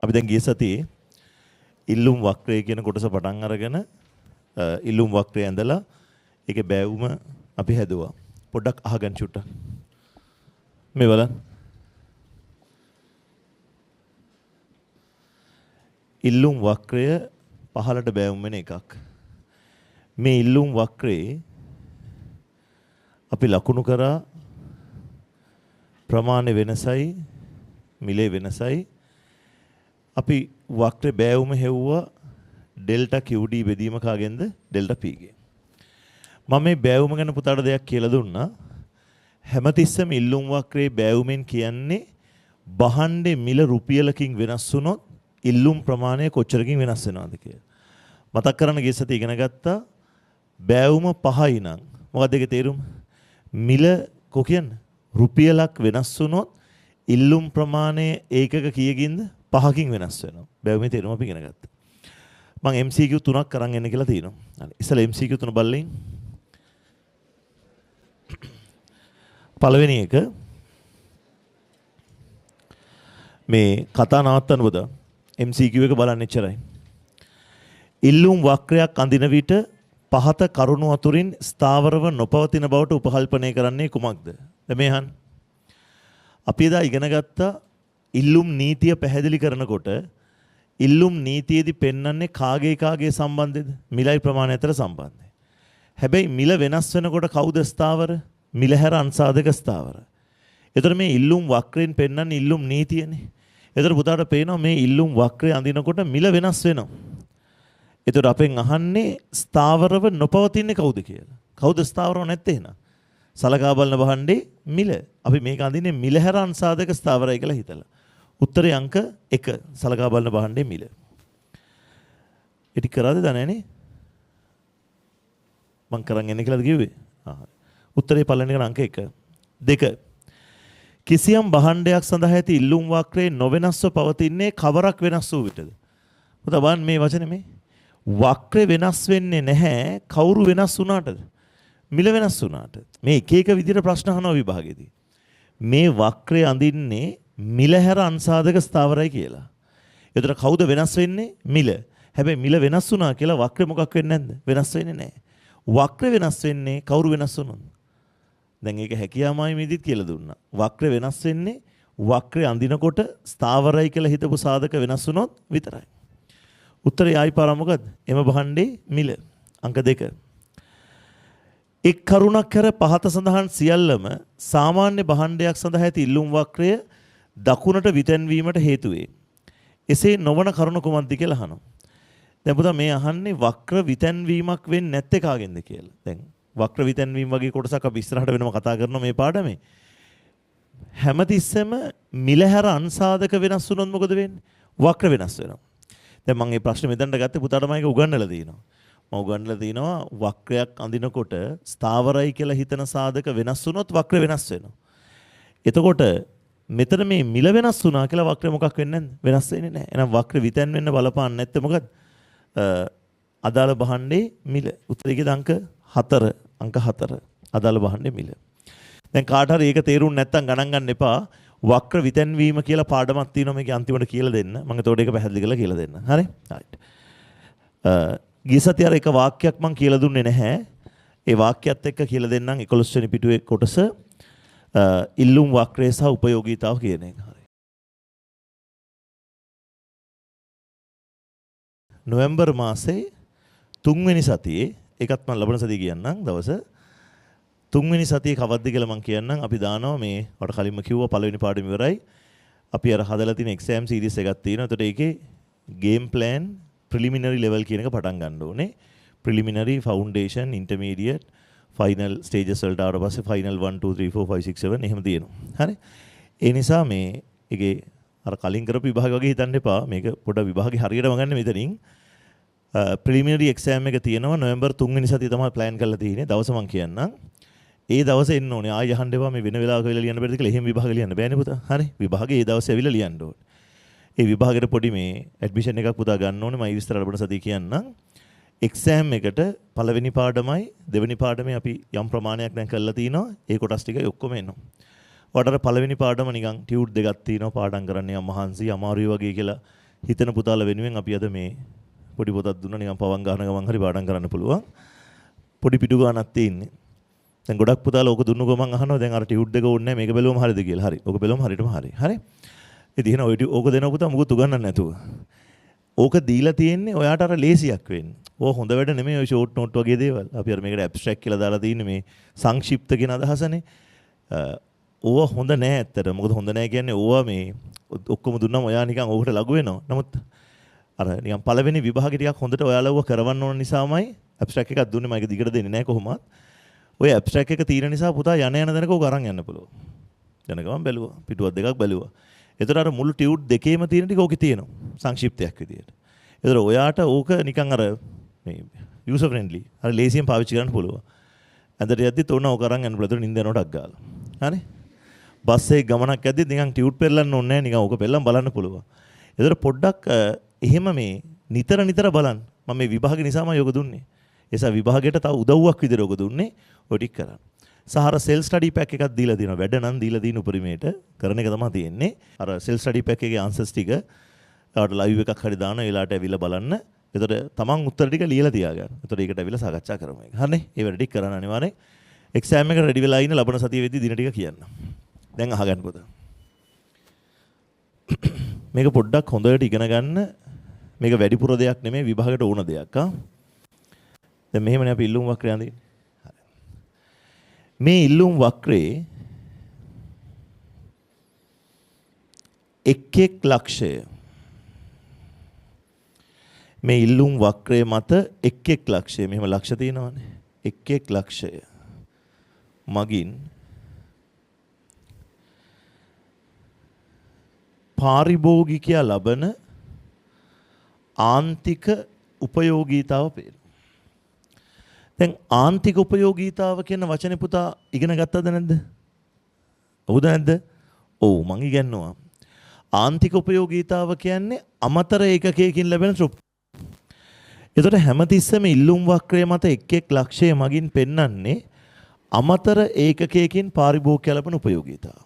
අපි දැන් ගිය සතියේ ඉල්ලුම් වක්‍රය කියන කොටස පටන් අරගෙන ඉල්ලුම් වක්‍රය ඇඳලා ඒකේ බෑවුම අපි හැදුවා. පොඩ්ඩක් අහගන්න චුට්ටක්. මේ බලන්න. ඉල්ලුම් වක්‍රය පහළට බෑවුම් වෙන එකක්. මේ ඉල්ලුම් වක්‍රයේ අපි ලකුණු කරා ප්‍රමාණය වෙනසයි මිලේ වෙනසයි. අපි වක්‍රේ බෑවුම හෙව්වා ඩෙල්ටා QD බෙදීම කාගෙන්ද ඩෙල්ටා P ගෙන්. මම මේ බෑවුම ගැන පුතාට දෙයක් කියලා දුන්නා. හැමතිස්සෙම ඉල්ලුම් වක්‍රේ බෑවුමෙන් කියන්නේ බහණ්ඩේ මිල රුපියලකින් වෙනස් වුණොත් ඉල්ලුම් ප්‍රමාණය කොච්චරකින් වෙනස් වෙනවද කියලා. මතක් කරන්න ගිය සතියේ ඉගෙන ගත්තා බෑවුම 5යි නම් මොකක්ද ඒකේ තේරුම? මිල කියන්නේ රුපියලක් වෙනස් වුණොත් ඉල්ලුම් ප්‍රමාණය ඒකක කීයකින්ද 5කින් වෙනස් වෙනවා. බෑවුමේ තේරුම අපි ඉගෙන ගත්තා. මම MCQ 3ක් අරන් එන්න කියලා තියෙනවා. හරි. ඉස්සෙල්ලා MCQ 3 බලලින්. පළවෙනි එක මේ කතා නවත්තන්න බද MCQ එක බලන්න එච්චරයි. ඉල්ලුම් වක්‍රයක් අඳින විට පහත කරුණු අතුරින් ස්ථාවරව නොපවතින බවට උපකල්පනය කරන්නේ කුමක්ද? දැන් මේ අහන්න. අපි එදා ඉගෙන ගත්තා ඉල්ලුම් නීතිය පැහැදිලි කරනකොට ඉල්ලුම් නීතියේදී පෙන්වන්නේ කාගේ සම්බන්ධයද? මිලයි ප්‍රමාණය අතර සම්බන්ධය. හැබැයි මිල වෙනස් වෙනකොට කවුද ස්ථාවර? මිල හැර අන්සාධක ස්ථාවර. ඒතර මේ ඉල්ලුම් වක්‍රයෙන් පෙන්වන්නේ ඉල්ලුම් නීතියනේ. ඒතර පුතාට පේනවා මේ ඉල්ලුම් වක්‍රය අඳිනකොට මිල වෙනස් වෙනවා. ඒතර අපෙන් අහන්නේ ස්ථාවරව නොපවතින්නේ කවුද කියලා. කවුද ස්ථාවරව නැත්තේ එහෙනම්? සලකා බලන බහණ්ඩේ මිල. අපි මේක අඳින්නේ මිල හැර අන්සාධක ස්ථාවරයි කියලා හිතලා. උත්තරේ අංක 1 සලකා බලන බහණ්ඩේ මිල. ඉතින් කරාද දන්නේ මං කරන් එන්නේ කියලාද කිව්වේ? උත්තරේ පළවෙනි එක අංක 1. 2 කිසියම් භාණ්ඩයක් සඳහා ඇති ඉල්ලුම් වක්‍රයේ නොවෙනස්ව පවතින්නේ කවරක් වෙනස් වූ විටද? පුතා බලන්න මේ වචනේ මේ වක්‍රය වෙනස් වෙන්නේ නැහැ කවුරු වෙනස් වුණාටද? මිල වෙනස් වුණාට. මේ එක එක විදිහට ප්‍රශ්න අහනවා විභාගෙදී. මේ වක්‍රය අඳින්නේ මිල හැර අන්සාධක ස්ථාවරයි කියලා. ඒතර කවුද වෙනස් වෙන්නේ? මිල. හැබැයි මිල වෙනස් වුණා කියලා වක්‍රය මොකක් වෙන්නේ නැද්ද? වෙනස් වෙන්නේ නැහැ. වක්‍රය වෙනස් වෙන්නේ කවුරු වෙනස් වුණොත්? දැන් ඒක හැකියාමයි මෙදිත් කියලා දුන්නා. වක්‍රය වෙනස් වෙන්නේ වක්‍රය අඳිනකොට ස්ථාවරයි කියලා හිතපු සාධක වෙනස් වුණොත් විතරයි. උත්තරය ආයි පාර මොකද්ද? එම භාණ්ඩේ මිල. අංක 2. එක් කරුණක් කර පහත සඳහන් සියල්ලම සාමාන්‍ය භාණ්ඩයක් සඳහා ඇති ඉල්ලුම් වක්‍රය දකුණට විතැන්වීමට හේතු වේ. එසේ නොවන කරුණ කුමක්ද කියලා අහනවා. දැන් පුතා මේ අහන්නේ වක්‍ර විතැන්වීමක් වෙන්නේ නැත්තේ කාගෙන්ද කියලා. දැන් වක්‍ර විතැන්වීම වගේ කොටසක් අපි ඉස්සරහට වෙනම කතා කරනවා මේ පාඩමේ. හැමතිස්සෙම මිල හැර අන්සාධක වෙනස් වුණොත් මොකද වෙන්නේ? වක්‍ර වෙනස් වෙනවා. දැන් මම මේ ප්‍රශ්නේ මෙතනට ගත්තේ පුතාට මම ඒක උගන්වලා තියෙනවා. මම උගන්වලා තිනවා වක්‍රයක් අඳිනකොට ස්ථාවරයි කියලා හිතන සාධක වෙනස් වුණොත් වක්‍ර වෙනස් වෙනවා. එතකොට මෙතන මේ මිල වෙනස් වුණා කියලා වක්‍රය මොකක් වෙන්නේ නැද්ද? වෙනස් වෙන්නේ නැහැ. එහෙනම් වක්‍ර විතැන් වෙන්න බලපාන්නේ නැත්තේ මොකද? අදාළ භාණ්ඩේ මිල. උත්තරයේ අංක 4 අංක 4 අදාළ භාණ්ඩේ මිල. දැන් කාට හරි ඒක තේරුම් නැත්තම් ගණන් ගන්න එපා. වක්‍ර විතැන්වීම කියලා පාඩමක් තියෙනවා මේකේ අන්තිමට කියලා දෙන්න. මම ඒතකොට ඒක පැහැදිලි කරලා කියලා දෙන්න. හරි? right. ගිය සතියේ අර එක වාක්‍යයක් මම කියලා දුන්නේ නැහැ. ඒ වාක්‍යයත් එක්ක කියලා දෙන්නම් 11 වෙනි පිටුවේ කොටස ඉල්ලුම් වක්‍රය සහ උපයෝගීතාව කියන එක. හරි. නොවැම්බර් මාසේ 3 වෙනි සතියේ ඒකත් මම ලබන සතියේ කියන්නම් දවස 3 වෙනි සතියේ කවද්ද කියලා මම කියන්නම්. අපි දානවා මේ වට කලින්ම කිව්වා පළවෙනි පාඩම ඉවරයි. අපි අර හදලා තියෙන එක්සෑම් සීරීස් එකක් තියෙනවා. එතකොට ඒකේ ගේම් ප්ලෑන් preliminary level කියන එක පටන් ගන්න ඕනේ. preliminary, foundation, intermediate, final stages වලට ආවට පස්සේ final 1 2 3 4 5 6 7 එහෙම තියෙනවා. හරි. ඒ නිසා මේ ඒකේ අර කලින් කරපු විභාග වගේ හිතන්න එපා. මේක පොඩ විභාගේ හරියටම ගන්න මෙතනින්. preliminary exam එක තියෙනවා නොවැම්බර් 3 වෙනි සතියේ තමයි plan කරලා තියෙන්නේ. දවස මම කියන්නම්. ඒ දවසේ එන්න ඕනේ. ආයෙ යහන්න එපා මේ වෙන වෙලාවක වෙලා ලියන්න බැරිද කියලා. එහෙම විභාග ලියන්න බෑනේ පුතා. හරි. විභාගේ ඒ දවසේ ඇවිල්ලා ලියන්න ඕනේ. ඒ විභාගෙට පොඩි මේ ඇඩ්මිෂන් එකක් පුතා ගන්න ඕනේ. මම විස්තර ලබන සතියේ කියන්නම්. එක්සෑම් එකට පළවෙනි පාඩමයි දෙවෙනි පාඩමේ අපි යම් ප්‍රමාණයක් දැන් කරලා තිනවා. ඒ කොටස් ටිකයි ඔක්කොම එනවා. ඔයාලට පළවෙනි පාඩම නිකන් ටියුට් දෙකක් තියෙනවා පාඩම් කරන්න යම් මහන්සි අමාරුයි වගේ කියලා හිතන පුතාලා වෙනුවෙන් අපි අද මේ පොඩි පොතක් දුන්නා නිකන් පවන් ගන්න ගමන් හරි පාඩම් කරන්න පුළුවන්. පොඩි පිටු ගන්නක් තියෙන්නේ. දැන් ගොඩක් පුතාලා ඕක දුන්නු ගමන් අහනවා දැන් අර ටියුට් එක ඕනේ නැහැ මේක බැලුවම හරියද කියලා. හරි. ඕක බැලුවම හරියටම හරි. හරි. ඉතින් එහෙනම් ඔය ඕක දෙනව පුතා මොකද උගන්නන්නේ නැතුව. ඕක දීලා තියෙන්නේ ඔයාට අර ලේසියක් වෙන්න. ඕක හොඳ වැඩ නෙමෙයි ඔය ෂෝට් නෝට් වගේ දේවල්. අපි අර මේකට ඇබ්ස්ට්‍රැක්ට් කියලා දාලා තියෙන්නේ මේ සංක්ෂිප්ත කියන අදහසනේ. ඕවා හොඳ නෑ ඇත්තට. මොකද හොඳ නෑ කියන්නේ ඕවා මේ ඔක්කොම දුන්නම ඔයා නිකන් ඕකට ලඟු වෙනවා. නමුත් අර නිකන් පළවෙනි විභාගෙ ටිකක් හොඳට ඔයාලව කරවන්න ඕන නිසාමයි ඇබ්ස්ට්‍රැක්ට් එකක් දුන්නේ. මම ඒක දිගට දෙන්නේ නෑ කොහොමවත්. ඔය ඇබ්ස්ට්‍රැක්ට් එක තියෙන නිසා පුතා යන තැනක ඕක අරන් යන්න පුළුවන්. යන ගමන් බැලුවා. පිටුවක් දෙකක් බැලුවා. ඒතර අර මුළු ටියුට් දෙකේම තියෙන ටික ඕකේ තියෙනවා. සංක්ෂිප්තයක් විදියට. ඒතර ඔයාට ඕක නිකන් අර මේ යූසර් ෆ්‍රෙන්ඩ්ලි. අර ලේසියෙන් පාවිච්චි කරන්න පුළුවන්. ඇඳට යද්දිත් ඕන ඕක අරන් යන්න පුළුවන්. ඒතර නිින්ද යනකොටක් ගාලා. හරි? බස් එකේ ගමනක් යද්දිත් නිකන් ටියුට් පෙරලන්න ඕනේ නැහැ. නිකන් ඕක පෙරලන් බලන්න පුළුවන්. ඒතර පොඩ්ඩක් එහෙම මේ නිතර බලන්න. මම මේ විභාග නිසාම යෝග දුන්නේ. ඒසා විභාගයට තව උදව්වක් විදිහට යෝග දුන්නේ. ඔය ටික කරන්න. සහර සෙල් ස්ටඩි පැක් එකක් දීලා දිනවා. වැඩ නම් දීලා දින උපරිමයට කරන එක තමයි තියෙන්නේ. අර සෙල් ස්ටඩි පැක් එකේ ආන්සර්ස් ටික ඔයාලට ලයිව් එකක් හරි දාන වෙලාවට ඇවිල්ලා බලන්න. එතකොට තමන් උත්තර ටික ලියලා තියාගන්න. එතකොට ඒකට ඇවිල්ලා සාකච්ඡා කරමු. හරිනේ? ඒ වැඩ ටික කරන්න අනිවාර්යෙන්. එක්සෑම් එක රෙඩි වෙලා ඉන්න ලබන සතිය වෙද්දී දින ටික කියන්න. දැන් අහගන්න පුතා. මේක පොඩ්ඩක් හොඳට ඉගෙන ගන්න. මේක වැඩිපුර දෙයක් නෙමෙයි විභාගයට ඕන දෙයක්. දැන් මෙහෙමනේ අපි ඉල්ලුම් වක්‍රය අඳින්නේ. මේ ඉල්ලුම් වක්‍රේ එක් ලක්ෂය මේ ඉල්ලුම් වක්‍රය මත එක් ලක්ෂය මෙහෙම ලක්ෂ තියෙනවානේ එක් ලක්ෂය මගින් පාරිභෝගිකයා ලබන ආන්තික උපයෝගීතාව පේනවා. දැන් ආන්තික උපයෝගීතාව කියන වචනේ පුතා ඉගෙන ගත්තද නැද්ද? ඔව්ද නැද්ද? ඔව් මං ඉගෙනනවා. ආන්තික උපයෝගීතාව කියන්නේ අමතර ඒකකයකින් ලැබෙන තෘප්තිය. ඒතකොට හැමතිස්සෙම ඉල්ලුම් වක්‍රය මත එක් ලක්ෂය මගින් පෙන්වන්නේ අමතර ඒකකයකින් පාරිභෝගිකයා ලබන උපයෝගීතාව.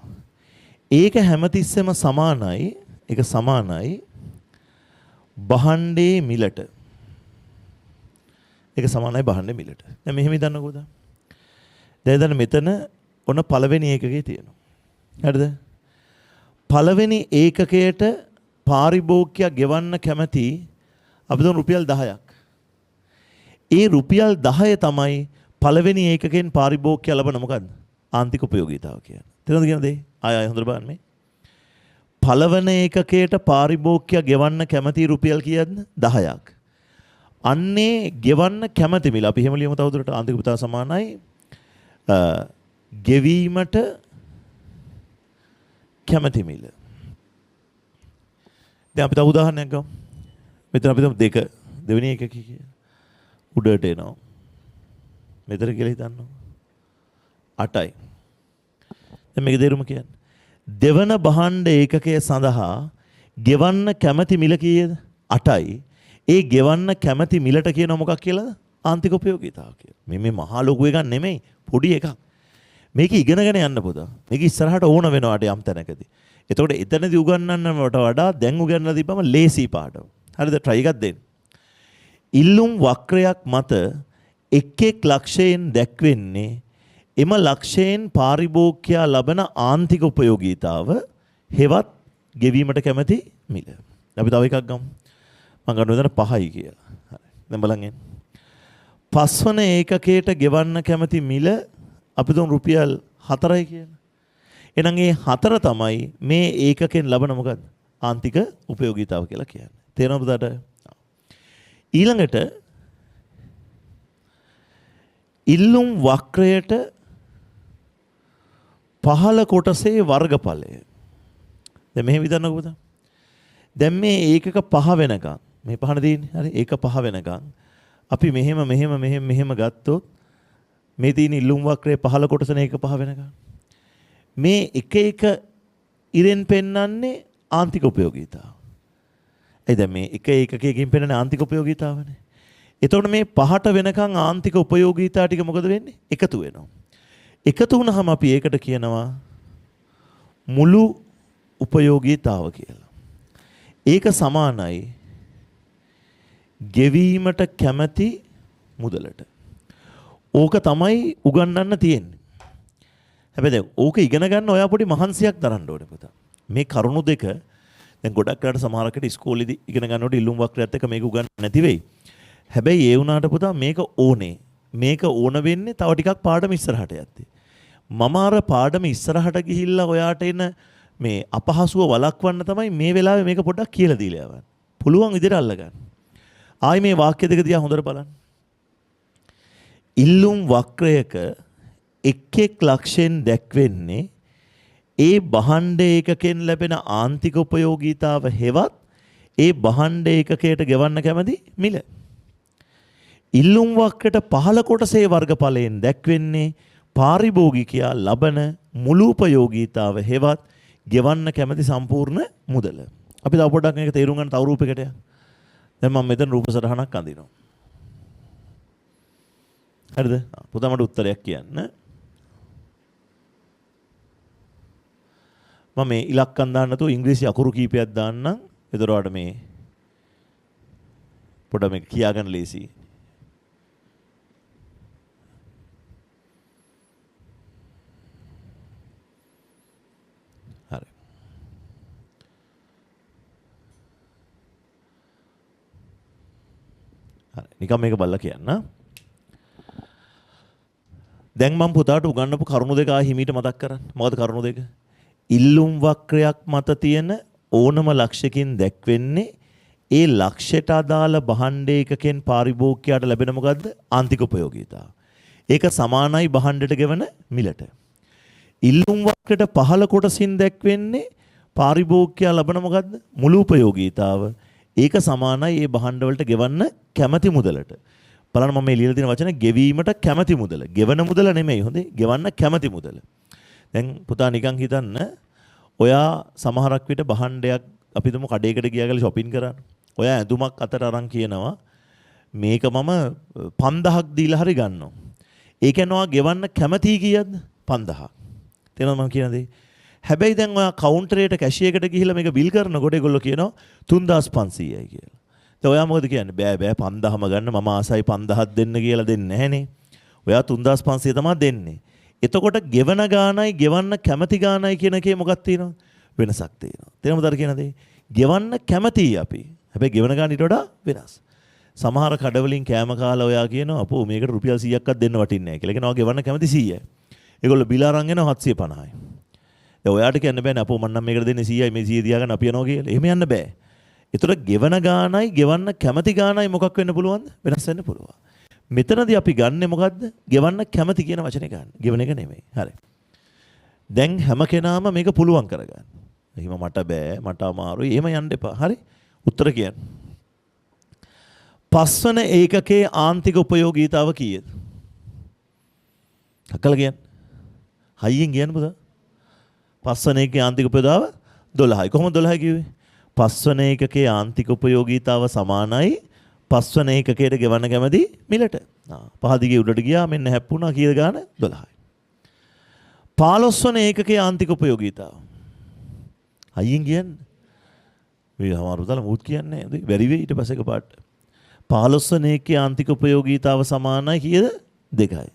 ඒක හැමතිස්සෙම සමානයි. ඒක සමානයි භාණ්ඩේ මිලට. ඒක සමානයි භාණ්ඩේ මිලට. දැන් මෙහෙම හිතන්නකෝද? දැන් මෙතන ඔන්න පළවෙනි ඒකකයේ තියෙනවා. හරිද? පළවෙනි ඒකකයට පාරිභෝගිකයා ගෙවන්න කැමති අපි දුන්න රුපියල් 10ක්. ඒ රුපියල් 10 තමයි පළවෙනි ඒකකෙන් පාරිභෝගිකයා ලබන මොකද්ද? ආන්තික උපයෝගීතාව කියන්නේ. තේරුණාද කියන දේ? ආය හොඳට බලන්න මේ. පළවෙනි ඒකකයට පාරිභෝගිකයා ගෙවන්න කැමති රුපියල් කීයද? 10ක්. අන්නේ ගෙවන්න කැමති මිල අපි එහෙම ලියමු තවදුරට ආන්තික උපයෝගීතාව සමානයි ගෙවීමට කැමති මිල. දැන් අපි තව උදාහරණයක් ගමු. මෙතන අපි දෙක දෙවෙනි එකක කියලා. උඩට එනවා. මෙතන කියලා හිතන්නවා. 8යි. දැන් මේක දෙරුම කියන්නේ. දෙවන භාණ්ඩ ඒකකය සඳහා ගෙවන්න කැමති මිල කීයද? 8යි. ඒ ගෙවන්න කැමති මිලට කියනවා මොකක් කියලාද? ආන්තික උපයෝගීතාව කියලා. මේ මහා ලොකු එකක් නෙමෙයි පොඩි එකක්. මේක ඉගෙනගෙන යන්න පුතා. මේක ඉස්සරහට ඕන වෙනවාට යම් තැනකදී. එතකොට එතනදී උගන්වන්නවට වඩා දැන් උගන්වලා දීපම ලේසි පාඩම. හරිද? try එකක් දෙන්න. ඉල්ලුම් වක්‍රයක් මත එක් ලක්ෂයෙන් දැක්වෙන්නේ එම ලක්ෂයෙන් පාරිභෝගිකයා ලබන ආන්තික උපයෝගීතාව හෙවත් ගෙවීමට කැමති මිල. අපි තව එකක් ගමු. මම ගන්න උදේට 5යි කියලා. හරි. දැන් බලන්න එන්න. පස්වන ඒකකයට ගෙවන්න කැමති මිල අපි දුන් රුපියල් 4යි කියලා. එහෙනම් ඒ 4 තමයි මේ ඒකකෙන් ලබන මොකද්ද? ආන්තික උපයෝගීතාව කියලා කියන්නේ. තේරෙනවද පුතාට? ඊළඟට ඉල්ලුම් වක්‍රයට පහළ කොටසේ වර්ගඵලය. දැන් මෙහෙම විදන්නකො පුතා. දැන් මේ ඒකක 5 වෙනකන් මේ පහන තියෙන්නේ. හරි. ඒක 5 වෙනකන් අපි මෙහෙම ගත්තොත් මේ තියෙන ඉල්ලුම් වක්‍රයේ පහළ කොටසනේ ඒක 5 වෙනකන්. මේ එක ඉරෙන් පෙන්වන්නේ ආන්තික උපයෝගීතාව. ඒ දැන් මේ එක ඒකකයකින් පෙන්වන්නේ ආන්තික උපයෝගීතාවනේ. එතකොට මේ 5ට වෙනකන් ආන්තික උපයෝගීතාව ටික මොකද වෙන්නේ? එකතු වෙනවා. එකතු වුණාම අපි ඒකට කියනවා මුළු උපයෝගීතාව කියලා. ඒක සමානයි ගෙවීමට කැමැති මුදලට. ඕක තමයි උගන්වන්න තියෙන්නේ. හැබැයි දැන් ඕක ඉගෙන ගන්න ඔයා පොඩි මහන්සියක් දරන්න ඕනේ පුතා. මේ කරුණු දෙක දැන් ගොඩක් අයට සමහරකට ඉස්කෝලේදී ඉගෙන ගන්නකොට ඉල්ලුම් වක්‍රයත් එක්ක මේක උගන්වන්න නැති වෙයි. හැබැයි ඒ වුණාට පුතා මේක ඕනේ. මේක ඕන වෙන්නේ තව ටිකක් පාඩම ඉස්සරහට යද්දී. මම අර පාඩම ඉස්සරහට ගිහිල්ලා ඔයාට එන මේ අපහසුව වළක්වන්න තමයි මේ වෙලාවේ මේක පොඩ්ඩක් කියලා දීලා යවන්නේ. පුළුවන් විදිහට අල්ලගන්න. ආයි මේ වාක්‍ය දෙක දිහා හොඳට බලන්න. ඉල්ලුම් වක්‍රයක එක් ලක්ෂයෙන් දැක්වෙන්නේ ඒ භාණ්ඩ ඒකකෙන් ලැබෙන ආන්තික උපයෝගීතාව හෙවත් ඒ භාණ්ඩ ඒකකයට ගෙවන්න කැමති මිල. ඉල්ලුම් වක්‍රයට පහළ කොටසේ වර්ගඵලයෙන් දැක්වෙන්නේ පාරිභෝගිකයා ලබන මුළු උපයෝගීතාව හෙවත් ගෙවන්න කැමති සම්පූර්ණ මුදල. අපි තව පොඩ්ඩක් මේක තේරුම් ගන්න තව රූපයකට යන්න. දැන් මම මෙතන රූප සටහනක් අඳිනවා. හරිද? පුතා මට උත්තරයක් කියන්න. මම මේ ඉලක්කම් දාන්න නැතුව ඉංග්‍රීසි අකුරු කීපයක් දාන්නම්. එතකොට මේ පොඩ්ඩක් මේක කියාගන්න ලේසි. හරි. හරි. නිකන් මේක බලලා කියන්න. දැන් මම පුතාට උගන්වපු කරුණු දෙක ආ හිමීට මතක් කරන්න. මොකද කරුණු දෙක? ඉල්ලුම් වක්‍රයක් මත තියෙන ඕනම ලක්ෂයකින් දැක්වෙන්නේ ඒ ලක්ෂයට අදාළ භාණ්ඩ ඒකකෙන් පාරිභෝගිකයාට ලැබෙන මොකද්ද? ආන්තික උපයෝගීතාව. ඒක සමානයි භාණ්ඩයට ගෙවන මිලට. ඉල්ලුම් වක්‍රයට පහළ කොටසින් දැක්වෙන්නේ පාරිභෝගිකයා ලබන මොකද්ද? මුළු උපයෝගීතාව. ඒක සමානයි ඒ භාණ්ඩ වලට ගෙවන්න කැමැති මුදලට. බලන්න මම මේ ලියලා තියෙන වචන ගෙවීමට කැමැති මුදල. ගෙවන මුදල නෙමෙයි හොඳේ. ගෙවන්න කැමැති මුදල. දැන් පුතා නිකන් හිතන්න ඔයා සමහරක් විට භාණ්ඩයක් අපි තුමු කඩේකට ගියා කියලා shopping කරන්න. ඔයා ඇඳුමක් අතට අරන් කියනවා මේක මම 5000ක් දීලා හරි ගන්නවා. ඒ කියන්නේ ඔයා ගෙවන්න කැමැති කීයද? 5000ක්. තේරෙනවද මම කියන දේ? හැබැයි දැන් ඔයා කවුන්ටරේට කැෂියර් එකට ගිහිල්ලා මේක බිල් කරනකොට ඒගොල්ලෝ කියනවා 3500යි කියලා. දැන් ඔයා මොකද කියන්නේ? බෑ 5000ම ගන්න මම ආසයි 5000ක් දෙන්න කියලා දෙන්නේ නැහනේ. ඔයා 3500 තමයි දෙන්නේ. එතකොට ගෙවන ගානයි ගෙවන්න කැමැති ගානයි කියන එකේ මොකක්ද තියෙනවද? වෙනසක් තියෙනවා. තේරෙනවද අර කියන දේ? ගෙවන්න කැමැතියි අපි. හැබැයි ගෙවන ගාන ඊට වඩා වෙනස්. සමහර කඩවලින් කෑම කාලා ඔයා කියනවා අපෝ මේකට රුපියල් 100ක්වත් දෙන්න වටින්නේ නැහැ කියලා. කියනවා ගෙවන්න කැමැති 100යි. ඒගොල්ලෝ බිල අරන් එනවා 750යි. දැන් ඔයාට කියන්න බෑනේ අපෝ මම නම් මේකට දෙන්නේ 100යි මේ 100 තියාගන්න අපි යනවා කියලා. එහෙම යන්න බෑ. ඒතර ගෙවන ගානයි ගෙවන්න කැමැති ගානයි මොකක් වෙන්න පුළුවන්ද? වෙනස් වෙන්න පුළුවන්. මෙතනදී අපි ගන්නෙ මොකද්ද? ගෙවන්න කැමති කියන වචනේ ගන්න. ගෙවන එක නෙමෙයි. හරි. දැන් හැම කෙනාම මේක පුළුවන් කරගන්න. එහෙම මට බෑ, මට අමාරුයි. එහෙම යන්න එපා. හරි? උත්තර කියන්න. පස්වන ඒකකයේ ආන්තික උපයෝගීතාව කීයද? අකල කියන්න. හයියෙන් කියන්න පුතා. පස්වන ඒකකයේ ආන්තික උපයෝගීතාව 12යි. කොහොමද 12 කිව්වේ? පස්වන ඒකකයේ ආන්තික උපයෝගීතාව සමානයි පස්වන ඒකකයට ගෙවන්න කැමති මිලට. පහ දිගේ උඩට ගියා මෙන්න හැප්පුණා කීයද ගාන 12යි. 15 වන ඒකකයේ ආන්තික උපයෝගීතාව. අයියෙන් කියන්නේ. මේ අමාරු තරම් උත් කියන්නේ නෑ. බැරි වෙයි ඊට පස්සේ එකපාරට. 15 වන ඒකකයේ ආන්තික උපයෝගීතාව සමානයි කීයද? 2යි.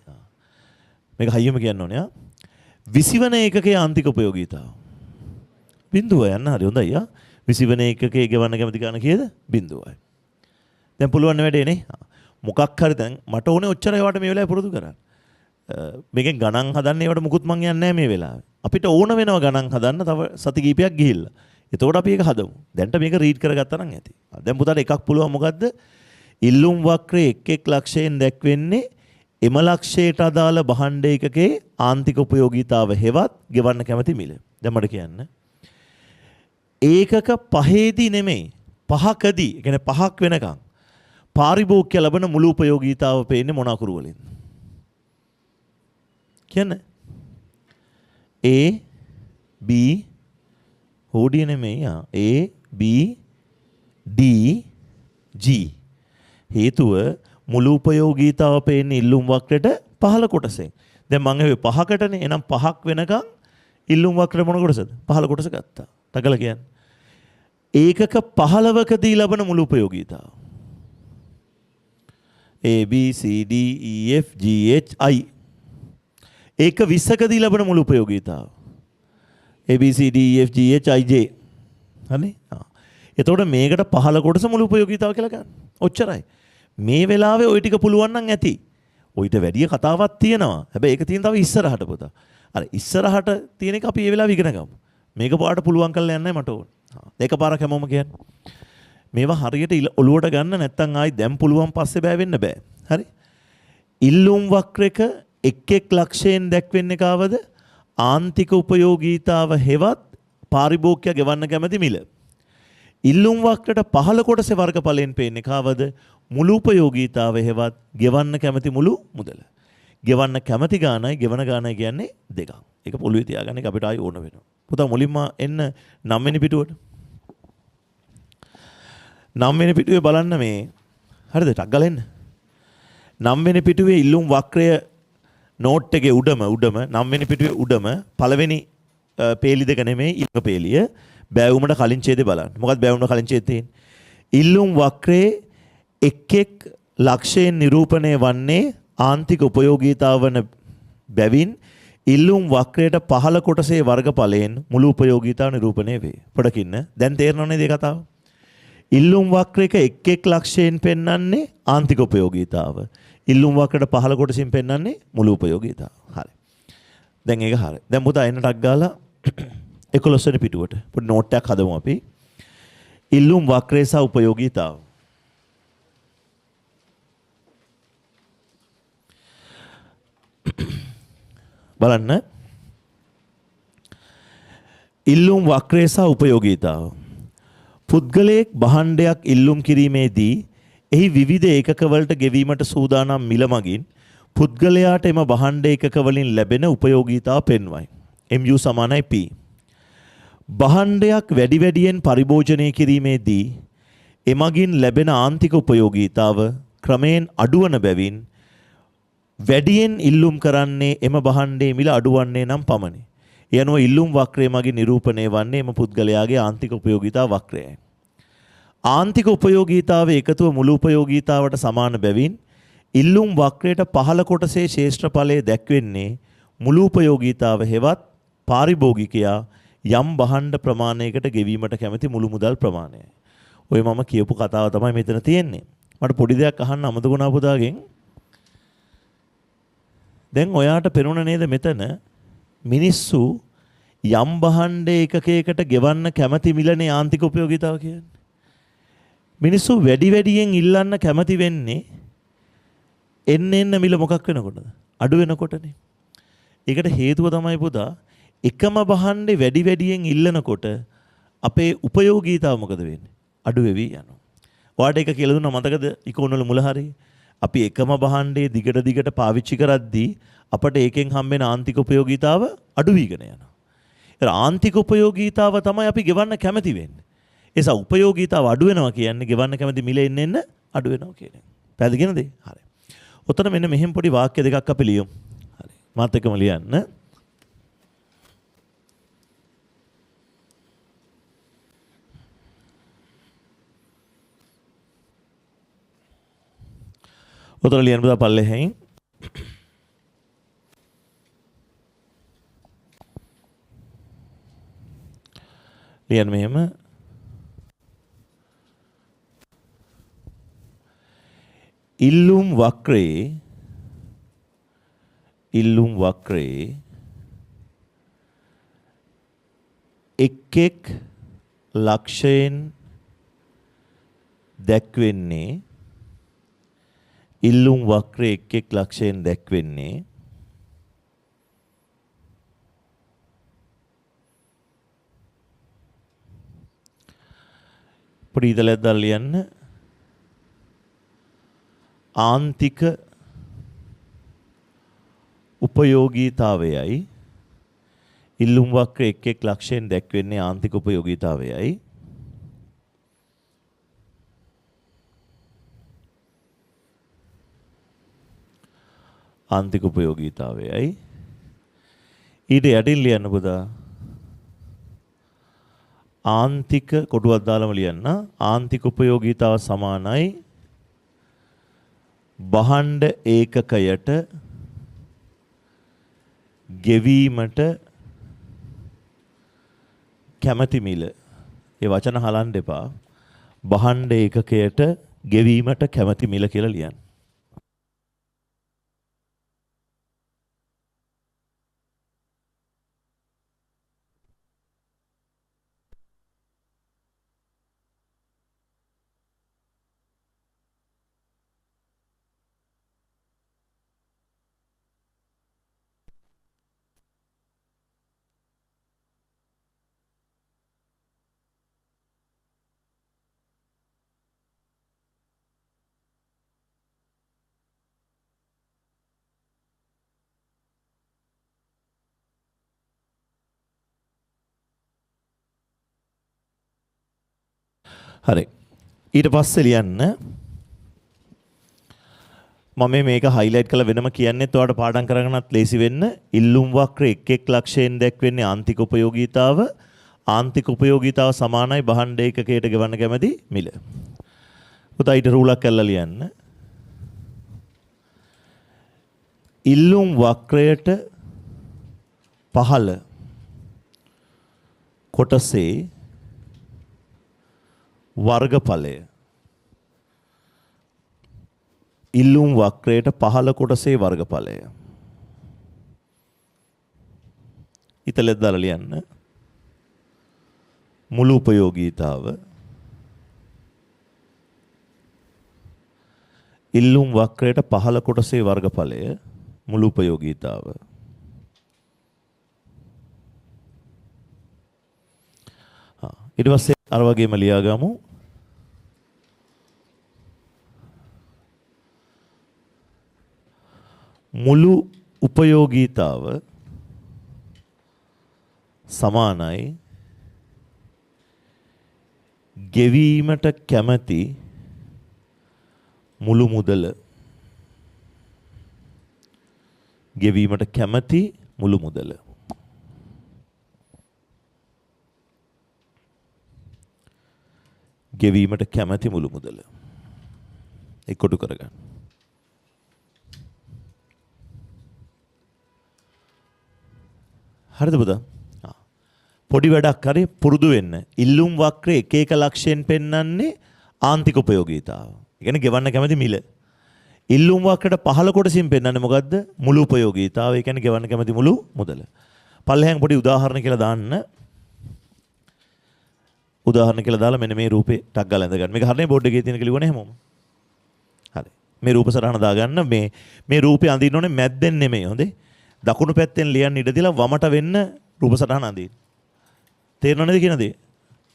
මේක හයියම කියන්න ඕනේ. 20 වන ඒකකයේ ආන්තික උපයෝගීතාව. බිඳුව යන්න හරි හොඳයි. 20 වන ඒකකයේ ගෙවන්න කැමති ගාන කීයද? බිඳුවයි. දැන් පුළුවන් වැඩේ නේ. මොකක් හරි දැන් මට ඕනේ ඔච්චර ඒවට මේ වෙලාවේ පුරුදු කරන්න. මේකෙන් ගණන් හදන්න ඒවට මුකුත් මං යන්නේ නැහැ මේ වෙලාවේ. අපිට ඕන වෙනවා ගණන් හදන්න තව සති කීපයක් ගිහිල්ලා. එතකොට අපි ඒක හදමු. දැන්ට මේක රීඩ් කරගත්තා නම් ඇති. දැන් පුතාට එකක් පුළුවන් මොකද්ද? ඉල්ලුම් වක්‍රයේ එක් ලක්ෂයෙන් දැක්වෙන්නේ එම ලක්ෂයට අදාළ භාණ්ඩ ඒකකයේ ආන්තික උපයෝගීතාව හෙවත් ගෙවන්න කැමති මිල. දැන් මට කියන්න. ඒකක පහේදී නෙමෙයි. පහකදී. ඒ කියන්නේ පහක් වෙනකන් පාරිභෝගිකය ලබන මුළු උපයෝගීතාව පේන්නේ මොන අකුරු වලින්ද? කියන්න. A B හෝඩිය නෙමෙයි. A B D G හේතුව මුළු උපයෝගීතාව පේන්නේ ඉල්ලුම් වක්‍රයට පහළ කොටසෙන්. දැන් මම ඒ පහකටනේ. එහෙනම් පහක් වෙනකන් ඉල්ලුම් වක්‍රේ මොන කොටසද? පහළ කොටස ගත්තා. තකලා කියන්නේ. ඒකක 15කදී ලබන මුළු උපයෝගීතාව. A B C D E F G H I. ඒක 20කදී ලබන මුළු උපයෝගීතාව. A B C D E F G H I J. හරි? එතකොට මේකට 15 කොටස මුළු උපයෝගීතාව කියලා ගන්න. ඔච්චරයි. මේ වෙලාවේ ওই ටික පුළුවන් නම් ඇති. ඔయిత වැඩි කතාවක් තියෙනවා. හැබැයි ඒක තියෙන තව ඉස්සරහට පුතා. අර ඉස්සරහට තියෙන එක අපි මේ වෙලාවේ ඉගෙන ගමු. මේක පාට පුළුවන් කරලා යන්නයි මට ඕන. දෙකපාරක් හැමෝම කියන්නේ. මේවා හරියට ඔලුවට ගන්න නැත්නම් ආයි දැන් පුළුවන් පස්සේ බෑ වෙන්න බෑ. හරි? ඉල්ලුම් වක්‍රයක එක් එක් ලක්ෂයෙන් දැක්වෙන්නේ කාවද? ආන්තික උපයෝගීතාව හෙවත් පාරිභෝගිකයා ගෙවන්න කැමති මිල. ඉල්ලුම් වක්‍රයට 15 කොටසේ වර්ගඵලයෙන් පේන්නේ කාවද? මුළු උපයෝගීතාව හෙවත් ගෙවන්න කැමති මුළු මුදල. ගෙවන්න කැමති ගානයි ගෙවන ගානයි කියන්නේ දෙකක්. ඒක පොළුවේ තියාගන්න එක අපිට ආයි ඕන වෙනවා. පුතා මුලින්ම එන්න 9 වෙනි පිටුවට. 9 වෙනි පිටුවේ බලන්න මේ හරිද? ටක් ගාලා එන්න. 9 වෙනි පිටුවේ ඉල්ලුම් වක්‍රය නෝට් එකේ උඩම 9 වෙනි පිටුවේ උඩම පළවෙනි පේලි දෙක නෙමෙයි ඊළඟ පේලිය බෑවුමට කලින් ඡේදේ බලන්න. මොකක්ද බෑවුමට කලින් ඡේදේ තියෙන්නේ? ඉල්ලුම් වක්‍රයේ එක් එක් ලක්ෂයෙන් නිරූපණය වන්නේ ආන්තික උපයෝගීතාව වන බැවින් ඉල්ලුම් වක්‍රයට 15 කොටසේ වර්ගඵලයෙන් මුළු උපයෝගීතාව නිරූපණය වේ. පොඩකින්න දැන් තේරෙනවද මේ කතාව? ඉල්ලුම් වක්‍රයක එක් එක් ලක්ෂයෙන් පෙන්වන්නේ ආන්තික උපයෝගීතාව. ඉල්ලුම් වක්‍රයට 15 කොටසින් පෙන්වන්නේ මුළු උපයෝගීතාව. හරි. දැන් ඒක හරි. දැන් පුතා එන්න ටක් ගාලා 11 වෙනි පිටුවට. පොඩි නෝට් එකක් හදමු අපි. ඉල්ලුම් වක්‍රය සහ උපයෝගීතාව. බලන්න. ඉල්ලුම් වක්‍රය සහ උපයෝගීතාව. පුද්ගලයෙක් භාණ්ඩයක් ඉල්ලුම් කිරීමේදී එහි විවිධ ඒකකවලට ගෙවීමට සූදානම් මිල මගින් පුද්ගලයාට එම භාණ්ඩ ඒකක වලින් ලැබෙන උපයෝගීතාව පෙන්වයි. MU = P. භාණ්ඩයක් වැඩි වැඩියෙන් පරිභෝජනය කිරීමේදී එමගින් ලැබෙන ආන්තික උපයෝගීතාව ක්‍රමයෙන් අඩුවන බැවින් වැඩියෙන් ඉල්ලුම් කරන්නේ එම භාණ්ඩයේ මිල අඩුවන්නේ නම් පමණි. ඒ අනුව ඉල්ලුම් වක්‍රය මගින් නිරූපණය වන්නේ එම පුද්ගලයාගේ ආන්තික උපයෝගීතාව වක්‍රයයි. ආන්තික උපයෝගීතාව එකතුව මුළු උපයෝගීතාවට සමාන බැවින් ඉල්ලුම් වක්‍රයට 15 කොටසේ ශේෂ්ඨඵලයේ දැක්වෙන්නේ මුළු උපයෝගීතාව හෙවත් පාරිභෝගිකයා යම් භාණ්ඩ ප්‍රමාණයකට ගෙවීමට කැමති මුළු මුදල් ප්‍රමාණයයි. ඔය මම කියපු කතාව තමයි මෙතන තියෙන්නේ. මට පොඩි දෙයක් අහන්න අමතක වුණා පුතාගෙන්. දැන් ඔයාට පෙනුණ නේද මෙතන මිනිස්සු යම් භාණ්ඩ ඒකකයකට ගෙවන්න කැමති මිලනේ ආන්තික උපයෝගීතාව කියන්නේ. මිනිස්සු වැඩි වැඩියෙන් ඉල්ලන්න කැමති වෙන්නේ එන්න මිල මොකක් වෙනකොටද? අඩු වෙනකොටනේ. ඒකට හේතුව තමයි පුතා එකම භාණ්ඩේ වැඩි වැඩියෙන් ඉල්ලනකොට අපේ උපයෝගීතාව මොකද වෙන්නේ? අඩු වෙවි යනවා. ඔයාට ඒක කියලා දුන්නා මතකද? ඉකෝන වල මුල හරිය. අපි එකම භාණ්ඩේ දිගට පාවිච්චි කරද්දී අපට ඒකෙන් හම්බෙන ආන්තික උපයෝගීතාව අඩු වීගෙන යනවා. ඒ ආන්තික උපයෝගීතාව තමයි අපි ගෙවන්න කැමති වෙන්නේ. ඒස උපයෝගීතාව අඩු වෙනවා කියන්නේ ගෙවන්න කැමති මිල එන්න අඩු වෙනවා කියන එක. පැහැදිලිද? හරි. ඔතන මෙන්න මෙහෙම පොඩි වාක්‍ය දෙකක් අපි ලියමු. හරි. මාත් එක්කම ලියන්න. ඔතන ලියන්න පුතා පල්ලෙහෙන්. ලියන්න මෙහෙම. ඉල්ලුම් වක්‍රයේ එක් එක් ලක්ෂයෙන් දැක්වෙන්නේ ඉල්ලුම් වක්‍රයේ එක් එක් ලක්ෂයෙන් දැක්වෙන්නේ පොඩි ඉදලක් දාලා ලියන්න ආන්තික උපයෝගීතාවයයි ඉල්ලුම් වක්‍රයේ එක් එක් ලක්ෂයෙන් දැක්වෙන්නේ ආන්තික උපයෝගීතාවයයි ආන්තික උපයෝගීතාවයයි ඊට යටින් ලියන්න පුතා ආන්තික කොටුවක් දාලම ලියන්න. ආන්තික උපයෝගීතාව සමානයි භාණ්ඩ ඒකකයට ගෙවීමට කැමැති මිල. ඒ වචන හලන්න එපා. භාණ්ඩ ඒකකයට ගෙවීමට කැමැති මිල කියලා ලියන්න. හරි. ඊට පස්සේ ලියන්න මම මේක highlight කරලා වෙනම කියන්නේත් ඔයාලට පාඩම් කරගන්නත් ලේසි වෙන්න. ඉල්ලුම් වක්‍ර එක් එක් ලක්ෂයෙන් දැක්වෙන්නේ ආන්තික උපයෝගීතාව. ආන්තික උපයෝගීතාව සමානයි භාණ්ඩ ඒකකයට ගෙවන්න කැමැති මිල. පුතා ඊට රූලක් කරලා ලියන්න. ඉල්ලුම් වක්‍රයට පහළ කොටසේ වර්ගඵලය. ඉල්ලුම් වක්‍රයට පහළ කොටසේ වර්ගඵලය. ඉතලෙත් දාලා ලියන්න. මුළු උපයෝගීතාව ඉල්ලුම් වක්‍රයට පහළ කොටසේ වර්ගඵලය මුළු උපයෝගීතාව. ඊට පස්සේ අර වගේම ලියාගමු. මුළු උපයෝගීතාව සමානයි ගෙවීමට කැමැති මුළු මුදල. ගෙවීමට කැමැති මුළු මුදල. ගෙවීමට කැමැති මුළු මුදල. එක්කොටු කරගන්න. හරිද පුතා? පොඩි වැඩක් හරි පුරුදු වෙන්න. ඉල්ලුම් වක්‍රේ එක එක ලක්ෂයෙන් පෙන්වන්නේ ආන්තික උපයෝගීතාව. ඒ කියන්නේ ගෙවන්න කැමැති මිල. ඉල්ලුම් වක්‍රයට පහළ කොටසින් පෙන්වන්නේ මොකද්ද? මුළු උපයෝගීතාව. ඒ කියන්නේ ගෙවන්න කැමැති මුළු මුදල. පල්ලෙහෙන් පොඩි උදාහරණ කියලා දාන්න. උදාහරණ කියලා දාලා මෙන්න මේ රූපේ ටක් ගාලා ඇඳ ගන්න. මේක හරිනේ බෝඩ් එකේ තියෙන කියලා ලිව්වනේ හැමෝම. හරි. මේ රූප සටහන දාගන්න. මේ රූපේ අඳින්න ඕනේ මැද්දෙන් නෙමෙයි. හොඳේ. දකුණු පැත්තෙන් ලියන්න ඉඩ දීලා වමට වෙන්න රූප සටහන අඳින්න. තේරෙනවද නේද කියන දේ?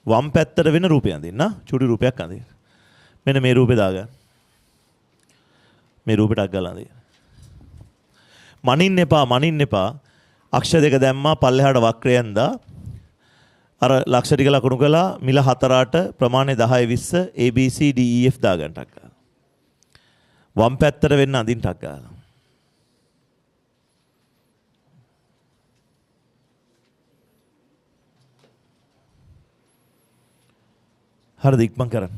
වම් පැත්තට වෙන රූපය අඳින්න. චුටි රූපයක් අඳින්න. මෙන්න මේ රූපේ දාගන්න. මේ රූපේ ටක් ගාලා අඳින්න. මනින්න එපා. අක්ෂර දෙක දැම්මා පල්ලෙහාට වක්‍රය ඇඳා. අර ලක්ෂ ටික ලකුණු කළා මිල 4ට ප්‍රමාණය 10 20 ABC DEF දාගන්න ටක් ගාලා. වම් පැත්තට වෙන්න අඳින්න ටක් ගාලා. හරිද ඉක්මන් කරන්න.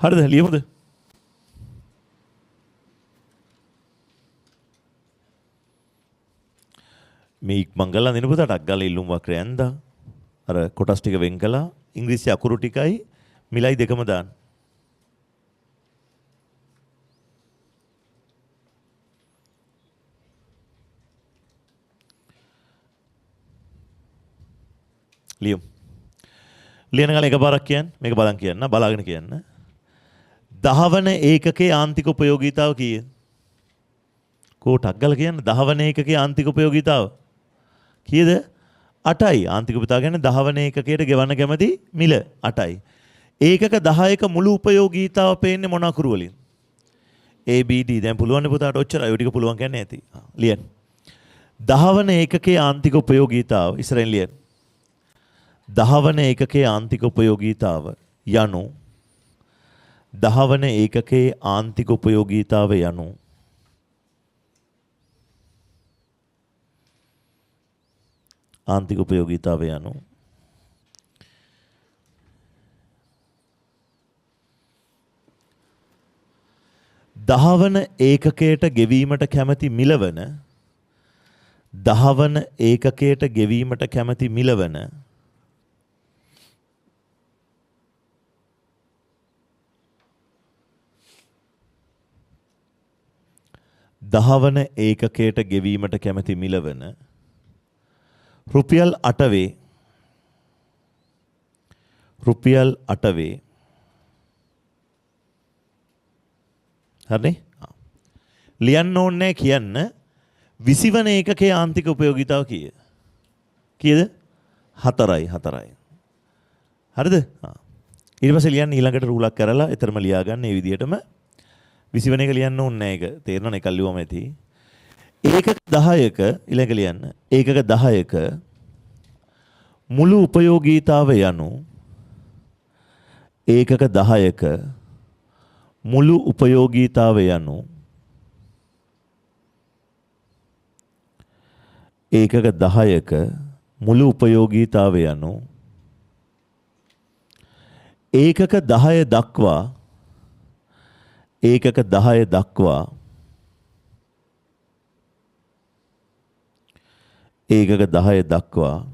හරිද ලියමුද? මේ ඉක්මන් ගාලා දින පුතා ටක් ගාලා ඉල්ලුම් වක්‍රය ඇඳා. අර කොටස් ටික වෙන් කළා. ඉංග්‍රීසි අකුරු ටිකයි මිලයි දෙකම දාන්න. ලියමු. ලියන ගාලා එකපාරක් කියන්න. මේක බලන් කියන්න. බලාගෙන කියන්න. 10 වන ඒකකයේ ආන්තික උපයෝගීතාව කීයද? කෝ ටක් ගාලා කියන්න 10 වන ඒකකයේ ආන්තික උපයෝගීතාව කීයද? 8යි. ආන්තික උපයෝගීතාව කියන්නේ දහවන ඒකකයට ගෙවන්න කැමති මිල 8යි. ඒකක 10ක මුළු උපයෝගීතාව පේන්නේ මොන අකුරු වලින්? A B D. දැන් පුළුවන් නේ පුතාට ඔච්චරයි. ඔය ටික පුළුවන් කියන්නේ නැති. ලියන්න. දහවන ඒකකයේ ආන්තික උපයෝගීතාව ඉස්සරහින් ලියන්න. දහවන ඒකකයේ ආන්තික උපයෝගීතාව යනු දහවන ඒකකයේ ආන්තික උපයෝගීතාව යනු ආන්තික උපයෝගීතාව යනු දහවන ඒකකයට ගෙවීමට කැමති මිලවන දහවන ඒකකයට ගෙවීමට කැමති මිලවන දහවන ඒකකයට ගෙවීමට කැමති මිලවන රුපියල් 8 වේ රුපියල් 8 වේ හරිනේ ලියන්න ඕනේ කියන්න 20 වන ඒකකයේ ආන්තික උපයෝගීතාව කීයද 4යි හරිද ඊට පස්සේ ලියන්න ඊළඟට රූලක් කරලා එතරම් ලියා ගන්න මේ විදිහටම 20 වෙන එක ලියන්න ඕනේ නැහැ ඒක තේරෙනවනේ එකක් ලියුවම ඇති ඒකක 10ක ඊළඟ ලියන්න ඒකක 10ක මුළු උපයෝගීතාව යනු ඒකක 10ක මුළු උපයෝගීතාව යනු ඒකක 10ක මුළු උපයෝගීතාව යනු ඒකක 10 දක්වා ඒකක 10 දක්වා ඒකක 10 දක්වා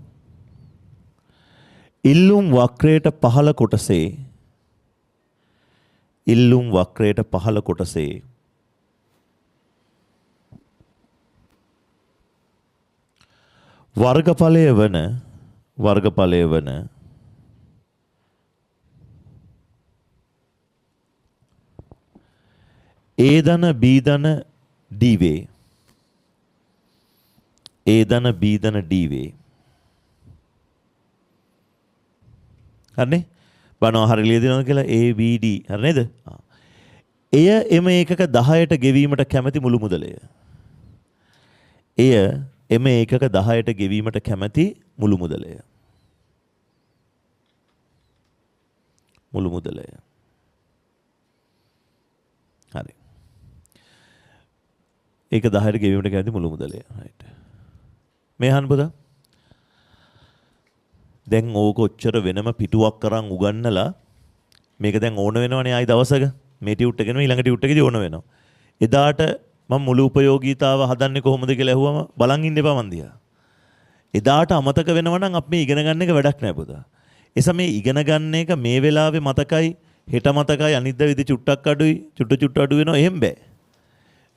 ඉල්ලුම් වක්‍රයට පහළ කොටසේ ඉල්ලුම් වක්‍රයට පහළ කොටසේ වර්ගඵලය වන A ධන B ධන D වේ A ධන B ධන D වේ හරිනේ බලනවා හරිය ලියලා දෙනවා කියලා A B D හරි නේද එය එම ඒකක 10ට ගෙවීමට කැමැති මුළු මුදලය එය එම ඒකක 10ට ගෙවීමට කැමැති මුළු මුදලය හරි ඒක 10ට ගෙවීමට කැමති මුළු මුදලය රයිට් මේ අහන්න පුතා දැන් ඕක ඔච්චර වෙනම පිටුවක් කරන් උගන්නලා මේක දැන් ඕන වෙනවනේ ආයි දවසක මේ ටියුට් එකේම ඊළඟ ටියුට් එකේදී ඕන වෙනවා එදාට මම මුළු උපයෝගීතාව හදන්නේ කොහොමද කියලා ඇහුවම බලන් ඉන්න එපා මන් දිහා එදාට අමතක වෙනවා නම් අපි මේ ඉගෙන ගන්න එක වැඩක් නෑ පුතා එසම මේ ඉගෙන ගන්න එක මේ වෙලාවේ මතකයි හෙට මතකයි අනිද්දා විදි චුට්ටක් අඩුයි චුට්ට අඩු වෙනවා එහෙම බෑ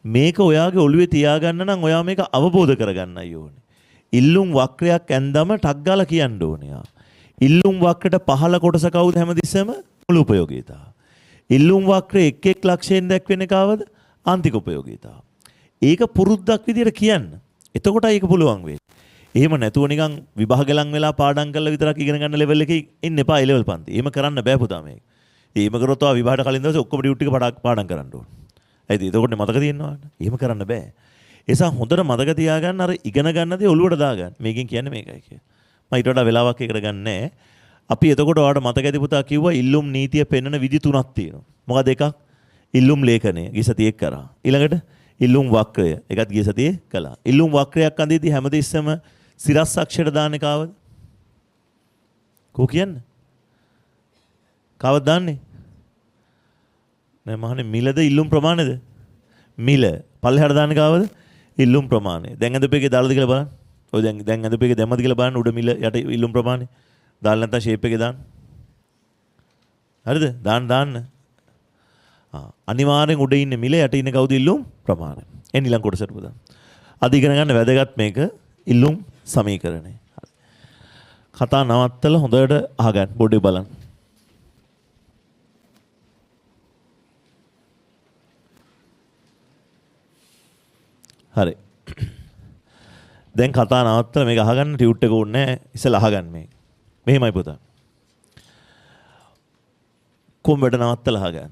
මේක ඔයාගේ ඔළුවේ තියාගන්න නම් ඔයා මේක අවබෝධ කරගන්නයි ඕනේ ඉල්ලුම් වක්‍රයක් ඇන්දම ටක් ගාලා කියන්න ඕනේ. ඉල්ලුම් වක්‍රයට පහළ කොටස කවුද හැමතිස්සෙම මුළු උපයෝගීතාව. ඉල්ලුම් වක්‍රයේ එක් එක් ලක්ෂයෙන් දැක්වෙන්නේ කවද? ආන්තික උපයෝගීතාව. ඒක පුරුද්දක් විදියට කියන්න. එතකොටයි ඒක පුළුවන් වෙන්නේ. එහෙම නැතුව නිකන් විභාග ලං වෙලා පාඩම් කරලා විතරක් ඉගෙන ගන්න ලෙවල් එකේ ඉන්න එපා ඒ ලෙවල් පන්ති. එහෙම කරන්න බෑ පුතා මේක. එහෙම කරොත් ඔයා විභාගයට කලින් දවසේ ඔක්කොම ඩියුටි එක පාඩම් කරන්න ඕනේ. ඇයිද? එතකොට මතක තියෙනවද? එහෙම කරන්න බෑ. එසා හොඳට මතක තියාගන්න අර ඉගෙන ගන්න දේ ඔළුවට දාගන්න. මේකෙන් කියන්නේ මේකයි කියලා. මම ඊට වඩා වෙලාවක් එකට ගන්නෑ. අපි එතකොට ඔයාලට මතක ඇති පුතා කිව්වා ඉල්ලුම් නීතිය පෙන්වන විදි තුනක් තියෙනවා. මොකද එකක් ඉල්ලුම් ලේඛනය ගිය සතියේ කරා. ඊළඟට ඉල්ලුම් වක්‍රය ඒකත් ගිය සතියේ කළා. ඉල්ලුම් වක්‍රයක් අඳිද්දී හැමදෙස්සම සිරස් අක්ෂර දාන්නේ කාවද? කෝ කියන්නේ? කාවද දාන්නේ? නෑ මහනේ මිලද ඉල්ලුම් ප්‍රමාණයද? මිල. පල්ලෙහාට දාන්නේ කාවද? ඉල්ලුම් ප්‍රමාණය. දැන් අඳපේකේ දාලාද කියලා බලන්න. ඔය දැන් අඳපේකේ දැම්මද කියලා බලන්න උඩ මිල යට ඉල්ලුම් ප්‍රමාණය. දාලා නැත්නම් ෂේප් එකේ දාන්න. හරිද? දාන්න. අනිවාර්යෙන් උඩ ඉන්නේ මිල යට ඉන්නේ කවුද ඉල්ලුම් ප්‍රමාණය. එන්න ඊළඟ කොටසට පුතා. අද ඉගෙන ගන්න වැදගත් මේක ඉල්ලුම් සමීකරණය. කතා නවත්තලා හොඳට අහගන්න බොඩේ බලන්න. හරි. දැන් කතා නවත්තලා මේක අහගන්න ටියුට් එක ඕනේ නැහැ. ඉස්සෙල්ලා අහගන්න මේක. මෙහෙමයි පුතා. කොම්බට නවත්තලා අහගන්න.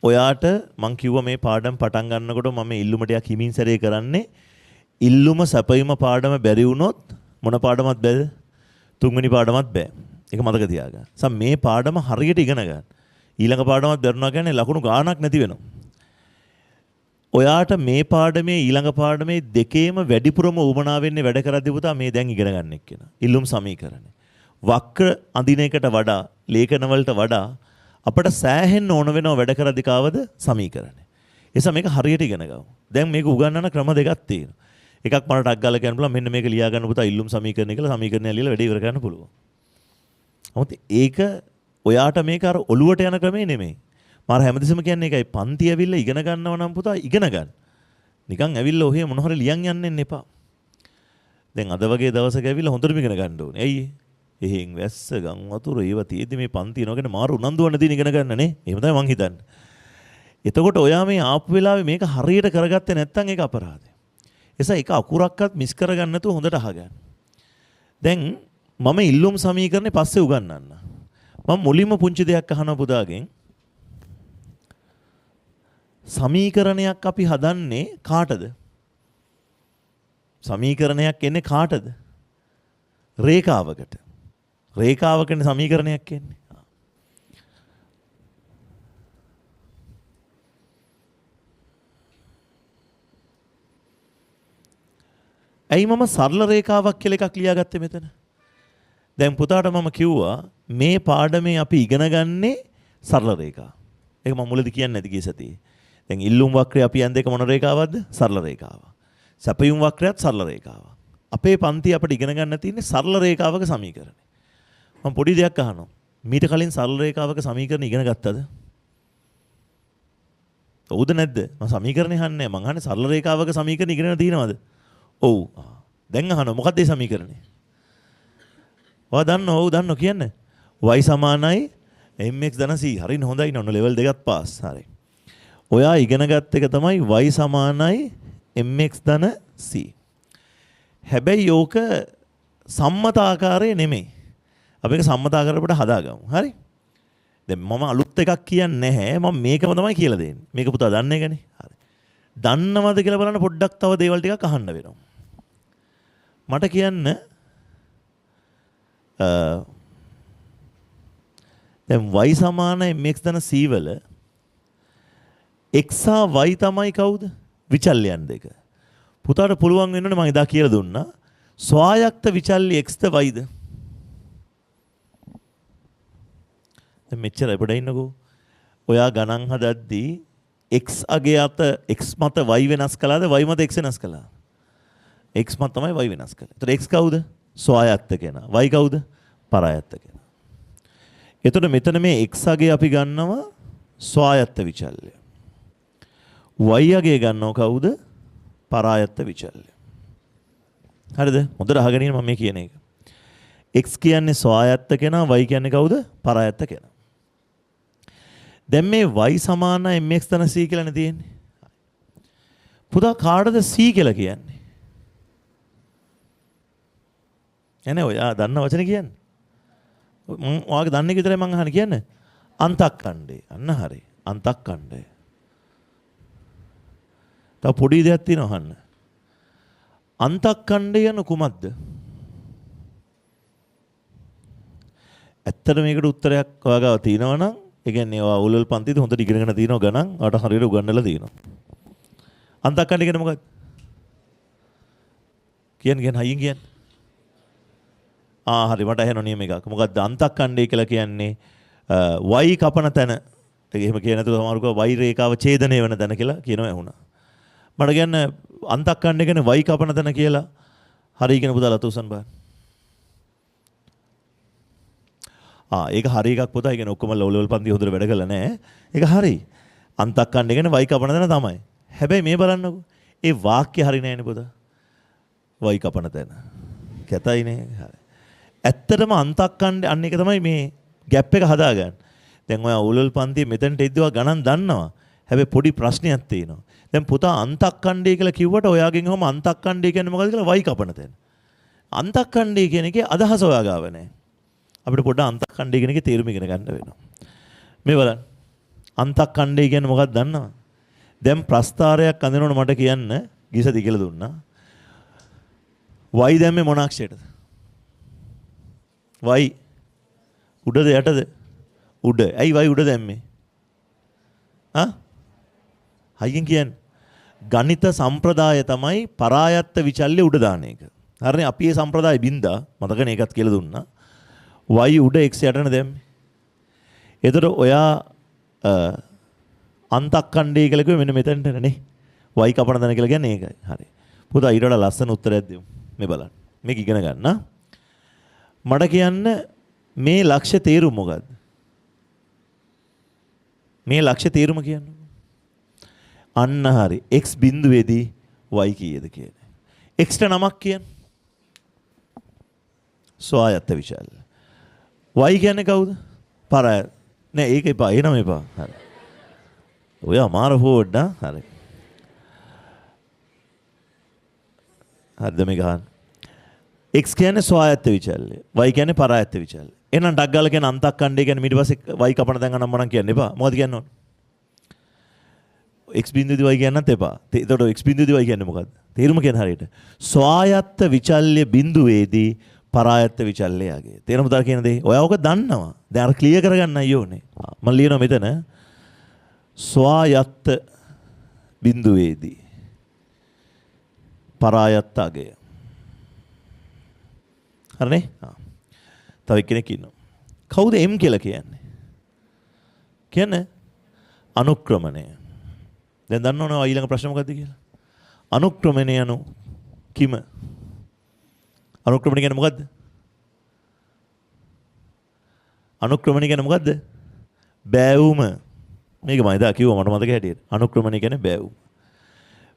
ඔයාට මං කිව්වා මේ පාඩම් පටන් ගන්නකොට මම ඉල්ලුම ටිකක් හිමින් සැරේ කරන්නේ. ඉල්ලුම සැපයීම පාඩම බැරි වුණොත් මොන පාඩමත් බැද? තුන්වෙනි පාඩමත් බෑ. ඒක මතක තියාගන්න. මේ පාඩම හරියට ඉගෙන ගන්න. ඊළඟ පාඩමත් බැරුණා කියන්නේ ලකුණු ගාණක් නැති වෙනවා. ඔයාට මේ පාඩමේ ඊළඟ පාඩමේ දෙකේම වැඩිපුරම උවමනා වෙන්නේ වැඩ කරද්දී පුතා මේ දැන් ඉගෙන ගන්න එක්කන. ඉල්ලුම් සමීකරණ. වක්‍ර අඳින එකට වඩා ලේඛන වලට වඩා අපට සෑහෙන්න ඕන වෙනව වැඩ කරද්දී කාවද සමීකරණ. එසා මේක හරියට ඉගෙන ගමු. දැන් මේක උගන්වන ක්‍රම දෙකක් තියෙනවා. එකක් මට ටක් ගාලා කියන්න පුළුවන් මෙන්න මේක ලියා ගන්න පුතා ඉල්ලුම් සමීකරණය කියලා සමීකරණය ලියලා වැඩේ ඉවර කරන්න පුළුවන්. නමුත් ඒක ඔයාට මේක අර ඔලුවට යන ක්‍රමේ නෙමෙයි. මාර හැමදෙසම කියන්නේ ඒකයි පන්ති ඇවිල්ලා ඉගෙන ගන්නව නම් පුතා ඉගෙන ගන්න. නිකන් ඇවිල්ලා ඔහේ මොන හරි ලියන් යන්න එපා. දැන් අද වගේ දවසක ඇවිල්ලා හොඳටම ඉගෙන ගන්න ඕනේ. ඇයි? එහෙන් වැස්ස ගම් වතුර ඒව තියෙද්දි මේ පන්ති යනගෙන මාර උනන්දුවන්න දින ඉගෙන ගන්න නේ. එහෙම තමයි මං හිතන්නේ. එතකොට ඔයා මේ ආපු වෙලාවේ මේක හරියට කරගත්තේ නැත්නම් ඒක අපරාධය. එසා එක අකුරක්වත් මිස් කරගන්න නැතුව හොඳට අහගන්න. දැන් මම ඉල්ලුම් සමීකරණේ පස්සේ උගන්වන්න. මම මුලින්ම පුංචි දෙයක් අහනවා පුතාගෙන්. සමීකරණයක් අපි හදන්නේ කාටද? සමීකරණයක් එන්නේ කාටද? රේඛාවකට. රේඛාවකනේ සමීකරණයක් එන්නේ. ඇයි මම සරල රේඛාවක් කියලා එකක් ලියාගත්තේ මෙතන? දැන් පුතාට මම කිව්වා මේ පාඩමේ අපි ඉගෙන ගන්නේ සරල රේඛා. ඒක මම මුලදී කියන්නේ නැති කී සතියේ. දැන් ඉල්ලුම් වක්‍රය අපි යන් දෙක මොන රේඛාවක්ද? සරල රේඛාව. සැපයුම් වක්‍රයත් සරල රේඛාව. අපේ පන්ති අපිට ඉගෙන ගන්න තියෙන්නේ සරල රේඛාවක සමීකරණය. මම පොඩි දෙයක් අහනවා. මීට කලින් සරල රේඛාවක සමීකරණ ඉගෙන ගත්තද? ඔව්ද නැද්ද? මම සමීකරණ අහන්නේ මං අහන්නේ සරල රේඛාවක සමීකරණ ඉගෙනගෙන තියෙනවද? ඔව්. දැන් අහනවා මොකක්ද මේ සමීකරණය? ඔයා දන්නව? ඔව් දන්නව කියන්න. y සමානයි mx ධන c. හරිනේ හොඳයි නෝන ලෙවල් දෙකක් පාස්. හරි. ඔයා ඉගෙන ගත්ත එක තමයි y සමානයි mx ධන c. හැබැයි ඕක සම්මත ආකාරයේ නෙමෙයි. අපි ඒක සම්මත ආකාරයට හදාගමු. හරි? දැන් මම අලුත් එකක් කියන්නේ නැහැ. මම මේකම තමයි කියලා දෙන්නේ. මේක පුතා දන්නේ නැගනේ. හරි. දන්නවද කියලා බලන්න පොඩ්ඩක් තව දේවල් ටිකක් අහන්න වෙනවා. මට කියන්න දැන් y සමාන mx ධන c වල x හා y තමයි කවුද? විචල්‍යයන් දෙක. පුතාට පුළුවන් වෙනවනේ මම එදා කියලා දුන්නා. ස්වායක්ත විචල්්‍ය xද yද? දැන් මෙච්චර අපිට ඉන්නකෝ. ඔයා ගණන් හදද්දී x අගේ අත x මත y වෙනස් කළාද y මත x වෙනස් කළා? x මත තමයි y වෙනස් කළේ. ඒතර x කවුද? ස්වායත්ත කෙනා. y කවුද? පරායත්ත කෙනා. එතකොට මෙතන මේ x අගේ අපි ගන්නවා ස්වායත්ත විචල්්‍ය. y අගේ ගන්නව කවුද? පරායත්ත විචල්්‍ය. හරිද? හොඳට අහගෙන ඉන්න මම මේ කියන එක. x කියන්නේ ස්වායත්ත කෙනා, y කියන්නේ කවුද? පරායත්ත කෙනා. දැන් මේ y සමාන mx ධන c කියලානේ තියෙන්නේ. පුතා කාටද c කියලා කියන්නේ? එනේ ඔයා දන්න වචනේ කියන්නේ. මම ඔයාගේ දන්නේ විතරයි මම අහන්නේ කියන්නේ. අන්තක්ඛණ්ඩේ. අන්න හරි. අන්තක්ඛණ්ඩේ. තව පොඩි දෙයක් තියෙනවා අහන්න. අන්තක්ඛණ්ඩය යන කුමක්ද? ඇත්තට මේකට උත්තරයක් ඔයාගාව තියෙනවා නම් ඒ කියන්නේ ඔයා උලල් පන්තිද හොඳට ඉගෙනගෙන තියෙනවා ගණන්. ඔයාට හරියට උගන්වලා තියෙනවා. අන්තක්ඛණ්ඩය කියන්නේ මොකක්ද? කියන්න හයියෙන් කියන්න. හරි මට ඇහෙන නියම එකක්. මොකක්ද අන්තක්ඛණ්ඩය කියලා කියන්නේ y කපන තැන. එහෙම කියන නැතුව සමහරව y රේඛාව ඡේදනය වෙන තැන කියලා කියනවා ඇහුණා. මට කියන්න අන්තක්ඛණ්ඩය කියන්නේ y කපන තැන කියලා. හරි කියන පුතාලා තුසන් බලන්න. ඒක හරි එකක් පුතා. ඒ කියන්නේ ඔක්කොම ලෙවල් පන්ති හොඳට වැඩ කළා නෑ. ඒක හරි. අන්තක්ඛණ්ඩය කියන්නේ y කපන තැන තමයි. හැබැයි මේ බලන්නකෝ. ඒ වාක්‍ය හරි නෑනේ පුතා. y කපන තැන. කැතයිනේ. හරි. ඇත්තටම අන්තක්ඛණ්ඩය අන්න එක තමයි මේ ગેප් එක හදාගන්න. දැන් ඔයා උලල් පන්තියේ මෙතනට එද්දවා ගණන් දන්නවා. හැබැයි පොඩි ප්‍රශ්නයක් තියෙනවා. දැන් පුතා අන්තක්කණ්ඩය කියලා කිව්වට ඔයාගෙන් ඔහම අන්තක්කණ්ඩය කියන්නේ මොකද්ද කියලා වයි කපන තැන. අන්තක්කණ්ඩය කියන එකේ අදහස ඔයා ගාව නැහැ. අපිට පොඩ්ඩක් අන්තක්කණ්ඩය කියන එකේ තේරුම ඉගෙන ගන්න වෙනවා. මේ බලන්න. අන්තක්කණ්ඩය කියන්නේ මොකක්ද දන්නවද? දැන් ප්‍රස්තාරයක් අඳිනවනේ මට කියන්න ගිසදි කියලා දුන්නා. වයි දැම්මේ මොන අක්ෂරයටද? වයි උඩද යටද? උඩ. ඇයි වයි උඩ දැම්මේ? හයියෙන් කියන්නේ ගණිත සම්ප්‍රදාය තමයි පරායත්ත විචල්්‍ය උඩ දාන එක. හරිනේ අපි මේ සම්ප්‍රදාය බින්දා මතකනේ ඒකත් කියලා දුන්නා. y උඩ x යටන දැම්මේ. එතකොට ඔයා අන්තක්කණ්ඩය කියලා කිව්වේ මෙන්න මෙතනට නේ. y කපන දන කියලා කියන්නේ ඒකයි. හරි. පුතා ඊට වඩා ලස්සන උත්තරයක් දෙමු. මේ බලන්න. මේක ඉගෙන ගන්න. මට කියන්න මේ ලක්ෂ්‍ය තේරුම මොකද්ද? මේ ලක්ෂ්‍ය තේරුම කියන්නේ අන්න හරි x බිඳුවේදී y කීයද කියන්නේ. x ට නමක් කියන්නේ ස්වායත්ත විචල්්‍ය. y කියන්නේ කවුද? පරාය. නෑ ඒක එපා. ඒ නම එපා. හරි. ඔය අමාරු ෆෝඩ් හරි. හරිද මේ ගහන්න. x කියන්නේ ස්වායත්ත විචල්්‍ය. y කියන්නේ පරායත්ත විචල්්‍ය. එහෙනම් ඩක් ගාලා කියන අන්තක්කණ්ඩය කියන්නේ ඊට පස්සේ y කපන දැන් අනම් මනම් කියන්න එපා. මොකද කියන්න ඕන? x බිඳුවේදී y කියන්නත් එපා. එතකොට x බිඳුවේදී y කියන්නේ මොකද්ද? තේරුම කියන හරියට. ස්වායත්ත විචල්්‍ය බිඳුවේදී පරායත්ත විචල්්‍යයගේ. තේරුම උදා කියන දේ. ඔයා ඔක දන්නවා. දැන් අර ක්ලියර් කරගන්නයි ඕනේ. මම ලියනවා මෙතන ස්වායත්ත බිඳුවේදී පරායත්ත අගය. හරිනේ? තව කෙනෙක් ඉන්නවා. කවුද m කියලා කියන්නේ? කියන්නේ අනුක්‍රමණය. දැන් දන්නවනේ ඊළඟ ප්‍රශ්න මොකද්ද කියලා? අනුක්‍රමණය anu කිම? අනුක්‍රමණය කියන්නේ මොකද්ද? අනුක්‍රමණය කියන්නේ මොකද්ද? බෑවුම. මේක මම එදා කිව්වා මට මතක හැටියට. අනුක්‍රමණය කියන්නේ බෑවුම.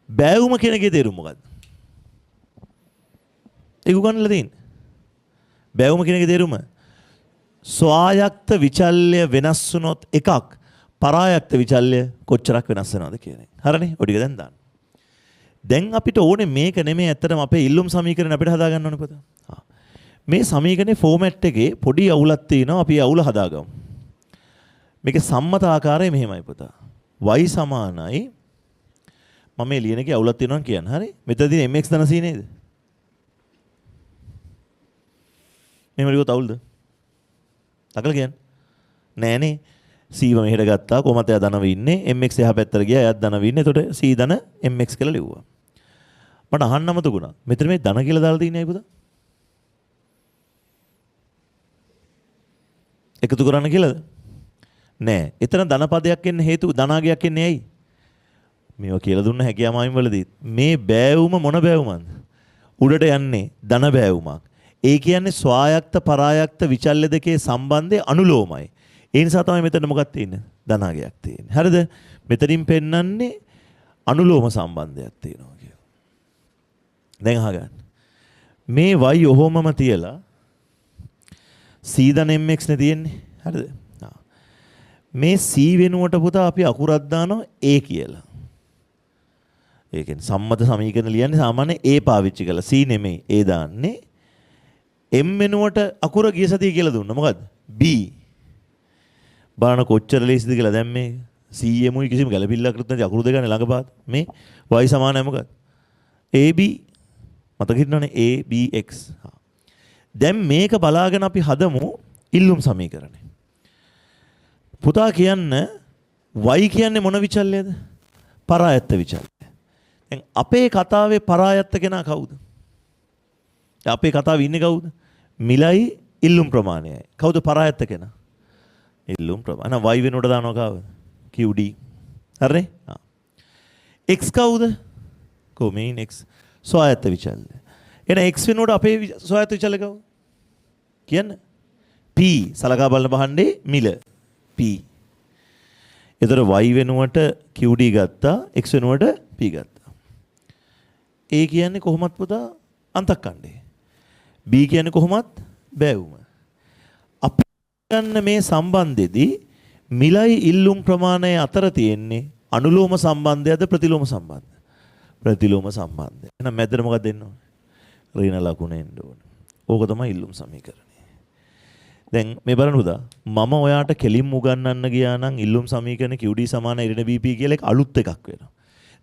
බෑවුම කියන එකේ තේරුම මොකද්ද? ඒක උගන්වලා තියෙන්නේ. බෑවුම කියන එකේ තේරුම ස්වායක්ත විචල්්‍ය වෙනස් වුණොත් එකක් පරායක්ත විචල්්‍ය කොච්චරක් වෙනස් වෙනවද කියන එක. හරිනේ? ඔය ටික දැන් දාන්න. දැන් අපිට ඕනේ මේක නෙමෙයි ඇත්තටම අපේ ඉල්ලුම් සමීකරණ අපිට හදා ගන්න ඕනේ පුතා. මේ සමීකරණේ ෆෝමැට් එකේ පොඩි අවුලක් තියෙනවා. අපි අවුල හදාගමු. මේකේ සම්මත ආකාරය මෙහෙමයි පුතා. y සමානයි මම මේ ලියන එකේ අවුලක් තියෙනවා කියන්නේ. හරි? මෙතනදී mx ධන c නේද? මෙහෙම ලියුවොත් අවුල්ද? තකල කියන්නේ. නෑනේ. c ව මෙහෙට ගත්තා. කොහොමද එයා ධනව ඉන්නේ? mx එහා පැත්තට ගියා. එයාත් ධනව ඉන්නේ. එතකොට c ධන mx කියලා ලිව්වා. මට අහන්නම තුගුණා. මෙතන මේ ධන කියලා දාලා තියෙන්නේ ඇයි පුතා? එකතු කරන්න කියලාද? නෑ. එතන ධන පදයක් එන්න හේතුව ධනාගයක් එන්නේ ඇයි? මේවා කියලා දුන්න හැකියාමායින් වලදී මේ බෑවුම මොන බෑවුමක්ද? උඩට යන්නේ ධන බෑවුමක්. ඒ කියන්නේ ස්වායක්ත පරායක්ත විචල්්‍ය දෙකේ සම්බන්ධය අනුලෝමයි. ඒ නිසා තමයි මෙතන මොකක්ද තියෙන්නේ? ධනාගයක් තියෙන්නේ. හරිද? මෙතනින් පෙන්වන්නේ අනුලෝම සම්බන්ධයක් තියෙනවා කියලා. දැන් අහගන්න. මේ y ඔහොමම තියලා c ධන mx නේ තියෙන්නේ. හරිද? මේ c වෙනුවට පුතා අපි අකුරක් දානවා a කියලා. ඒ කියන්නේ සම්මත සමීකරණ ලියන්නේ සාමාන්‍ය a පාවිච්චි කරලා c නෙමෙයි a දාන්නේ. m වෙනුවට අකුර ගිය සතිය කියලා දුන්නා. මොකද්ද? b. බලන්න කොච්චර ලේසිද කියලා. දැන් මේ c එමුයි කිසිම ගැළපිල්ලක් නැති අකුරු දෙක ගන්න ළඟපාත. මේ y සමානයි මොකද්ද? ab. මතක හිටිනවනේ a b x. දැන් මේක බලාගෙන අපි හදමු ඉල්ලුම් සමීකරණය. පුතා කියන්න y කියන්නේ මොන විචල්්‍යද? පරායත්ත විචල්්‍ය. දැන් අපේ කතාවේ පරායත්ත කෙනා කවුද? අපේ කතාවේ ඉන්නේ කවුද? මිලයි ඉල්ලුම් ප්‍රමාණයයි. කවුද පරායත්ත කෙනා? ඉල්ලුම් ප්‍රමාණය. එහෙනම් y වෙනුවට දානවා කවුද? qd. හරිනේ? x කවුද? කොමේන් x ස්වායත්ත විචල්්‍ය. එහෙනම් x වෙනුවට අපේ ස්වායත්ත විචල්්‍ය කවුද? කියන්න. p සලකා බලන බහන්නේ මිල. p. එතකොට y වෙනුවට qd ගත්තා, x වෙනුවට p ගත්තා. a කියන්නේ කොහොමත් පුතා අන්තක්කණ්ඩය. b කියන්නේ කොහොමත් බෑවුම. අපි ගන්න මේ සම්බන්ධෙදී මිලයි ඉල්ලුම් ප්‍රමාණය අතර තියෙන්නේ අනුලෝම සම්බන්ධයද ප්‍රතිලෝම සම්බන්ධය? ප්‍රතිලෝම සම්බන්ධය. එහෙනම් මැදට මොකක්ද දෙන්න ඕනේ? ඍණ ලකුණ එන්න ඕනේ. ඕක තමයි ඉල්ලුම් සමීකරණය. දැන් මේ බලන්න උදා මම ඔයාට කෙලින්ම උගන්වන්න ගියා නම් ඉල්ලුම් සමීකරණ QD සමාන ඍණ BP කියලා එක අලුත් එකක් වෙනවා.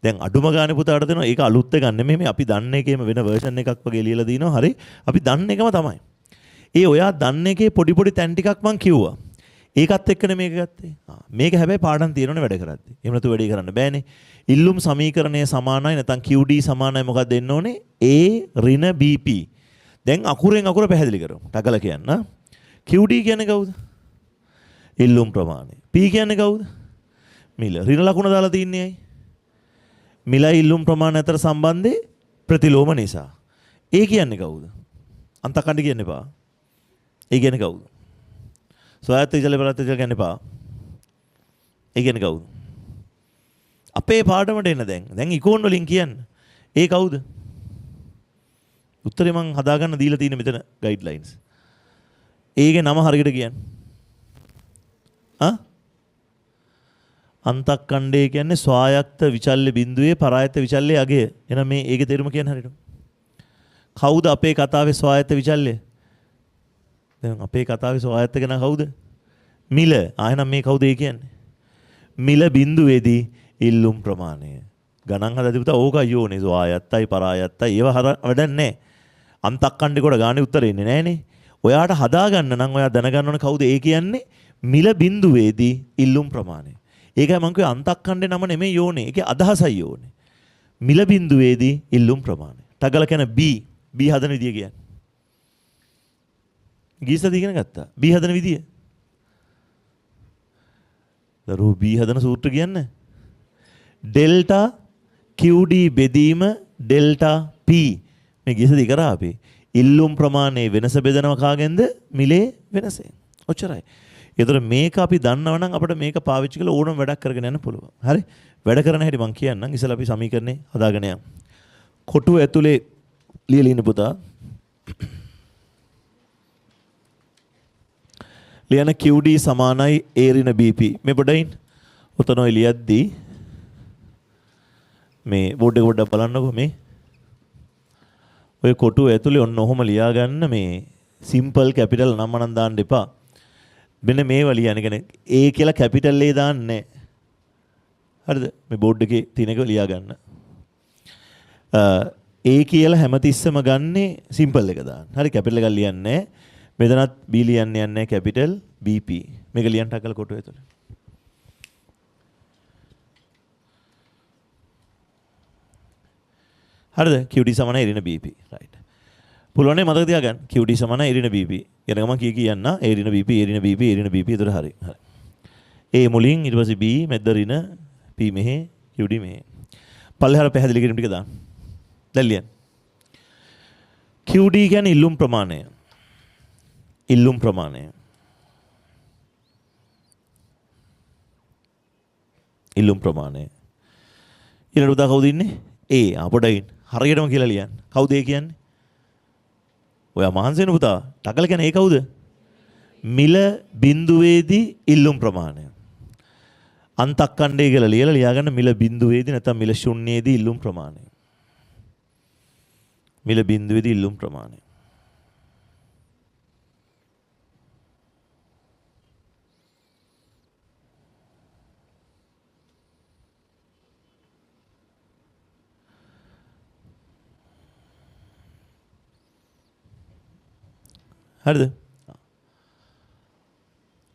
දැන් අඩුම ගානේ පුතාට දෙනවා ඒක අලුත් එකක් නෙමෙයි මේ අපි දන්න එකේම වෙන version එකක් වගේ ලියලා දිනවා. හරි. අපි දන්න එකම තමයි. ඒ ඔයා දන්න එකේ පොඩි පොඩි තැන් ටිකක් මං කිව්වා. ඒකත් එක්කනේ මේක ගත්තේ. මේක හැබැයි පාඩම් තියෙනවනේ වැඩ කරද්දි. එහෙම නැතු වැඩේ කරන්න බෑනේ. ඉල්ලුම් සමීකරණය සමානයි නැත්නම් QD සමානයි මොකක්ද දෙන්න ඕනේ? A ඍණ BP. දැන් අකුරෙන් අකුර පැහැදිලි කරමු. ටගල කියන්න. QD කියන්නේ කවුද? ඉල්ලුම් ප්‍රමාණය. P කියන්නේ කවුද? මිල. ඍණ ලකුණ දාලා තින්නේ ඇයි? මිලයි ඉල්ලුම් ප්‍රමාණය අතර සම්බන්ධේ ප්‍රතිලෝම නිසා. ඒ කියන්නේ කවුද? අන්තකණ්ඩ කියන්න එපා. ඒ කියන්නේ කවුද? ස්වායත්ත විචල්‍ය පරාර්ථ විචල්‍ය කියන්න එපා. ඒ කියන්නේ කවුද? අපේ පාඩමට එන්න දැන් ඉකෝන් වලින් කියන්න. ඒ කවුද? උත්තරේ මං හදාගන්න දීලා තියෙන මෙතන ගයිඩ්ලයින්ස්. ඒගේ නම හරියට කියන්න. අන්තක්කණ්ඩය කියන්නේ ස්වායක්ත විචල්්‍ය බිඳුවේ පරායත්ත විචල්්‍යයේ අගය. එහෙනම් මේ ඒකේ තේරුම කියන්න හරියට. කවුද අපේ කතාවේ ස්වායත්ත විචල්්‍ය? දැන් අපේ කතාවේ ස්වායත්ත කෙනා කවුද? මිල. එහෙනම් මේ කවුද ඒ කියන්නේ? මිල බිඳුවේදී ඉල්ලුම් ප්‍රමාණය. ගණන් හදලා තිබුණා ඕක අයියෝනේ ස්වායත්තයි පරායත්තයි ඒව වැඩක් නැහැ. අන්තක්කණ්ඩේ කොට ගානේ උත්තර එන්නේ නැහනේ. ඔයාට හදාගන්න නම් ඔයා දැනගන්න ඕනේ කවුද ඒ කියන්නේ? මිල බිඳුවේදී ඉල්ලුම් ප්‍රමාණය. ඒකයි මම කිව්වේ අන්තක්කණ්ඩේ නම නෙමෙයි යෝනේ. ඒකේ අදහසයි යෝනේ. මිල බිඳුවේදී ඉල්ලුම් ප්‍රමාණය. තගල කියන B. B හදන විදිය කියන්නේ. ගීසද ඉගෙන ගත්තා. B හදන විදිය. දරුවෝ B හදන සූත්‍ර කියන්නේ. ඩෙල්ටා QD බෙදීම ඩෙල්ටා P. මේ ගීසද ඉකරා අපි. ඉල්ලුම් ප්‍රමාණයේ වෙනස බෙදනවා කාගෙන්ද? මිලේ වෙනසෙන්. ඔච්චරයි. ඒතර මේක අපි දන්නව නම් අපිට මේක පාවිච්චි කරලා ඕනම වැඩක් කරගෙන යන්න පුළුවන්. හරි? වැඩ කරන හැටි මම කියන්නම්. ඉතින් අපි සමීකරණේ හදාගෙන යමු. කොටුව ඇතුලේ ලියලා ඉන්න පුතා. ලියන QD සමානයි A ඍණ BP. මේ පොඩින් උතන ඔය ලියද්දී මේ බෝඩ් එක පොඩ්ඩක් බලන්නකෝ මේ. ඔය කොටුව ඇතුලේ ඔන්න ඔහොම ලියා ගන්න මේ සිම්පල් කැපිටල් නම් මනම් දාන්න එපා. මෙන්න මේවා ලියන්නේ කියන්නේ A කියලා කැපිටල් A දාන්නේ. හරිද? මේ බෝඩ් එකේ තියෙන එක ලියා ගන්න. A කියලා හැමතිස්සෙම ගන්නේ සිම්පල් එක දාන්න. හරි කැපිටල් එකක් ලියන්නේ. මෙතනත් B ලියන්නේ නැහැ කැපිටල් BP. මේක ලියන්න ටකල කොටුව ඇතුලේ. හරිද? QD සමාන ඍණ BP. right. පුළුවන් නේ මතක තියාගන්න. QD සමාන ඍණ BP. ඊට ගමන් කියන්න A ඍණ BP A ඍණ BP A ඍණ BP ඒතර හරි. හරි. A මුලින් ඊට පස්සේ B මැද්ද ඍණ P මෙහෙ QD මෙහෙ. පල්ලෙහාට පැහැදිලි කිරීම ටික දාන්න. දැන් ලියන්න. QD කියන්නේ ඉල්ලුම් ප්‍රමාණය. ඉල්ලුම් ප්‍රමාණය. ඉල්ලුම් ප්‍රමාණය. ඊළඟට උදා කවුද ඉන්නේ? A. පොඩ්ඩයින්. හරියටම කියලා ලියන්න. කවුද ඒ කියන්නේ? ඔයා මහන්සි වෙන පුතා. ටකල කියන්නේ ඒ කවුද? මිල බිඳුවේදී ඉල්ලුම් ප්‍රමාණය. අන්තක්කණ්ඩය කියලා ලියලා ලියාගන්න මිල බිඳුවේදී නැත්නම් මිල ශුන්‍යයේදී ඉල්ලුම් ප්‍රමාණය. මිල බිඳුවේදී ඉල්ලුම් ප්‍රමාණය. හරිද?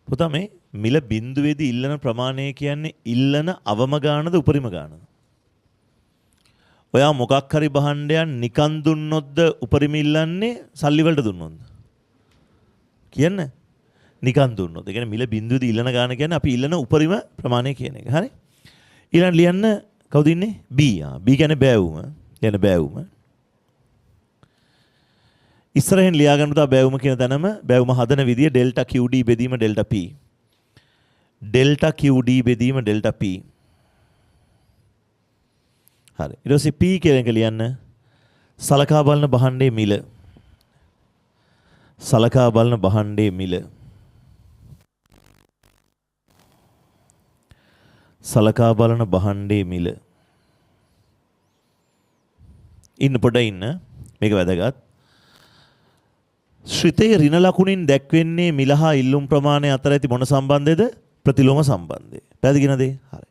පුතා මේ මිල බිඳුවේදී ඉල්ලන ප්‍රමාණය කියන්නේ ඉල්ලන අවම ගානද උපරිම ගානද? ඔයා මොකක් හරි භාණ්ඩයක් නිකන් දුන්නොත්ද උපරිම ඉල්ලන්නේ සල්ලි වලට දුන්නොත්ද? කියන්න. නිකන් දුන්නොත්. ඒ කියන්නේ මිල බිඳුවේදී ඉල්ලන ගාන කියන්නේ අපි ඉල්ලන උපරිම ප්‍රමාණය කියන එක. හරි? ඊළඟ ලියන්න කවුද ඉන්නේ? B. B කියන්නේ බෑවුම. කියන්නේ බෑවුම. ඉස්සරහෙන් ලියා ගන්න පුතා බෑවුම කියන තැනම බෑවුම හදන විදිය ඩෙල්ටා QD බෙදීම ඩෙල්ටා P. ඩෙල්ටා QD බෙදීම ඩෙල්ටා P. හරි. ඊට පස්සේ P කියන එක ලියන්න සලකා බලන භාණ්ඩයේ මිල. සලකා බලන භාණ්ඩයේ මිල. සලකා බලන භාණ්ඩයේ මිල. ඉන්න පොඩ ඉන්න මේක වැදගත්. ශ්‍රිතේ ඍණ ලකුණින් දැක්වෙන්නේ මිල හා ඉල්ලුම් ප්‍රමාණය අතර ඇති මොන සම්බන්ධයද? ප්‍රතිලෝම සම්බන්ධය. පැහැදිලිද? හරි.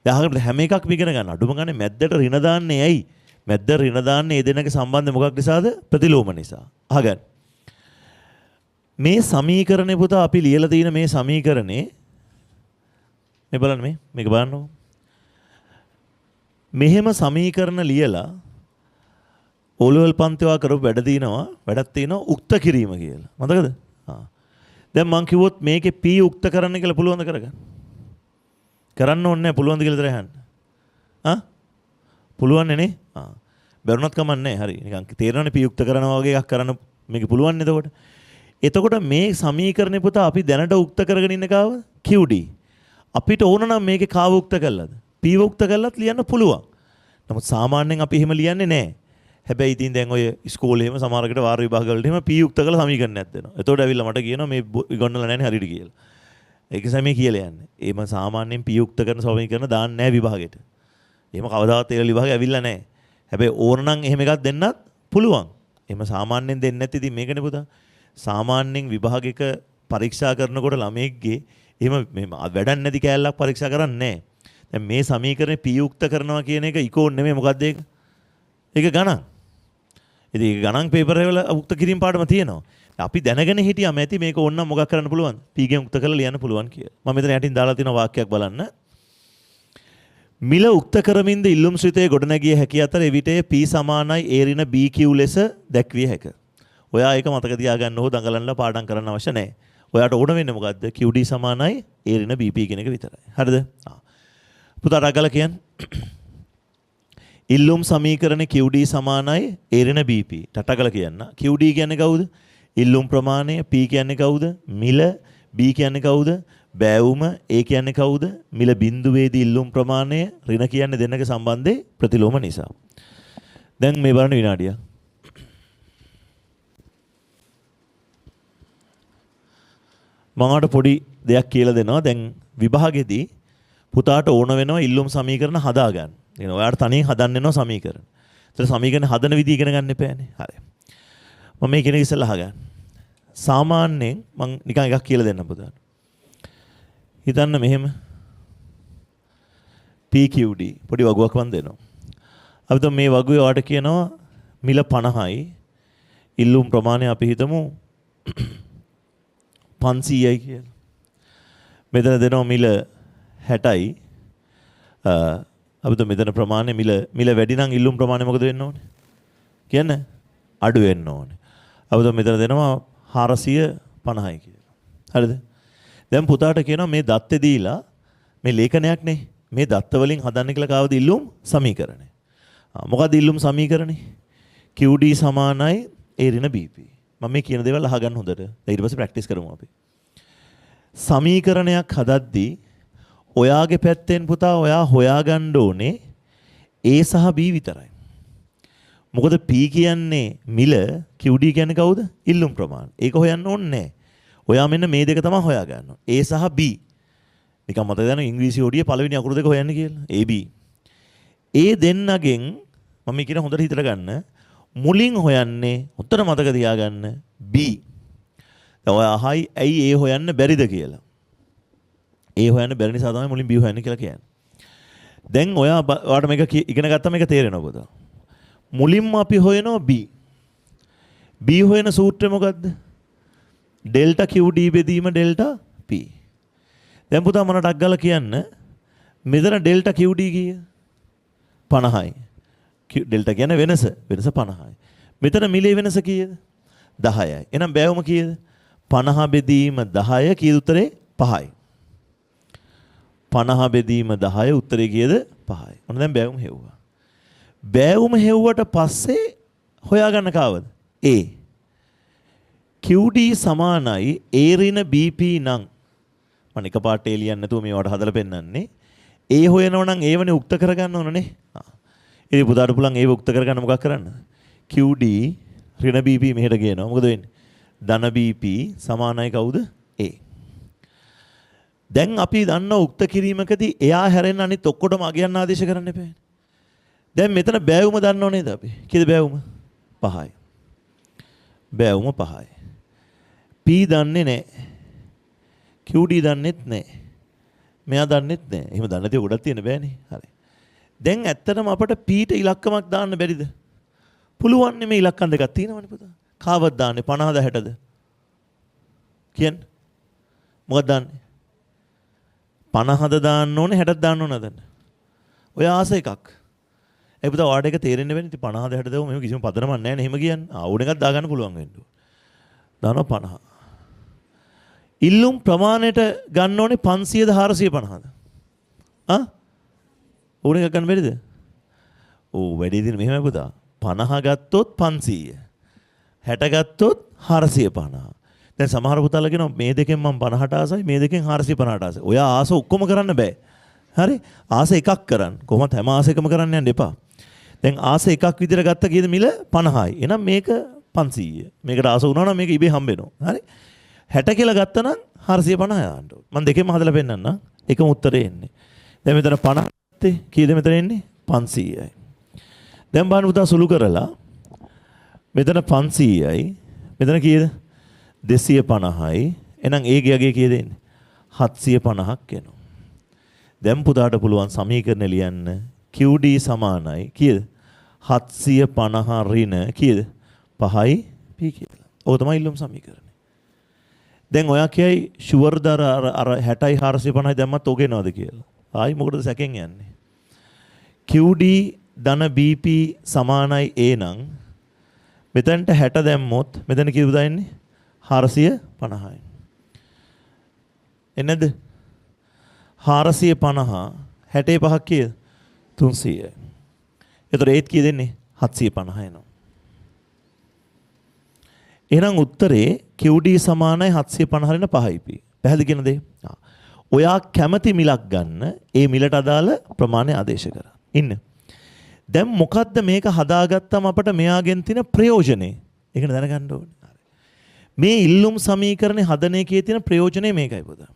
දැන් හැම එකක්ම ඉගෙන ගන්න. අඩුම ගානේ මැද්දට ඍණ දාන්නේ ඇයි? මැද්ද ඍණ දාන්නේ ඒ දෙන්නගේ සම්බන්ධය මොකක් නිසාද? ප්‍රතිලෝම නිසා. අහගන්න. මේ සමීකරණේ පුතා අපි ලියලා තියෙන මේ සමීකරණේ මේ බලන්න මේක බලන්නකො. මෙහෙම සමීකරණ ලියලා ඕලෙවල් පන්තිවා කරපු වැඩක් තියෙනවා උක්ත කිරීම කියලා. මතකද? දැන් මං කිව්වොත් මේකේ P උක්ත කරන්න කියලා පුළුවන්ද කරගන්න? කරන්න ඕනේ නැහැ පුළුවන්ද කියලා විතර අහන්න. පුළුවන් නේ? බැරුණත් කමන්නේ නැහැ. හරි. නිකන් තේරෙනවනේ P උක්ත කරනවා වගේ එකක් කරන්න මේක පුළුවන් නේද එතකොට? එතකොට මේ සමීකරණේ පුතා අපි දැනට උක්ත කරගෙන ඉන්න කාව? QD. අපිට ඕන නම් මේකේ කාව උක්ත කළාද? P උක්ත කළත් ලියන්න පුළුවන්. නමුත් සාමාන්‍යයෙන් අපි එහෙම ලියන්නේ නැහැ. හැබැයි ඉතින් දැන් ඔය ඉස්කෝලේ එහෙම සමහරකට වාර විභාග වලට එහෙම P උක්ත කළ සමීකරණයක් දෙනවා. එතකොට ඇවිල්ලා මට කියනවා මේ ඉගොන්නලා නැහැ හරියට කියලා. ඒක සමේ කියලා යන්නේ. එහෙම සාමාන්‍යයෙන් P උක්ත කරන සමීකරණ දාන්නේ නැහැ විභාගෙට. එහෙම කවදාවත් ඒ විභාගෙ ඇවිල්ලා නැහැ. හැබැයි ඕන නම් එහෙම එකක් දෙන්නත් පුළුවන්. එහෙම සාමාන්‍යයෙන් දෙන්නේ නැති ඉතින් මේකනේ පුතා. සාමාන්‍යයෙන් විභාගයක පරීක්ෂා කරනකොට ළමයෙක්ගේ එහෙම වැඩක් නැති කෑල්ලක් පරීක්ෂා කරන්නේ නැහැ. දැන් මේ සමීකරණේ P උක්ත කරනවා කියන එක ඉකෝන් නෙමෙයි මොකද්ද ඒක? ඒක ගණන්. ඉතින් ඒක ගණන් පේපර් වල උක්ත කිරීම පාඩම තියෙනවා. අපි දැනගෙන හිටියාම ඇති මේක ඕනනම් මොකක් කරන්න පුළුවන්? P ගෙන් උක්ත කරලා ලියන්න පුළුවන් කියලා. මම මෙතන යටින් දාලා තියෙන වාක්‍යයක් බලන්න. මිල උක්ත කරමින්ද ඉල්ලුම් ශ්‍රිතයේ ගොඩනැගිය හැකි අතර එවිටේ P සමානයි A ඍණ BQ ලෙස දැක්විය හැක. ඔයා ඒක මතක තියාගන්න ඕන දඟලන්නලා පාඩම් කරන්න අවශ්‍ය නැහැ. ඔයාට ඕන වෙන්නේ මොකද්ද? QD සමානයි A ඍණ BP කියන එක විතරයි. හරිද? පුතාට අගල කියන්නේ ඉල්ලුම් සමීකරණේ QD සමානයි A ඍණ BP. ටටගල කියන්න. QD කියන්නේ කවුද? ඉල්ලුම් ප්‍රමාණය. P කියන්නේ කවුද? මිල. B කියන්නේ කවුද? බෑවුම. A කියන්නේ කවුද? මිල බිඳුවේදී ඉල්ලුම් ප්‍රමාණය. ඍණ කියන්නේ දෙන්නගේ සම්බන්ධේ ප්‍රතිලෝම නිසා. දැන් මේ බලන්න විනාඩිය. මමකට පොඩි දෙයක් කියලා දෙනවා. දැන් විභාගෙදී පුතාට ඕන වෙනවා ඉල්ලුම් සමීකරණ හදාගන්න. එන ඔයාලට තනියෙන් හදන්න වෙනවා සමීකරණ. ඒතර සමීකරණ හදන විදිහ ඉගෙන ගන්න එපානේ. හරි. මම මේ කෙනෙක් ඉස්සෙල්ලා අහගන්න. සාමාන්‍යයෙන් මම නිකන් එකක් කියලා දෙන්න පුතාට. හිතන්න මෙහෙම PQD පොඩි වගුවක් වන් දෙනවා. අපි તો මේ වගුවේ ඔයාලට කියනවා මිල 50යි. ඉල්ලුම් ප්‍රමාණය අපි හිතමු 500යි කියලා. මෙතන දෙනවා මිල 60යි. අපි તો මෙතන ප්‍රමාණය මිල වැඩි නම් ඉල්ලුම් ප්‍රමාණය මොකද වෙන්න ඕනේ? කියන්න අඩු වෙන්න ඕනේ. අපි તો මෙතන දෙනවා 450යි කියලා. හරිද? දැන් පුතාට කියනවා මේ දත්තේ දීලා මේ ලේඛනයක් නේ. මේ දත්ත වලින් හදන්න කියලා කාවද ඉල්ලුම් සමීකරණය. මොකද ඉල්ලුම් සමීකරණේ? QD සමානයි A ඍණ BP. මම මේ කියන දේවල් අහගන්න හොඳට. ඊට පස්සේ ප්‍රැක්ටිස් කරමු අපි. සමීකරණයක් හදද්දී ඔයාගේ පැත්තෙන් පුතා ඔයා හොයාගන්න ඕනේ A සහ B විතරයි. මොකද P කියන්නේ මිල, QD කියන්නේ කවුද? ඉල්ලුම් ප්‍රමාණය. ඒක හොයන්න ඕනේ නැහැ. ඔයා මෙන්න මේ දෙක තමයි හොයාගන්න ඕනේ. A සහ B. නිකන් මතක ගන්න ඉංග්‍රීසි හොඩියේ පළවෙනි අකුරු දෙක හොයන්න කියලා. AB. ඒ දෙන්නගෙන් මම කියන හොඳට හිතලා ගන්න. මුලින් හොයන්නේ උත්තර මතක තියාගන්න B. දැන් ඔයා අහයි ඇයි A හොයන්න බැරිද කියලා. A හොයන්න බැරි නිසා තමයි මුලින් B හොයන්න කියලා කියන්නේ. දැන් ඔයාට මේක ඉගෙන ගත්තම මේක තේරෙනවා පුතා. මුලින්ම අපි හොයනවා B. B හොයන සූත්‍රය මොකද්ද? ඩෙල්ටා QD බෙදීම ඩෙල්ටා P. දැන් පුතා මම ටක් ගාලා කියන්න මෙතන ඩෙල්ටා QD කීය? 50යි. ඩෙල්ටා කියන්නේ වෙනස 50යි. මෙතන මිලේ වෙනස කීයද? 10යි. එහෙනම් බෑවුම කීයද? 50 බෙදීම 10 කීයද උත්තරේ? 5යි. 50 බෙදීම 10 උත්තරේ කීයද? 5යි. ඔන්න දැන් බෑවුම හෙව්වා. බෑවුම හෙව්වට පස්සේ හොයාගන්න කාවද? A. QD සමානයි A ඍණ BP නම් මම එකපාරට A ලියන්න නැතුව මේවට හදලා පෙන්නන්නේ. A හොයනවා නම් A වනේ උක්ත කරගන්න ඕනනේ. ඉතින් පුතාට පුළුවන් A උක්ත කරගන්න මොකක් කරන්න? QD ඍණ BP මෙහෙට ගේනවා. මොකද වෙන්නේ? ධන BP සමානයි කවුද? A. දැන් අපි දන්න උක්ත කිරීමකදී එයා හැරෙන්න අනිත් ඔක්කොටම අගයන් ආදේශ කරන්න එපා. දැන් මෙතන බෑවුම දන්නව නේද අපි? කීයද බෑවුම? 5යි. බෑවුම 5යි. P දන්නේ නැහැ. QD දන්නෙත් නැහැ. මෙයා දන්නෙත් නැහැ. එහෙම දන්නේ නැති ගොඩක් තියෙන බෑනේ. හරි. දැන් ඇත්තටම අපිට P ට ඉලක්කමක් දාන්න බැරිද? පුළුවන් නේ මේ ඉලක්කම් දෙකක් තියෙනවනේ පුතා. කාවද දාන්නේ 50ද 60ද? කියන්න. මොකක්ද දාන්නේ? 50ද දාන්න ඕනේ 60ද දාන්න ඕනද? ඔය ආස එකක්. ඒ පුතා ඔයාලට ඒක තේරෙන්න වෙන්නේ ඉතින් 50ද 60ද මෙහෙම කිසිම පදනමක් නැහැ නේ එහෙම කියන්නේ. ඕන එකක් දාගන්න පුළුවන් වෙන්න ඕන. දානවා 50. ඉල්ලුම් ප්‍රමාණයට ගන්න ඕනේ 500ද 450ද? ඕන එකක් ගන්න බැරිද? වැඩි දින මෙහෙමයි පුතා. 50 ගත්තොත් 500. 60 ගත්තොත් 450. දැන් සමහර පුතාලා කියනවා මේ දෙකෙන් මම 50ට ආසයි මේ දෙකෙන් 450ට ආසයි. ඔය ආස ඔක්කොම කරන්න බෑ. හරි? ආස එකක් කරන්න. කොහොමද හැම ආස එකම කරන්න යන්න එපා. දැන් ආස එකක් විදිහට ගත්ත කීයද මිල 50යි. එහෙනම් මේක 500. මේකට ආස වුණා නම් මේක ඉබේ හම්බ වෙනවා. හරි? 60 කියලා ගත්තා නම් 450 යන්න ඕනේ. මම දෙකෙන්ම හදලා පෙන්නන්නම්. එකම උත්තරේ එන්නේ. දැන් මෙතන 50 ගත්තේ කීයද මෙතන එන්නේ? 500යි. දැන් බලන්න පුතා සුළු කරලා මෙතන 500යි. මෙතන කීයද? 250යි. එහෙනම් ඒ ගියගේ කීයද එන්නේ? 750ක් එනවා. දැන් පුතාට පුළුවන් සමීකරණ ලියන්න QD සමානයි කීයද? 750 ඍණ කීයද? 5යි P කියලා. ඕක තමයි ඉල්ලුම් සමීකරණය. දැන් ඔයා කියයි ෂුවර්ද අර 60යි 450යි දැම්මත් ඕක එනවද කියලා. ආයි මොකටද සැකෙන් යන්නේ? QD ධන BP සමානයි A නම් මෙතනට 60 දැම්මොත් මෙතන කීයද එන්නේ? 450යි. එන්නද? 450 65ක් කීයද? 300යි. එතකොට ඒත් කීයද එන්නේ? 750 එනවා. එහෙනම් උත්තරේ QD සමානයි 750 ඍණ 5යි P. පැහැදිලි කියන දේ? ඔයා කැමති මිලක් ගන්න ඒ මිලට අදාළ ප්‍රමාණය ආදේශ කරා. ඉන්න. දැන් මොකද්ද මේක හදාගත්තම අපට මෙයාගෙන් තියෙන ප්‍රයෝජනේ? ඒක දැනගන්න ඕනේ. මේ ඉල්ලුම් සමීකරණේ හදන එකේ තියෙන ප්‍රයෝජනේ මේකයි පුතා.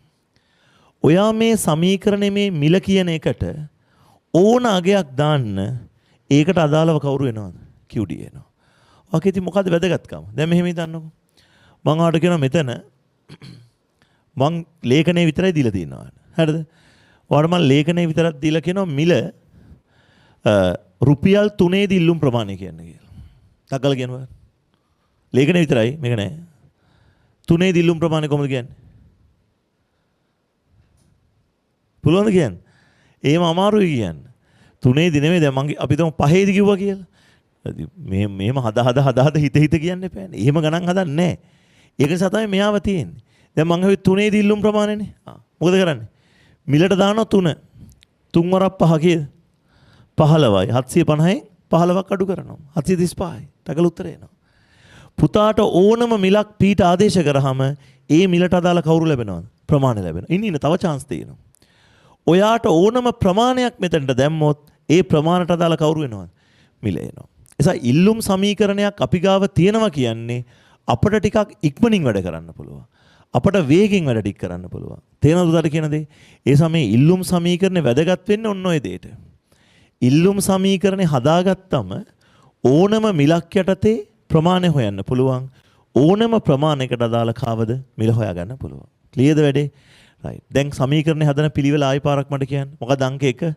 ඔයා මේ සමීකරණේ මේ මිල කියන එකට ඕන අගයක් දාන්න ඒකට අදාළව කවුරු වෙනවද? QD එනවා. ඔකේ ඉතින් මොකද්ද වැදගත්කම? දැන් මෙහෙම හිතන්නකෝ. මම ආට කියනවා මෙතන මං ලේඛනයේ විතරයි දීලා තියෙනවා. හරිද? ඔයාලට මම ලේඛනයේ විතරක් දීලා කියනවා මිල රුපියල් 3 දී ඉල්ලුම් ප්‍රමාණය කියන්නේ කියලා. තකල කියනවා. ලේඛනයේ විතරයි මේක නෑ. 3 දී ඉල්ලුම් ප්‍රමාණය කොහොමද කියන්නේ? පුළුවන්ද කියන්නේ? එහෙම අමාරුයි කියන්නේ. 3 දී නෙමෙයි දැන් මං අපි තුමු 5 දී කිව්වා කියලා. මෙහෙම හද හිත කියන්න එපානේ. එහෙම ගණන් හදන්නේ නැහැ. ඒක නිසා තමයි මෙයාව තියෙන්නේ. දැන් මං හවි 3 දී ඉල්ලුම් ප්‍රමාණයනේ. මොකද කරන්නේ? මිලට දානවා 3. 3 වරක් 5 කීයද? 15යි. 750න් 15ක් අඩු කරනවා. 735යි. තකල උත්තරේ එනවා. පුතාට ඕනම මිලක් පීට ආදේශ කරාම ඒ මිලට අදාළ කවුරු ලැබෙනවද? ප්‍රමාණය ලැබෙනවා. ඉන්න තව chance තියෙනවා. ඔයාට ඕනම ප්‍රමාණයක් මෙතනට දැම්මොත් ඒ ප්‍රමාණයට අදාළ කවුරු වෙනවද? මිල එනවා. එසා ඉල්ලුම් සමීකරණයක් අපි ගාව තියෙනවා කියන්නේ අපිට ටිකක් ඉක්මනින් වැඩ කරන්න පුළුවන්. අපිට වේගෙන් වැඩ ටික කරන්න පුළුවන්. තේරෙනවද උදාට කියන දේ? ඒ සමේ ඉල්ලුම් සමීකරණේ වැදගත් වෙන්නේ ඔන්න ඔය දෙයට. ඉල්ලුම් සමීකරණේ හදාගත්තම ඕනම මිලක් යටතේ ප්‍රමාණය හොයන්න පුළුවන්. ඕනම ප්‍රමාණයකට අදාළ කාවද මිල හොයාගන්න පුළුවන්. ක්ලියර්ද වැඩේ? රයිට්. දැන් සමීකරණේ හදන පිළිවෙල ආයි පාරක් මට කියන්න. මොකද අංක 1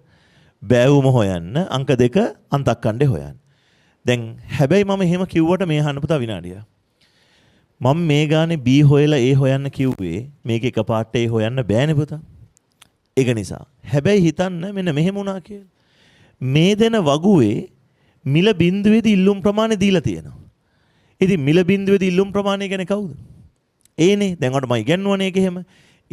බෑවුම හොයන්න, අංක 2 අන්තක්කණ්ඩේ හොයන්න. දැන් හැබැයි මම එහෙම කිව්වට මේ අහන්න පුතා විනාඩිය. මම මේ ගානේ B හොයලා A හොයන්න කිව්වේ මේක එකපාරට A හොයන්න බෑනේ පුතා. ඒක නිසා. හැබැයි හිතන්න මෙන්න මෙහෙම වුණා කියලා. මේ දෙන වගුවේ මිල බිඳුවේදී ඉල්ලුම් ප්‍රමාණය දීලා තියෙනවා. ඉතින් මිල බිඳුවේදී ඉල්ලුම් ප්‍රමාණය කියන්නේ කවුද? Aනේ. දැන් ඔයාලට මම ඉගෙනුවනේ ඒක එහෙම.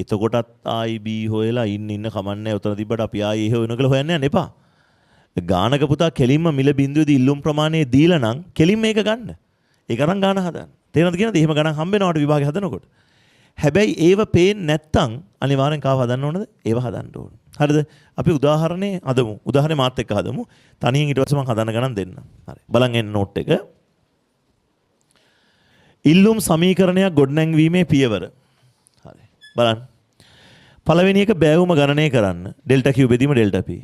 එතකොටත් ආයි B හොයලා ඉන්න කමන්නේ උතන තිබ්බට අපි ආයි A හොයන කියලා හොයන්න යන්න එපා. ගානක පුතා කෙලින්ම මිල බිඳුවේදී ඉල්ලුම් ප්‍රමාණය දීලා නම් කෙලින්ම මේක ගන්න. ඒක අරන් ගාන හදන්න. තේරෙනවද කියනද? එහෙම ගණන් හම්බ වෙනවට විභාගේ හදනකොට. හැබැයි ඒව පේන්නේ නැත්තම් අනිවාර්යෙන් කාව හදන්න ඕනද? ඒව හදන්න ඕන. හරිද? අපි උදාහරණේ හදමු. උදාහරණේ මාත් එක්ක හදමු. තනියෙන් ඊට පස්සේ මම හදන්න ගණන් දෙන්න. හරි. බලන් එන්න නෝට් එක. ඉල්ලුම් සමීකරණයක් ගොඩනැංවීමේ පියවර. හරි. බලන්න. පළවෙනි එක බෑවුම ගණනය කරන්න. ඩෙල්ටා Q බෙදීම ඩෙල්ටා P.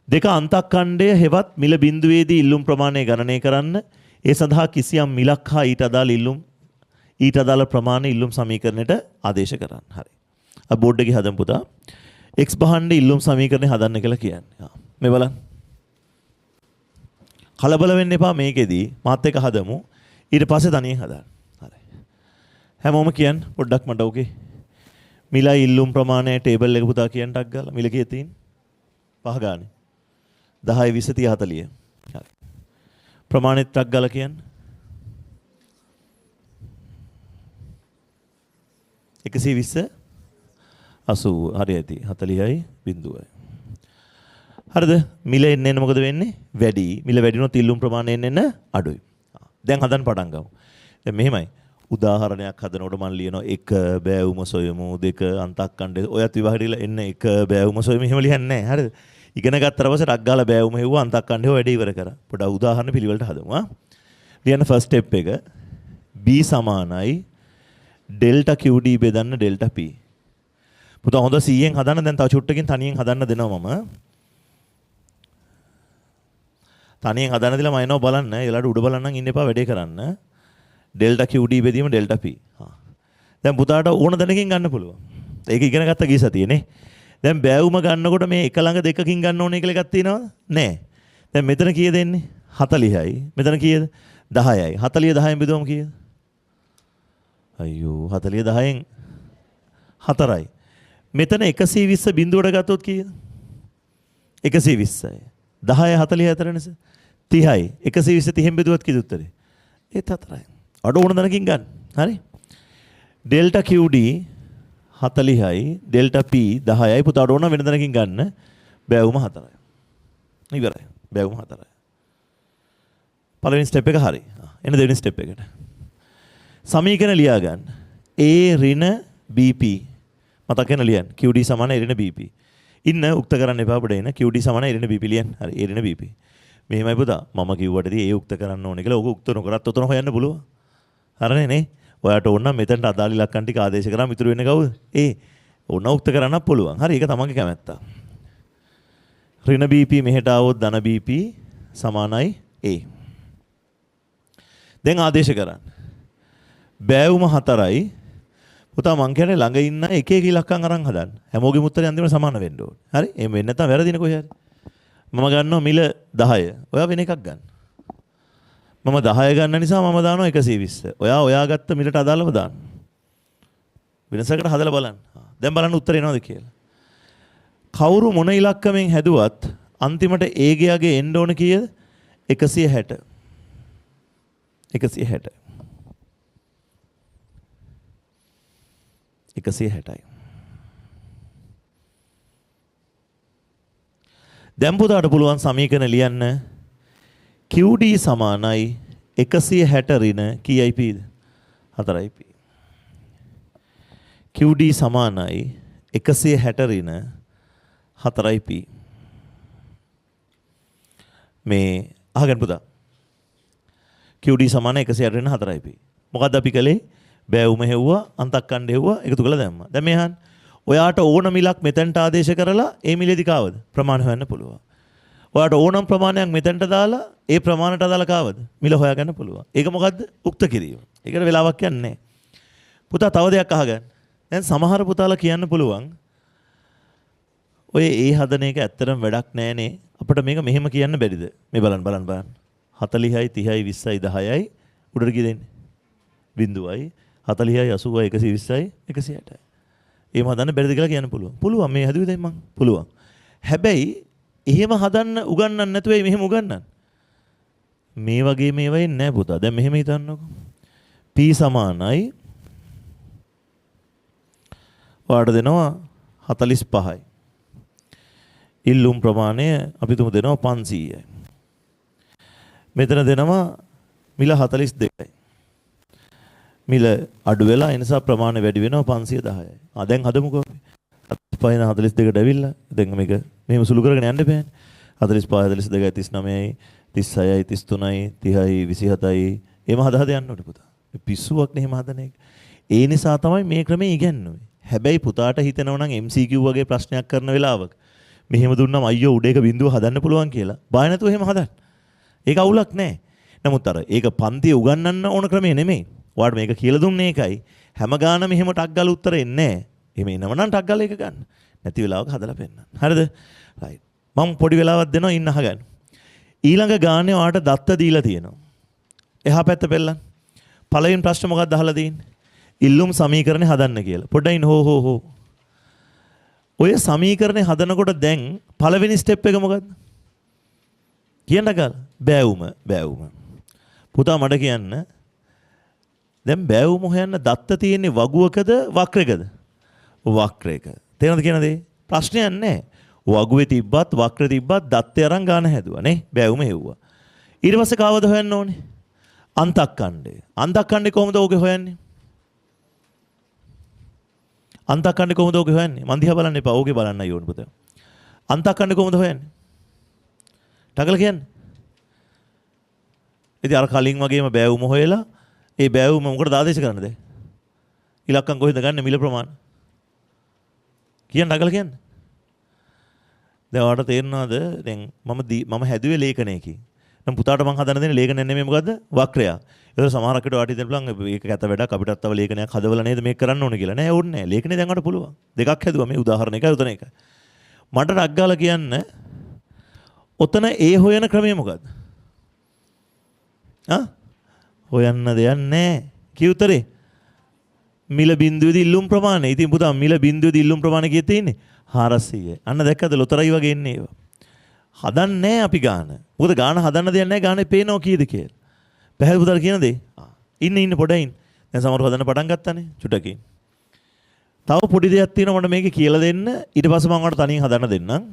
දෙක අන්තක්ඛණ්ඩය හෙවත් මිල බිඳුවේදී ඉල්ලුම් ප්‍රමාණය ගණනය කරන්න. ඒ සඳහා කිසියම් මිලක් හා ඊට අදාළ ප්‍රමාණය ඉල්ලුම් සමීකරණයට ආදේශ කරන්න. හරි. අර බෝඩ් එකේ හදමු පුතා. x බහණ්ඩේ ඉල්ලුම් සමීකරණය හදන්න කියලා කියන්නේ. මේ බලන්න. කලබල වෙන්න එපා මේකෙදී. මාත් එක හදමු. ඊට පස්සේ තනියෙන් හදාන්න. හරි. හැමෝම කියන්න පොඩ්ඩක් මට ඕකේ. මිලයි ඉල්ලුම් ප්‍රමාණය ටේබල් එක පුතා කියන්න ටක් ගාලා. මිල කීයද තියෙන්නේ? 5 ගානේ. 10 20 30 40. හරි. ප්‍රමාණෙත් ටක් ගාලා කියන්න. 120 80 හරි ඇති 40යි බිඳුවයි. හරිද? මිල එන්න මොකද වෙන්නේ? වැඩි. මිල වැඩි වුණොත් ඉල්ලුම් ප්‍රමාණය එන්න අඩුයි. දැන් හදන්න පටන් ගමු. දැන් මෙහෙමයි. උදාහරණයක් හදනකොට මම ලියනවා 1 බෑවුම සොයමු 2 අන්තක්ඛණ්ඩේ ඔයත් විභාගෙට එන්න 1 බෑවුම සොයමු එහෙම ලියන්නේ නැහැ. හරිද? ඉගෙන ගත්තට පස්සේ ටක් ගාලා බෑවුම හෙව්වා අන්තක්ඛණ්ඩේ වැඩි ඉවර කරා. පොඩ උදාහරණ පිළිවෙලට හදමු. ලියන්න ෆස්ට් ස්ටෙප් එක b සමානයි ඩෙල්ටා QD බෙදන්න ඩෙල්ටා P. පුතා හොඳ 100න් හදන්න දැන් තව චුට්ටකින් තනියෙන් හදන්න දෙනවා මම. තනියෙන් හදන්න දීලා මම එනවා බලන්න. ඒලාට උඩ බලන්නම් ඉන්න එපා වැඩේ කරන්න. ඩෙල්ටා QD බෙදීම ඩෙල්ටා P. දැන් පුතාට ඕන දැනකින් ගන්න පුළුවන්. ඒක ඉගෙන ගත්ත ගිය සතියේනේ. දැන් බෑවුම ගන්නකොට මේ එක ළඟ දෙකකින් ගන්න ඕනේ කියලා එකක් තියෙනවද? නැහැ. දැන් මෙතන කීයද එන්නේ? 40යි. මෙතන කීයද? 10යි. 40 10න් බෙදුවම කීයද? අයියෝ 40 10න් 4යි. මෙතන 120 බිඳුවට ගත්තොත් කීයද? 120යි. 10 40 අතර නේද? 30යි. 120 30න් බෙදුවත් කීයද උත්තරේ? ඒත් 4යි. අඩ ඕන දණකින් ගන්න. හරි? ඩෙල්ටා QD 40යි ඩෙල්ටා P 10යි පුතාට ඕන වෙන දණකින් ගන්න. බෑවුම 4යි. ඉවරයි. බෑවුම 4යි. පළවෙනි ස්ටෙප් එක හරි. එන්න දෙවෙනි ස්ටෙප් එකට. සමීකරණ ලියා ගන්න. A ඍණ BP මතක කරගෙන ලියන්න. QD සමාන A ඍණ BP. ඉන්න උක්ත කරන්න එපා අපිට එන QD සමාන A ඍණ BP ලියන්න. හරි A ඍණ BP. මෙහෙමයි පුතා. මම කිව්වටදී ඒ උක්ත කරන්න ඕනේ කියලා. ඕක උක්ත නොකරත් උතන හොයන්න පුළුවන්. හරිනේ නේ? ඔයාට ඕන නම් මෙතනට අදාළ ඉලක්කම් ටික ආදේශ කරාම ඉතුරු වෙන්නේ කවුද? ඕන උක්ත කරන්නත් පුළුවන්. හරි ඒක තමන්ගේ කැමැත්ත. ඍණ BP මෙහෙට ආවොත් ධන BP සමානයි A. දැන් ආදේශ කරන්න. බෑවුම 4යි. පුතා මං කියන්නේ ළඟ ඉන්න එක එක ඉලක්කම් අරන් හදන්න. හැමෝගෙම උත්තරේ අන්තිමට සමාන වෙන්න ඕනේ. හරි? එහෙම වෙන්නේ නැත්නම් වැරදිනේ කොහේ හරි. මම ගන්නවා මිල 10. ඔයා වෙන එකක් ගන්න. මම 10 ගන්න නිසා මම දානවා 120. ඔයා ගත්ත මිලට අදාළව දාන්න. වෙනසකට හදලා බලන්න. දැන් බලන්න උත්තර එනවද කියලා. කවුරු මොන ඉලක්කමෙන් හැදුවත් අන්තිමට A ගයාගේ එන්න ඕන කීයද? 160. 160. 160යි. දැන් පුතාට පුළුවන් සමීකරණ ලියන්න QD සමානයි 160 ඍණ කීයි Pද? 4යි P. QD සමානයි 160 ඍණ 4යි P. මේ අහගන්න පුතා. QD සමාන 160 ඍණ 4යි P. මොකද්ද අපි කළේ? බෑවුම හෙව්වා අන්තක්ඛණ්ඩ හෙව්වා එකතු කරලා දැම්මා. දැන් මේ අහන්න. ඔයාට ඕන මිලක් මෙතෙන්ට ආදේශ කරලා ඒ මිලේදී කාවද? ප්‍රමාණය හොයන්න පුළුවන්. ඔයාට ඕනම් ප්‍රමාණයක් මෙතෙන්ට දාලා ඒ ප්‍රමාණයට අදාළ කාවද? මිල හොයාගන්න පුළුවන්. ඒක මොකද්ද? උක්ත කිරීම. ඒකට වෙලාවක් යන්නේ නැහැ. පුතා තව දෙයක් අහගන්න. දැන් සමහර පුතාලා කියන්න පුළුවන් ඔය ඒ හදන එක ඇත්තටම වැඩක් නෑනේ. අපිට මේක මෙහෙම කියන්න බැරිද? මේ බලන්න 40යි 30යි 20යි 10යි උඩට ගිය දෙන්නේ. බිඳුවයි 40යි 80යි 120යි 160යි. එහෙම හදන්න බැරිද කියලා කියන්න පුළුවන්. පුළුවන් මේ හදුවේ දැන් මං. පුළුවන්. හැබැයි එහෙම හදන්න උගන්වන්න නැතුව මෙහෙම උගන්වන්න. මේ වගේ මේවා එන්නේ නැහැ පුතා. දැන් මෙහෙම හිතන්නකෝ. P සමානයි ඔයාලට දෙනවා 45යි. ඉල්ලුම් ප්‍රමාණය අපි තුමු දෙනවා 500යි. මෙතන දෙනවා මිල 42යි. මිල අඩු වෙලා ඒ නිසා ප්‍රමාණය වැඩි වෙනවා 510යි. දැන් හදමුකෝ. 45 42ට ඇවිල්ලා දැන් මේක මෙහෙම සුළු කරගෙන යන්න බෑනේ. 45 42යි 39යි 36යි 33යි 30යි 27යි එහෙම හදා යන්න ඕනේ පුතා. පිස්සුවක් නෙහෙම හදන එක. ඒ නිසා තමයි මේ ක්‍රමය ඉගෙනුවේ. හැබැයි පුතාට හිතෙනවා නම් MCQ වගේ ප්‍රශ්නයක් කරන වෙලාවක මෙහෙම දුන්නම අයියෝ උඩ එක බිඳුව හදන්න පුළුවන් කියලා. බය නැතුව එහෙම හදන්න. ඒක අවුලක් නැහැ. නමුත් අර ඒක පන්තියේ උගන්වන්න ඕන ක්‍රමය නෙමෙයි. ඔයාලට මේක කියලා දුන්නේ ඒකයි. හැම ගානම එහෙම ටක් ගාලා උත්තර එන්නේ නැහැ. එහෙම එනවනම් ටක් ගාලා ඒක ගන්න. නැති වෙලාවක හදලා පෙන්නන්න. හරිද? රයිට්. මම පොඩි වෙලාවක් දෙනවා ඉන්න අහගන්න. ඊළඟ ගානේ ඔයාලට දත්ත දීලා තියෙනවා. එහා පැත්ත පෙන්නන්න. පළවෙනි ප්‍රශ්න මොකක්ද අහලා තියෙන්නේ? ඉල්ලුම් සමීකරණය හදන්න කියලා. පොඩ්ඩක් ඉන්න හෝ. ඔය සමීකරණය හදනකොට දැන් පළවෙනි ස්ටෙප් එක මොකද්ද? කියන්න ගාලා. බෑවුම. පුතා මඩ කියන්න. දැන් බෑවුම හොයන්න දත්ත තියෙන්නේ වගුවකද වක්‍රයකද? වක්‍රයක. තේරෙනවද කියන දේ? ප්‍රශ්නයක් නැහැ. වගුවේ තිබ්බත් වක්‍රේ තිබ්බත් දත්තේ අරන් ගන්න හැදුවා නේ. බෑවුම හෙව්වා. ඊට පස්සේ කවද හොයන්න ඕනේ? අන්තක්ඛණ්ඩය. අන්තක්ඛණ්ඩය කොහොමද ඕකේ හොයන්නේ? අන්තක්ඛණ්ඩය කොහොමද ඕකේ හොයන්නේ? මන් දිහා බලන්න එපා. ඕකේ බලන්නයි ඕනේ පුතා. අන්තක්ඛණ්ඩය කොහොමද හොයන්නේ? ටගල කියන්නේ. ඉතින් අර කලින් වගේම බෑවුම හොයලා ඒ බෑවුම මොකටද ආදේශ කරන්නද? ඉලක්කම් කොහෙන්ද ගන්න මිල ප්‍රමාණ? කියන්න ටගල කියන්නේ. දැන් ඔයාලට තේරෙනවද? දැන් මම හැදුවේ ලේඛනයකින්. නම් පුතාට මං හදන්න දෙන්නේ ලේඛනය නෙමෙයි මොකද්ද? වක්‍රය. ඒක සමහරක් විට වාටි දෙන්න පුළුවන් මේක කැත වැඩක් අපිටත් තව ලේඛනයක් හදවලා නේද මේක කරන්න ඕනේ කියලා. නෑ ඕනේ නෑ. ලේඛනේ දැන් වඩ පුළුවන්. දෙකක් හැදුවා මේ උදාහරණ එකයි උතන එකයි. මට ටක් ගාලා කියන්න ඔතන ඒ හොයන ක්‍රමය මොකද්ද? හොයන්න දෙයක් නැහැ. කී උතරේ? මිල බිඳුවේදී ඉල්ලුම් ප්‍රමාණය. ඉතින් පුතා මිල බිඳුවේදී ඉල්ලුම් ප්‍රමාණය කීයද තියෙන්නේ? 400යි. අන්න දැක්කද ලොතරයි වගේ එන්නේ ඒවා. හදන්නේ අපි ගාන. මොකද ගාන හදන්න දෙයක් නැහැ. ගානේ පේනවා කීයද කියලා. පැහැදිලි පුතාට කියන දේ. ඉන්න පොඩින්. දැන් සමහරව හදන්න පටන් ගත්තානේ. චුටකින්. තව පොඩි දෙයක් තියෙනවා මට මේක කියලා දෙන්න. ඊට පස්සේ මම ඔයාලට තනියෙන් හදන්න දෙන්නම්.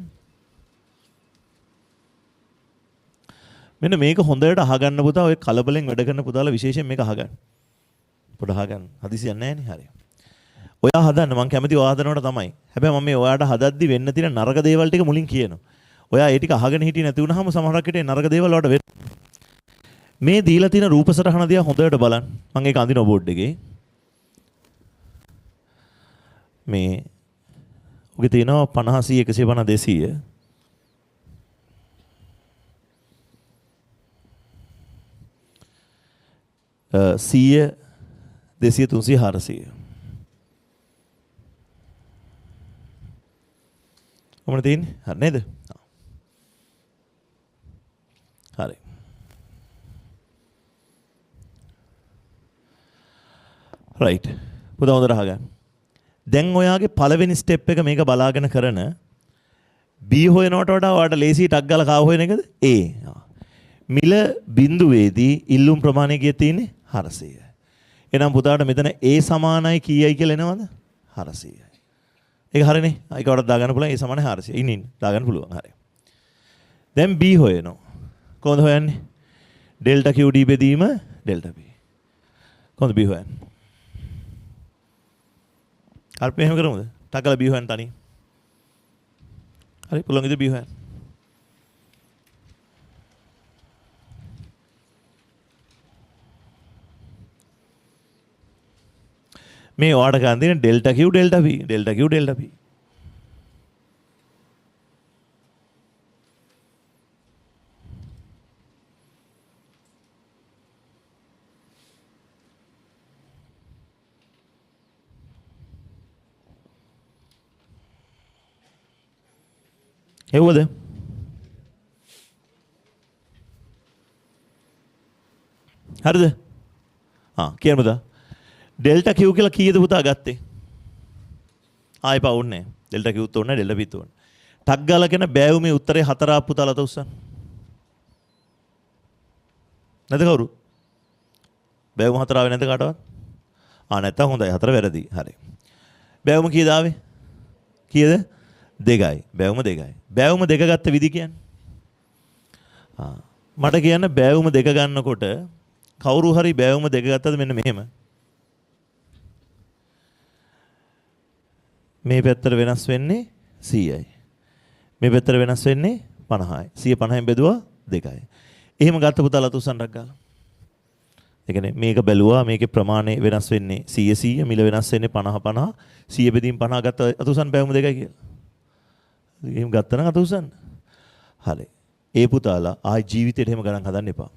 මෙන්න මේක හොඳට අහගන්න පුතා. ඔය කලබලෙන් වැඩ කරන පුතාලා විශේෂයෙන් මේක අහගන්න. පොඩ අහගන්න. හදිසියක් නැහැ නේ. හරි. ඔයා හදන්න මම කැමති ඔයා හදනවට තමයි. හැබැයි මම මේ ඔයාට හදද්දි වෙන්න තියෙන නරක දේවල් ටික මුලින් කියනවා. ඔයා ඒ ටික අහගෙන හිටියේ නැති වුනහම සමහරක් විට නරක දේවල් වලට වෙන්න. මේ දීලා තියෙන රූප සටහන දිහා හොඳට බලන්න. මම ඒක අඳින බෝඩ් එකේ. මේ ඔගේ තියෙනවා 50 150 200 100 200 300 400 කොහොමද තියෙන්නේ? හරි නේද? හරි. රයිට්. පුතා හොඳට අහගන්න. දැන් ඔයාගේ පළවෙනි ස්ටෙප් එක මේක බලාගෙන කරන B හොයනවට වඩා ඔයාට ලේසි ටක් ගාලා කාව හොයන එකද? A. මිල බිඳුවේදී ඉල්ලුම් ප්‍රමාණය කීයද තියෙන්නේ? 400යි. එහෙනම් පුතාට මෙතන A සමානයි කීයයි කියලා එනවද? 400යි. ඒක හරිනේ. ඒක වඩා දාගන්න පුළුවන් A සමානයි 400. ඉන්න දාගන්න පුළුවන්. හරි. දැන් B හොයනවා. කොහොමද හොයන්නේ? ඩෙල්ටා Q D බෙදීම ඩෙල්ටා B. කොහොමද B හොයන්නේ? අපි එහෙම කරමුද? ටකල B හොයන්න තනිය. හරි පුළුවන් ඉතින් B හොයන්න. මේ ඔයාට ගන්න තියෙන delta Q delta B delta Q delta B. එව්වද? හරිද? කියන්න පුතා. ඩෙල්ටා Q කියලා කීයද පුතා ගත්තේ? ආයෙ පවුන්නේ. ඩෙල්ටා Q උත් ඕනේ ඩෙල්ටා B උත් ඕනේ. ටක් ගාලා කියන බෑවුමේ උත්තරේ 4 ආපු පුතා ලත උස්සන්න. නැද කවුරු? බෑවුම 4 ආවේ නැද කාටවත්? නැත්තම් හොඳයි 4 වැරදි. හරි. බෑවුම කීයද ආවේ? කීයද? 2යි. බෑවුම 2යි. බෑවුම 2 ගත්ත විදි කියන්නේ? මට කියන්න බෑවුම 2 ගන්නකොට කවුරු හරි බෑවුම 2 ගත්තද මෙන්න මෙහෙම. මේ පැත්තට වෙනස් වෙන්නේ 100යි. මේ පැත්තට වෙනස් වෙන්නේ 50යි. 150න් බෙදුවා 2යි. එහෙම ගත්ත පුතා ලත උස්සන්නක් ගාලා. ඒ කියන්නේ මේක බැලුවා මේකේ ප්‍රමාණය වෙනස් වෙන්නේ 100 100 මිල වෙනස් වෙන්නේ 50 50 100 බෙදීම් 50 ගත්ත අතුසන් බැවුම දෙකයි කියලා. එහෙම ගත්තා නම් අතුසන්. හරි. ඒ පුතාලා ආයි ජීවිතේට එහෙම ගණන් හදන්න එපා.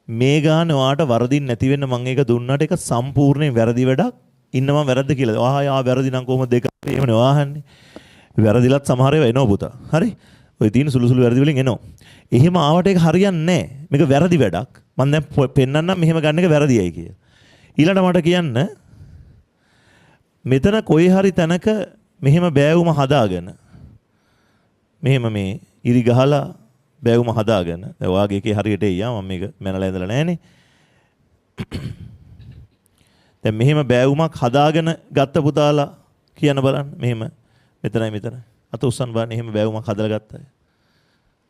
මේ ගාන ඔයාට වරදින් නැති වෙන්න මම ඒක දුන්නාට ඒක සම්පූර්ණයෙන් වැරදි වැඩක්. ඉන්නම වැරද්ද කියලා. ආ වැරදි නම් කොහොමද දෙක එහෙමනේ ඔයාහන්නේ. වැරදිලත් සමහර ඒවා එනවා පුතා. හරි. ඔය තියෙන සුළු සුළු වැරදි වලින් එනවා. එහෙම ආවට ඒක හරියන්නේ නැහැ. මේක වැරදි වැඩක්. මම දැන් පෙන්නන්නම් මෙහෙම ගන්න එක වැරදියයි කිය. ඊළඟට මට කියන්න මෙතන කොයි හරි තැනක මෙහෙම බෑවුම හදාගෙන මෙහෙම මේ ඉරි ගහලා බෑවුම හදාගෙන දැන් ඔයාගේ එකේ හරියට එయ్యා මම මේක මැනලා ඉඳලා නැහනේ. දැන් මෙහෙම බෑවුමක් හදාගෙන ගත්ත පුතාලා කියන්න බලන්න මෙහෙම මෙතනයි මෙතන අත උස්සන් බලන්න එහෙම බෑවුමක් හදලා ගත්තා.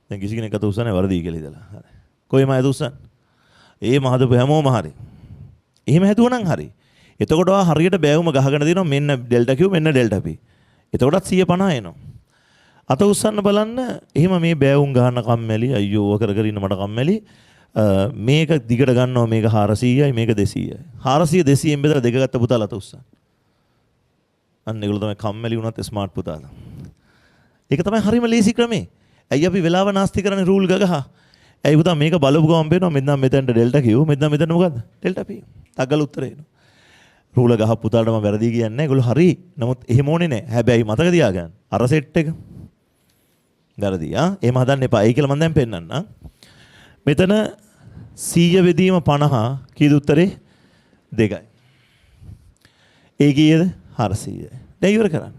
දැන් කිසි කෙනෙක් අත උස්සන්නේ වරදී කියලා ඉතලා. හරි. කොයිම අත උස්සන්? ඒ මහදපු හැමෝම හරි. එහෙම හැදුවනම් හරි. එතකොට ඔයා හරියට බෑවුම ගහගෙන දිනවා මෙන්න ඩෙල්ටා Q මෙන්න ඩෙල්ටා P. එතකොටත් 150 එනවා. අත උස්සන්න බලන්න එහෙම මේ බෑවුම් ගහන්න කම්මැලි අයියෝ කර කර ඉන්න මට කම්මැලි මේක දිගට ගන්නවා මේක 400යි මේක 200යි 400 200ෙන් බෙදලා දෙක ගත්ත පුතාලා අත උස්සන්න. අන්න ඒගොල්ලෝ තමයි කම්මැලි වුණත් ස්මාර්ට් පුතාලා. ඒක තමයි හරිම ලේසි ක්‍රමේ. ඇයි අපි වෙලාව නාස්ති කරන්නේ රූල් ගගහ. ඇයි පුතා මේක බලපු ගමන් පේනවා මෙන්න මෙතනට ඩෙල්ටා Q මෙන්න මෙතන මොකද්ද? Delta P. තග්ගල උත්තරේ එනවා. රූල ගහ පුතාලට මම වැරදි කියන්නේ නැහැ. ඒගොල්ලෝ හරි. නමුත් එහෙම ඕනේ නැහැ. හැබැයි මතක තියාගන්න. අර සෙට් එක වැරදි. එහෙම හදන්න එපා. ඒ කියලා මම දැන් පෙන්නන්නම්. මෙතන 100 බෙදීම 50 කීයද උත්තරේ? 2යි. ඒ කීයද? 400යි. දැන් ඉවර කරන්න.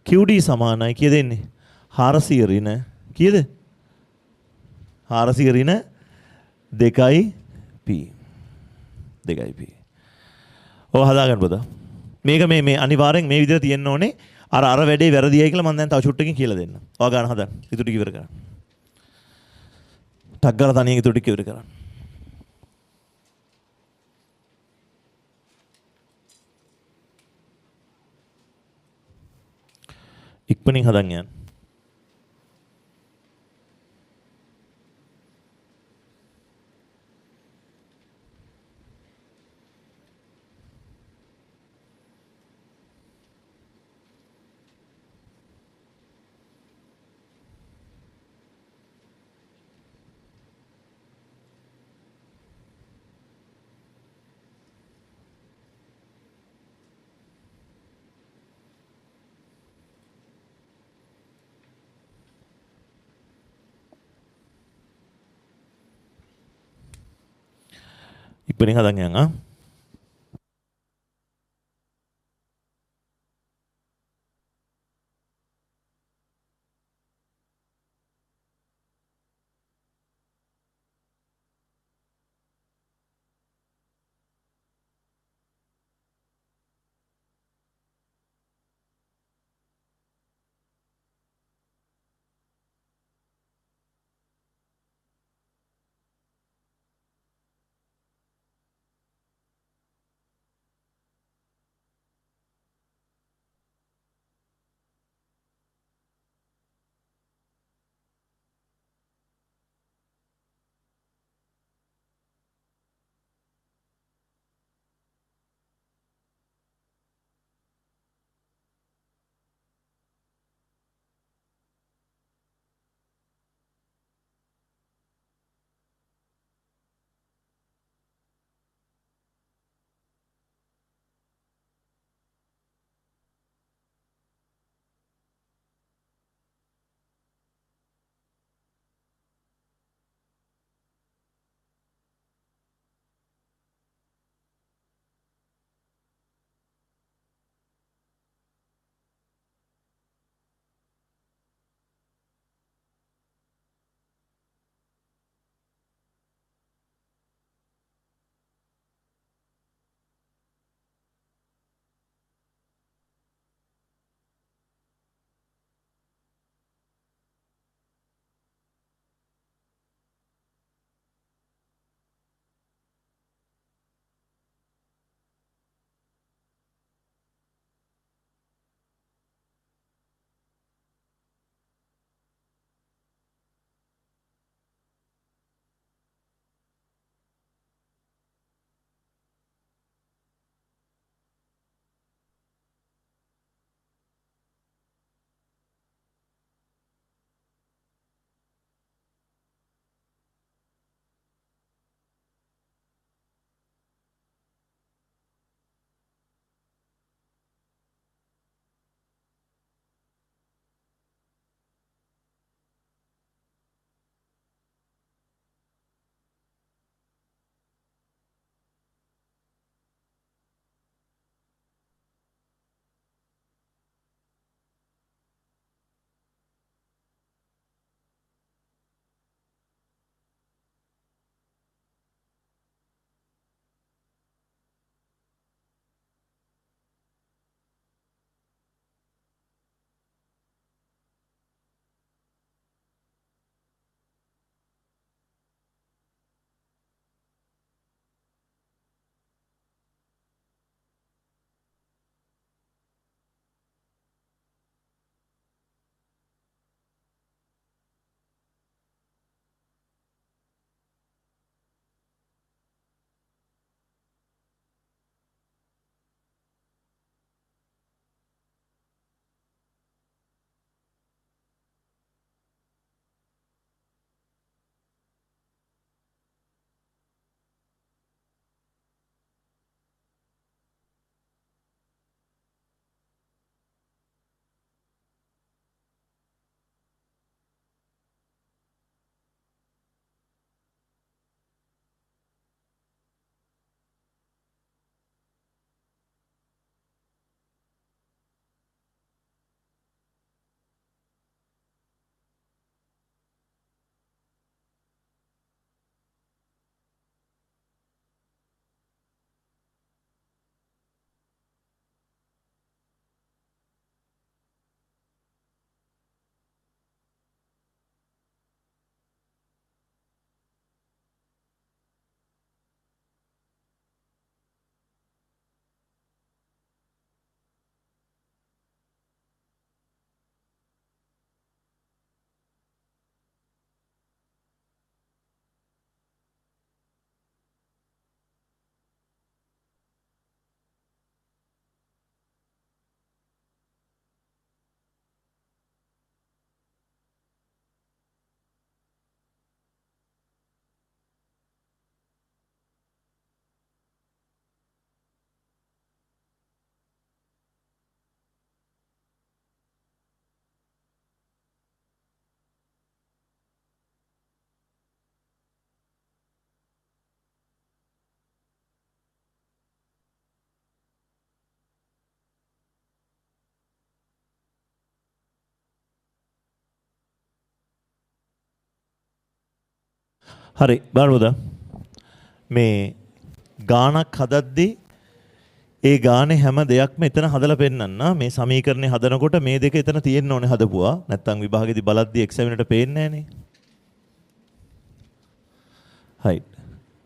QD සමානයි කීයද එන්නේ? 400 ඍණ කීයද? 400 ඍණ 2යි P. 2යි P. ඔය හදාගන්න පුතා. මේක මේ අනිවාර්යෙන් මේ විදිහට තියෙන්න ඕනේ. අර වැඩේ වැරදියයි කියලා මම දැන් තව චුට්ටකින් කියලා දෙන්න. ඔයා ගන්න හදන්න. ඊටු ටික ඉවර කරන්න. ටක් ගාලා තනියෙන් ඊටු ටික ඉවර කරන්න. ඉක්මනින් හදන්න යන්න. ඉක්මනින් හදන්න යන්න. හරි බලමුද මේ ගානක් හදද්දී ඒ ගානේ හැම දෙයක්ම එතන හදලා පෙන්නන්න මේ සමීකරණේ හදනකොට මේ දෙක එතන තියෙන්න ඕනේ හදපුවා නැත්තම් විභාගෙදි බලද්දී එක්සැමිනේට පේන්නේ නැහනේ. හයි.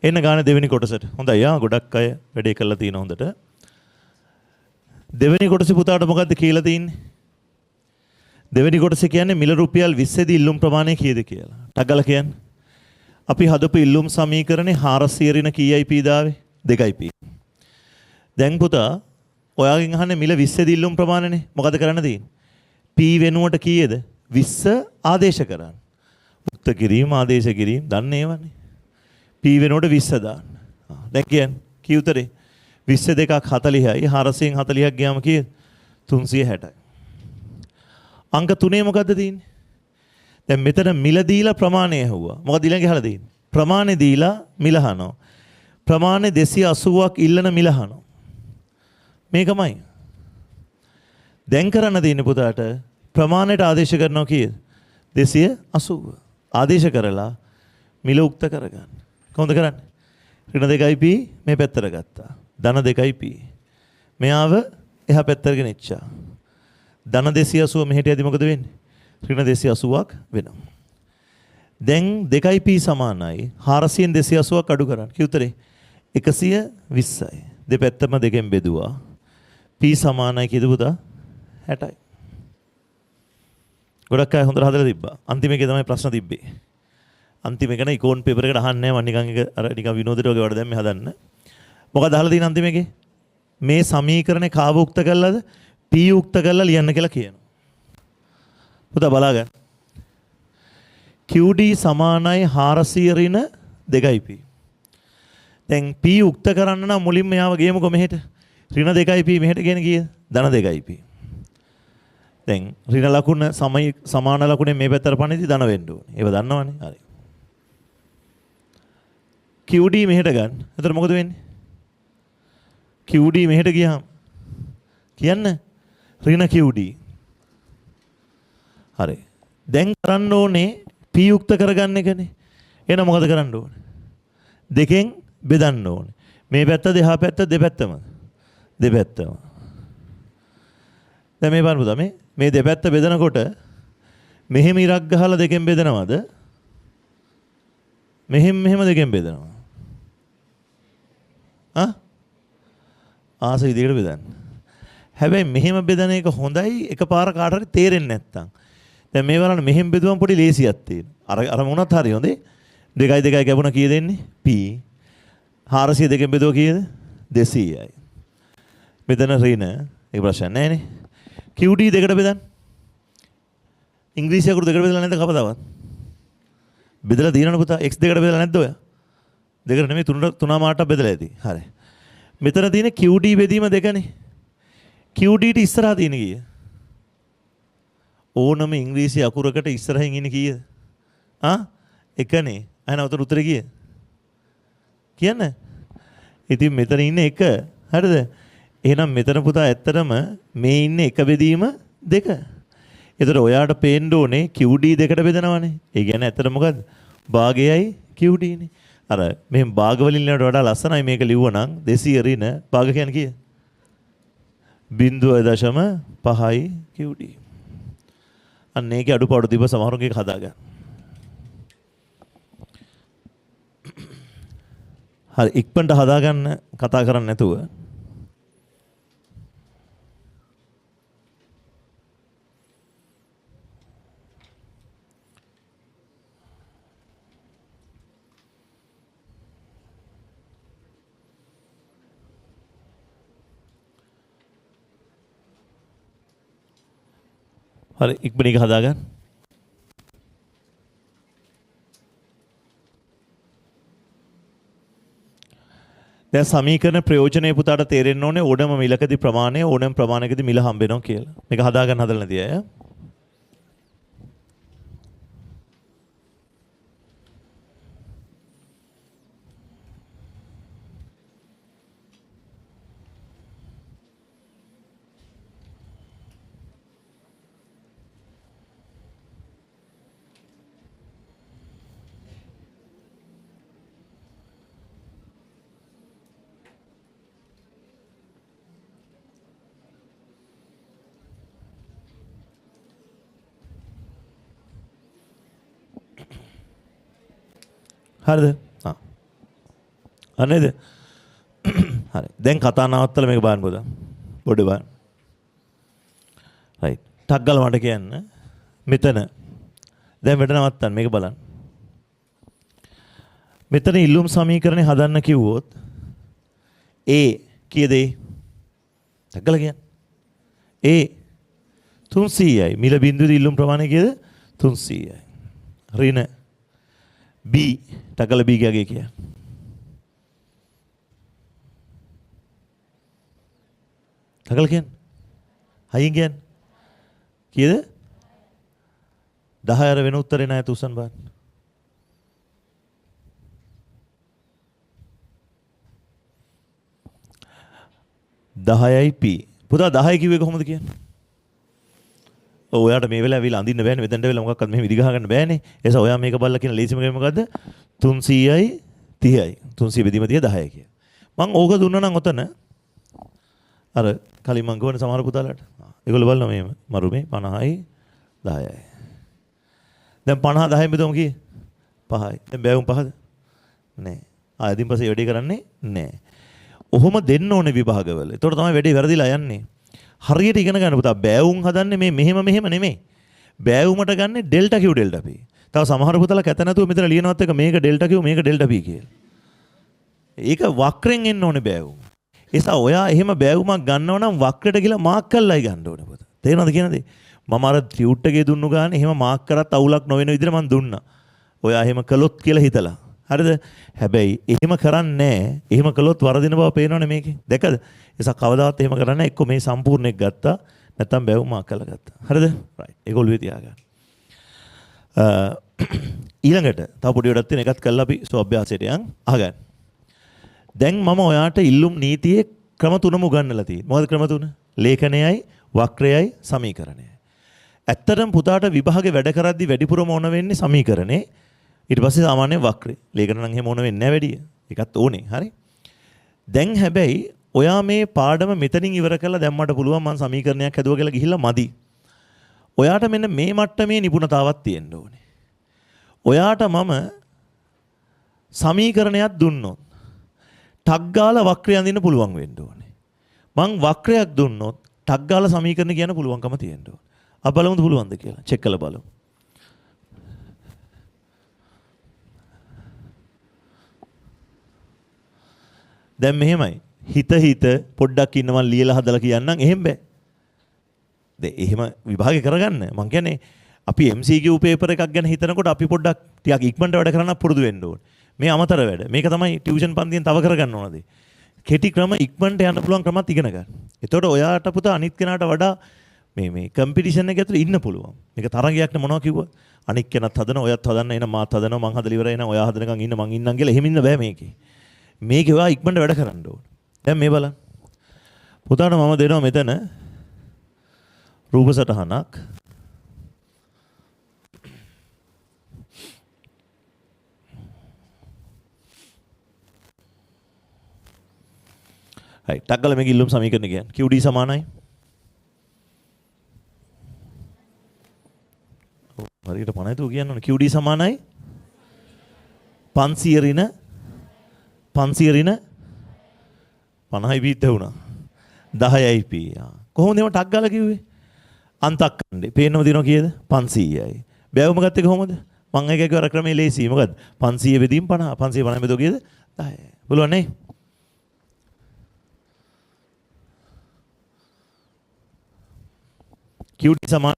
එන්න ගානේ දෙවෙනි කොටසට. හොඳයි ගොඩක් අය වැඩේ කරලා තියෙන හොඳට. දෙවෙනි කොටසේ පුතාට මොකද්ද කියලා තියෙන්නේ? දෙවෙනි කොටස කියන්නේ මිල රුපියල් 20 දී ඉල්ලුම් ප්‍රමාණය කීයද කියලා. ටග්ගල කියන්නේ. අපි හදපු ඉල්ලුම් සමීකරණේ 400 ඍණ කීයයි p දාවේ? 2යි p. දැන් පුතා ඔයාගෙන් අහන්නේ මිල 20 දී ඉල්ලුම් ප්‍රමාණයනේ. මොකද කරන්න තියෙන්නේ? p වෙනුවට කීයද? 20 ආදේශ කරන්න. උක්ත කිරීම ආදේශ කිරීම දන්නේ ඒවනේ. p වෙනුවට 20 දාන්න. දැන් කියන්නේ කී උතරේ? 22ක් 40යි 400න් 40ක් ගියාම කීයද? 360යි. අංක 3 මොකද්ද තියෙන්නේ? දැන් මෙතන මිල දීලා ප්‍රමාණය ඇහුවා. මොකද ඊළඟ ගහලා තියෙන්නේ? ප්‍රමාණය දීලා මිල අහනවා. ප්‍රමාණය 280ක් ඉල්ලන මිල අහනවා. මේකමයි. දැන් කරන්න තියෙන්නේ පුතාට ප්‍රමාණයට ආදේශ කරනවා කීයද? 280. ආදේශ කරලා මිල උක්ත කරගන්න. කොහොමද කරන්නේ? ඍණ 2යි p මේ පැත්තට ගත්තා. ධන 2යි p. මෙයාව එහා පැත්තට ගෙනිච්චා. ධන 280 මෙහෙට යදි මොකද වෙන්නේ? ඍණ 280ක් වෙනවා. දැන් 2යි p සමානයි 400න් 280ක් අඩු කරන්න. කී උතරේ? 120යි. දෙපැත්තම දෙකෙන් බෙදුවා. p සමානයි කීයද පුතා? 60යි. ගොඩක් අය හොඳට හදලා තිබ්බා. අන්තිම එකේ තමයි ප්‍රශ්න තිබ්බේ. අන්තිම එක නේ ඉකෝන් පේපර් එකට අහන්නේ නැහැ. මම නිකන් එක අර නිකන් විනෝදයට වගේ වඩ දැම්මේ හදන්න. මොකද අහලා තියෙන අන්තිම එකේ? මේ සමීකරණේ කාව උක්ත කළාද? p උක්ත කළා ලියන්න කියලා කියනවා. පුතා බලාගන්න. QD සමානයි 400 ඍණ 2යි p. දැන් p උක්ත කරන්න නම් මුලින්ම යාව ගේමුකෝ මෙහෙට. ඍණ 2යි p මෙහෙට ගෙන කීයද? ධන 2යි p. දැන් ඍණ ලකුණ සමාන ලකුණේ මේ පැත්තට පණිදි ධන වෙන්න ඕනේ. ඒව දන්නවනේ. හරි. QD මෙහෙට ගන්න. එතකොට මොකද වෙන්නේ? QD මෙහෙට ගියාම කියන්න ඍණ QD. හරි. දැන් කරන්න ඕනේ p යුක්ත කරගන්න එකනේ. එහෙනම් මොකද කරන්න ඕනේ? දෙකෙන් බෙදන්න ඕනේ. මේ පැත්ත දෙහා පැත්ත දෙපැත්තම. දෙපැත්තම. දැන් මේ බලන්න පුතා මේ දෙපැත්ත බෙදනකොට මෙහෙම ඉරක් ගහලා දෙකෙන් බෙදනවද? මෙහෙම දෙකෙන් බෙදනවා. ආස විදිහට බෙදන්න. හැබැයි මෙහෙම බෙදන එක හොඳයි එකපාර කාට හරි තේරෙන්නේ නැත්තම්. දැන් මේ බලන්න මෙහෙම බෙදුවම පොඩි ලේසියක් තියෙනවා. අර මොනවත් හරි හොඳේ. 2යි කැපුණ කීය දෙන්නේ? p. 400 දෙකෙන් බෙදුවා කීයද? 200යි. මෙතන ඍණ ඒක ප්‍රශ්න නැහැ නේ. QD දෙකට බෙදන්න. ඉංග්‍රීසි අකුරු දෙකට බෙදලා නැද්ද කවදාවත්? බෙදලා දිනන පුතා x දෙකට බෙදලා නැද්ද ඔයා? දෙකට නෙමෙයි තුනම මාට්ටක් බෙදලා ඇති. හරි. මෙතන තියෙන QD බෙදීම දෙකනේ. QD ට ඉස්සරහා තියෙන කීය? ඕනම ඉංග්‍රීසි අකුරකට ඉස්සරහින් ඉන්නේ කීයද? එකනේ. එහෙනම් උතර උත්තරේ කීයද? කියන්න. ඉතින් මෙතන ඉන්නේ එක. හරිද? එහෙනම් මෙතන පුතා ඇත්තටම මේ ඉන්නේ එක බෙදීම දෙක. ඒතර ඔයාට පේන්න ඕනේ QD දෙකට බෙදනවනේ. ඒ කියන්නේ ඇත්තට මොකද්ද? භාගයයි QD නේ. අර මෙහෙම භාග වලින් ලියනට වඩා ලස්සනයි මේක ලිව්වනම් 200 ඍණ භාග කියන්නේ කීයද? 0.5යි QD. අන්න ඒකේ අඩුපාඩු තිබ්බ සමහරුන්ගේ එක හදාගන්න. හරි ඉක්මනට හදාගන්න කතා කරන්නේ නැතුව. හරි ඉක්මනින් එක හදාගන්න. දැන් සමීකරණ ප්‍රයෝජනේ පුතාට තේරෙන්න ඕනේ ඕනම මිලකදී ප්‍රමාණය ඕනම ප්‍රමාණයකදී මිල හම්බ වෙනවා කියලා. මේක හදාගන්න හදලා නැති අය. හරිද? ආ. අනේද? හරි. දැන් කතා නවත්තලා මේක බලන්න පොඩ්ඩක්. පොඩ්ඩ බලන්න. රයිට්. ටක් ගාලා මට කියන්න. මෙතන. දැන් වැඩ නවත්තන්න මේක බලන්න. මෙතන ඉල්ලුම් සමීකරණය හදන්න කිව්වොත් A කීයද A? ටක් ගාලා කියන්න. A 300යි. මිල බිඳුවේ ඉල්ලුම් ප්‍රමාණය කීයද? 300යි. ඍණ B ටක් ගාලා B ගියගේ කියන්න. ටක් ගාලා කියන්න. හයියෙන් කියන්න. කීයද? 10 අර වෙන උත්තරේ නැහැ තුසන් බලන්න. දහයයි P. පුතා 10 කිව්වේ කොහොමද කියන්නේ? ඔව් ඔයාට මේ වෙලාව ඇවිල්ලා අඳින්න බෑනේ. මෙතනට වෙලා මොකක්වත් මෙහෙම ඉදි ගහ ගන්න බෑනේ. ඒ නිසා ඔයා මේක බලලා කියන ලේසිම ක්‍රමය මොකද්ද? 300යි 30යි. 300 බෙදීම 30 10යි කිය. මං ඕක දුන්නා නම් ඔතන අර කලින් මං ගවන සමහර පුතාලාට. ඒගොල්ලෝ බලනවා මෙහෙම. මරුමේ 50යි 10යි. දැන් 50 10න් බෙදුවම කීයේ? 5යි. දැන් බෑවුම් 5ද? නෑ. ආයෙදින් පස්සේ වැඩි කරන්නේ නෑ. ඔහොම දෙන්න ඕනේ විභාගවල. ඒතකොට තමයි වැඩි වැරදිලා යන්නේ. හරියට ඉගෙන ගන්න පුතා බෑවුම් හදන්නේ මේ මෙහෙම නෙමෙයි. බෑවුමට ගන්න ඩෙල්ටා Q ඩෙල්ටා P. තව සමහර පුතාලා කැත නැතුව මෙතන ලියනවත් එක මේක ඩෙල්ටා Q මේක ඩෙල්ටා P කියලා. ඒක වක්‍රෙන් එන්න ඕනේ බෑවුම්. ඒසා ඔයා එහෙම බෑවුමක් ගන්නව නම් වක්‍රයට ගිහලා මාක් කරලායි ගන්න ඕනේ පුතා. තේරෙනවද කියන දේ? මම අර ටියුට් එකේ දුන්නු ගානේ එහෙම මාක් කරත් අවුලක් නොවන විදිහට මම දුන්නා. ඔයා එහෙම කළොත් කියලා හිතලා. හරිද? හැබැයි එහෙම කරන්නේ නැහැ. එහෙම කළොත් වරදින බව පේනවනේ මේකේ. දැකද? ඒසා කවදාවත් එහෙම කරන්නේ නැහැ. එක්ක මේ සම්පූර්ණ එක ගත්තා. නැත්තම් බැවුම් මාක් කරලා ගත්තා. හරිද? රයිට්. ඒක ඔළුවේ තියාගන්න. ඊළඟට තව පොඩි වැඩක් තියෙන එකත් කළා අපි ස්වභ්‍යාසයට යන් අහගන්න. දැන් මම ඔයාට ඉල්ලුම් නීතියේ ක්‍රම තුනම උගන්වලා තියෙනවා. මොකද ක්‍රම තුන? ලේඛනයයි, වක්‍රයයි, සමීකරණයයි. ඇත්තටම පුතාට විභාගේ වැඩ කරද්දි වැඩිපුරම ඕන වෙන්නේ සමීකරණේ. ඊට පස්සේ සාමාන්‍ය වක්‍රේ. ලේඛන නම් එහෙම ඕන වෙන්නේ නැහැ වැඩි. ඒකත් ඕනේ. හරි. දැන් හැබැයි ඔයා මේ පාඩම මෙතනින් ඉවර කරලා දැම්මට පුළුවන් මම සමීකරණයක් හදුවා කියලා ගිහිල්ලා මදි. ඔයාට මෙන්න මේ මට්ටමේ නිපුණතාවක් තියෙන්න ඕනේ. ඔයාට මම සමීකරණයක් දුන්නොත් ටක් ගාලා වක්‍රය අඳින්න පුළුවන් වෙන්න ඕනේ. මං වක්‍රයක් දුන්නොත් ටක් ගාලා සමීකරණ කියන්න පුළුවන්කම තියෙන්න ඕනේ. අපි බලමුද පුළුවන්ද කියලා. චෙක් කරලා බලමු. දැන් මෙහෙමයි. හිත පොඩ්ඩක් ඉන්න මං ලියලා හදලා කියන්නම් එහෙම බෑ. දැන් එහෙම විභාගේ කරගන්න. මං කියන්නේ අපි MCQ පේපර් එකක් ගැන හිතනකොට අපි පොඩ්ඩක් ටිකක් ඉක්මනට වැඩ කරන්න පුරුදු වෙන්න ඕනේ. මේ අමතර වැඩ. මේක තමයි ටියුෂන් පන්තියෙන් තව කරගන්න ඕනද. කෙටි ක්‍රම ඉක්මනට යන්න පුළුවන් ක්‍රමත් ඉගෙන ගන්න. එතකොට ඔයාට පුතා අනිත් කෙනාට වඩා මේ කම්පිටිෂන් එක ඇතුලේ ඉන්න පුළුවන්. මේක තරගයක් නේ මොනවා කිව්වොත්. අනික් කෙනත් හදන ඔයත් හදන්න එන මාත් හදනවා මං හදලා ඉවරයි නේ ඔයා හදනකන් ඉන්න මං ඉන්නම් කියලා එහෙම ඉන්න බෑ මේකේ. මේකේ ඔයා ඉක්මනට වැඩ කරන්න ඕනේ. දැන් මේ බලන්න. පුතාට මම දෙනවා මෙතන රූප සටහනක්. හරි. ටග්ගල මේක ඉල්ලුම් සමීකරණ කියන්නේ. QD සමානයි. ඔව් හරියට 50 තු කියන්න ඕනේ. QD සමානයි 500 ඍණ 50යි බීත් වුණා. 10යි P. කොහොමද එම ටක් ගාලා කිව්වේ? අන්තක් කණ්ඩේ. පේනවද දිනව කීයද? 500යි. බැවුම ගත්තේ කොහොමද? මං එක එක වර ක්‍රමේ ලේසි. මොකද 500 බෙදීම් 50. 550 බෙදුව කීයද? 10. බලන්න නේ. QD සමාන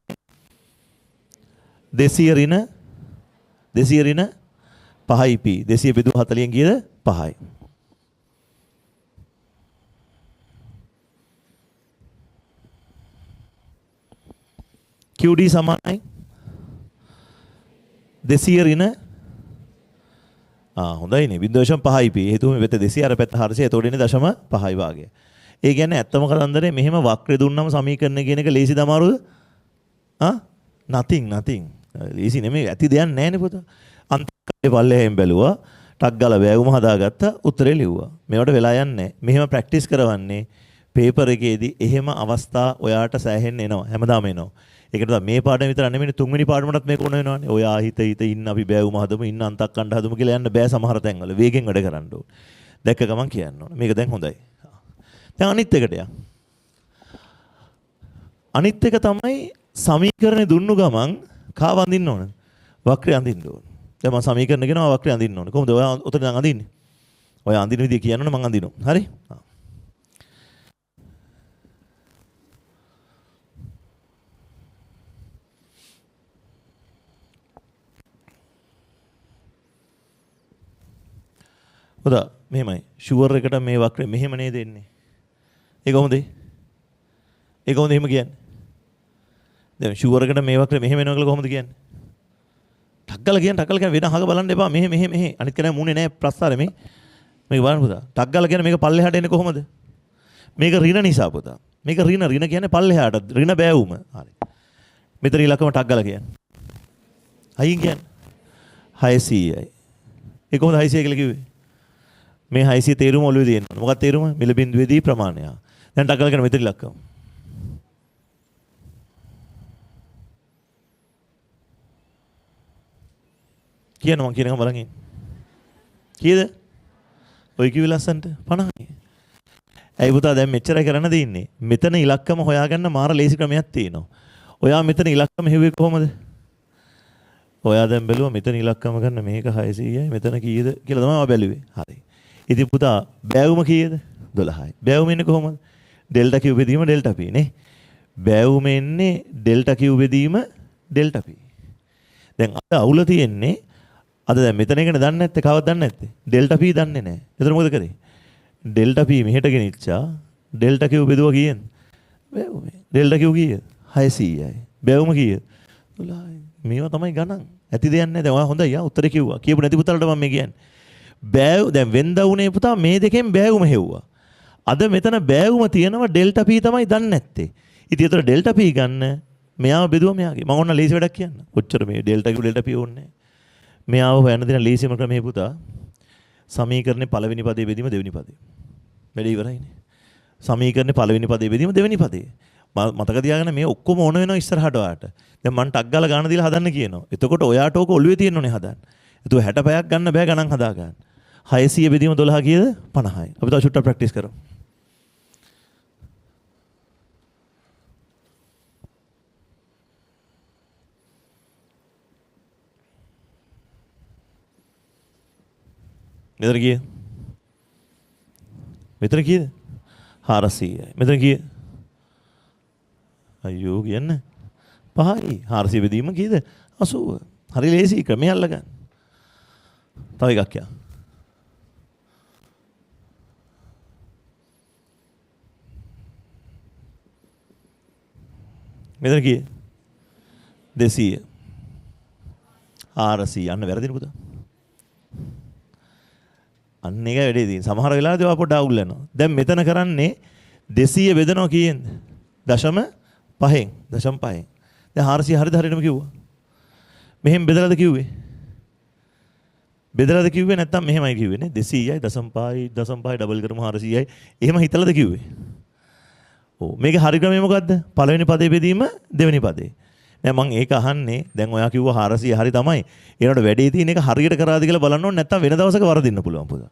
200 ඍණ 5යි P. 200 බෙදුව 40න් කීයද? 5යි. QD සමානයි 200 ඍණ හොඳයිනේ 0.5යි P. හේතුව මේ වෙත 200 අර පැත්ත 400 එතකොට එන්නේ 0.5යි වාගේ. ඒ කියන්නේ ඇත්තම කතන්දරේ මෙහෙම වක්‍රය දුන්නම සමීකරණ කියන එක ලේසිද අමාරුද? nothing. ලේසි නෙමෙයි ඇති දෙයක් නැහැ නේ පුතා. අන්තිමේ පල්ලෙහෙන් බැලුවා. ටක් ගාලා බෑගුම හදාගත්තා උත්තරේ ලිව්වා. මේවට වෙලා යන්නේ නැහැ. මෙහෙම ප්‍රැක්ටිස් කරවන්නේ පේපර් එකේදී එහෙම අවස්ථා ඔයාට සෑහෙන්න එනවා. හැමදාම එනවා. ඒකට තමයි මේ පාඩම විතර නෙමෙයි තුන්වෙනි පාඩමටත් මේක ඕන වෙනවානේ. ඔයා හිත ඉන්න අපි බෑවුම හදමු ඉන්න අන්තක් කණ්ඩ හදමු කියලා යන්න බෑ සමහර තැන්වල. වේගෙන් වැඩ කරන්න ඕනේ. දැක්ක ගමන් කියන්න ඕනේ. මේක දැන් හොඳයි. දැන් අනිත් එකට යන්න. අනිත් එක තමයි සමීකරණේ දුන්නු ගමන් කාව අඳින්න ඕන. වක්‍රය අඳින්න ඕන. දැන් මම සමීකරණ ගෙනවා වක්‍රය අඳින්න ඕන. කොහොමද ඔයා උතන දැන් අඳින්නේ? ඔයා අඳින විදිය කියනවනේ මම අඳිනවා. හරි? හොඳයි මෙහෙමයි. ෂුවර් එකට මේ වක්‍රය මෙහෙම නේද එන්නේ? ඒක කොහොමද? ඒක කොහොමද එහෙම කියන්නේ? දැන් ෂුවර් එකට මේ වක්‍රය මෙහෙම එනවා කියලා කොහොමද කියන්නේ? ටග්ගල කියන වෙන අහක බලන්න එපා. මෙහෙ අනිත් කෙනා මුනේ නැහැ ප්‍රස්තාරේ මේ. මේක බලන්න පුතා. ටග්ගල කියන්නේ මේක පල්ලෙහාට එන්නේ කොහොමද? මේක ඍණ නිසා පුතා. මේක ඍණ කියන්නේ පල්ලෙහාට ඍණ බෑවුම. හරි. මෙතන ඉලක්කම ටග්ගල කියන්නේ. අයින් කියන්නේ 600යි. ඒක කොහොමද 600 කියලා කිව්වේ? මේ 600 තේරුම ඔළුවේ තියෙනවා. මොකක්ද තේරුම? මිල බිඳුවේදී ප්‍රමාණය. දැන් ටග්ගල කියන මෙතන ඉලක්කම. කියනවා මම කියන එක බලන් ඉන්න. කීයද? ඔය කිව්ව ලස්සන්ට 50යි. ඇයි පුතා දැන් මෙච්චරයි කරන්න දෙන්නේ. මෙතන ඉලක්කම හොයාගන්න මාර ලේසි ක්‍රමයක් තියෙනවා. ඔයා මෙතන ඉලක්කම හෙව්වේ කොහොමද? ඔයා දැන් බැලුවා මෙතන ඉලක්කම ගන්න මේක 600යි මෙතන කීයද කියලා තමයි මම බැලුවේ. හරි. ඉතින් පුතා බෑවුම කීයද? 12යි. බෑවුම එන්නේ කොහොමද? ඩෙල්ටා කිව් බෙදීම ඩෙල්ටා p නේ. බෑවුම එන්නේ ඩෙල්ටා කිව් බෙදීම ඩෙල්ටා p. දැන් අද අවුල තියෙන්නේ අද දැන් මෙතන එකනේ දන්නේ නැත්තේ කවවද දන්නේ නැත්තේ ඩෙල්ටා p දන්නේ නැහැ. එතන මොකද කරේ? ඩෙල්ටා p මෙහෙට ගෙනිච්චා ඩෙල්ටා q බෙදුවා කීයද? බෑවුම. ඩෙල්ටා q කීයද? 600යි. බෑවුම කීයද? 12යි. මේවා තමයි ගණන්. ඇති දෙයක් නැහැ. දැන් ඔයා හොඳයි යා උත්තරේ කිව්වා. කියපු නැති පුතාලට මම මේ කියන්නේ. දැන් වෙන්දා උනේ පුතා මේ දෙකෙන් බෑවුම හෙව්වා. අද මෙතන බෑවුම තියෙනවා ඩෙල්ටා p තමයි දන්නේ නැත්තේ. ඉතින් ඒතර ඩෙල්ටා p ගන්න මෙයාව බෙදුවා මෙයාගේ. මම ඕන්න ලේසි වැඩක් කියන්න. කොච්චර මේ ඩෙල්ටා q ඩෙල්ටා p ඕනේ. මෙයාව හොයන්න දෙන ලේසිම ක්‍රමය පුතා සමීකරණේ පළවෙනි පදේ බෙදීම දෙවෙනි පදේ. වැඩ ඉවරයිනේ. සමීකරණේ පළවෙනි පදේ බෙදීම දෙවෙනි පදේ. මතක තියාගන්න මේ ඔක්කොම ඕන වෙනවා ඉස්සරහට ඔයාට. දැන් මම ටක් ගාලා ගාන දීලා හදන්න කියනවා. එතකොට ඔයාට ඕක ඔළුවේ තියෙන්න ඕනේ හදන්න. එතකොට 60 පැයක් ගන්න බෑ ගණන් හදා ගන්න. 600 බෙදීම 12 කීයද? 50යි. අපි තව චුට්ටක් ප්‍රැක්ටිස් කරමු. මෙතන කීයද? මෙතන කීයද? 400යි. මෙතන කීයද? අයියෝ කියන්න. 5යි. 400 බෙදීම කීයද? 80. හරි ලේසි ක්‍රමයක් අල්ලගන්න. තව එකක් කියන්න. මෙතන කීයද? 200. 400 යන්න වැරදිනේ පුතා. අන්න එක වැඩේ තියෙන. සමහර වෙලාවට ඒවා පොඩ්ඩක් අවුල් වෙනවා. දැන් මෙතන කරන්නේ 200 බෙදනවා කීයෙන්ද? 0.5න්. 0.5න්. දැන් 400 හරියද හරියටම කිව්වා. මෙහෙම බෙදලාද කිව්වේ? බෙදලාද කිව්වේ නැත්නම් මෙහෙමයි කිව්වේ නේ? 200යි 0.5යි 0.5යි ඩබල් කරමු 400යි. එහෙම හිතලාද කිව්වේ? ඔව්. මේකේ හරි ක්‍රමය මොකද්ද? පළවෙනි පදේ බෙදීම දෙවෙනි පදේ. දැන් මම ඒක අහන්නේ දැන් ඔයා කිව්වා 400 හරි තමයි. ඒනට වැඩේ තියෙන එක හරියට කරාද කියලා බලන්න ඕනේ නැත්නම් වෙන දවසක වරදින්න පුළුවන් පුතා.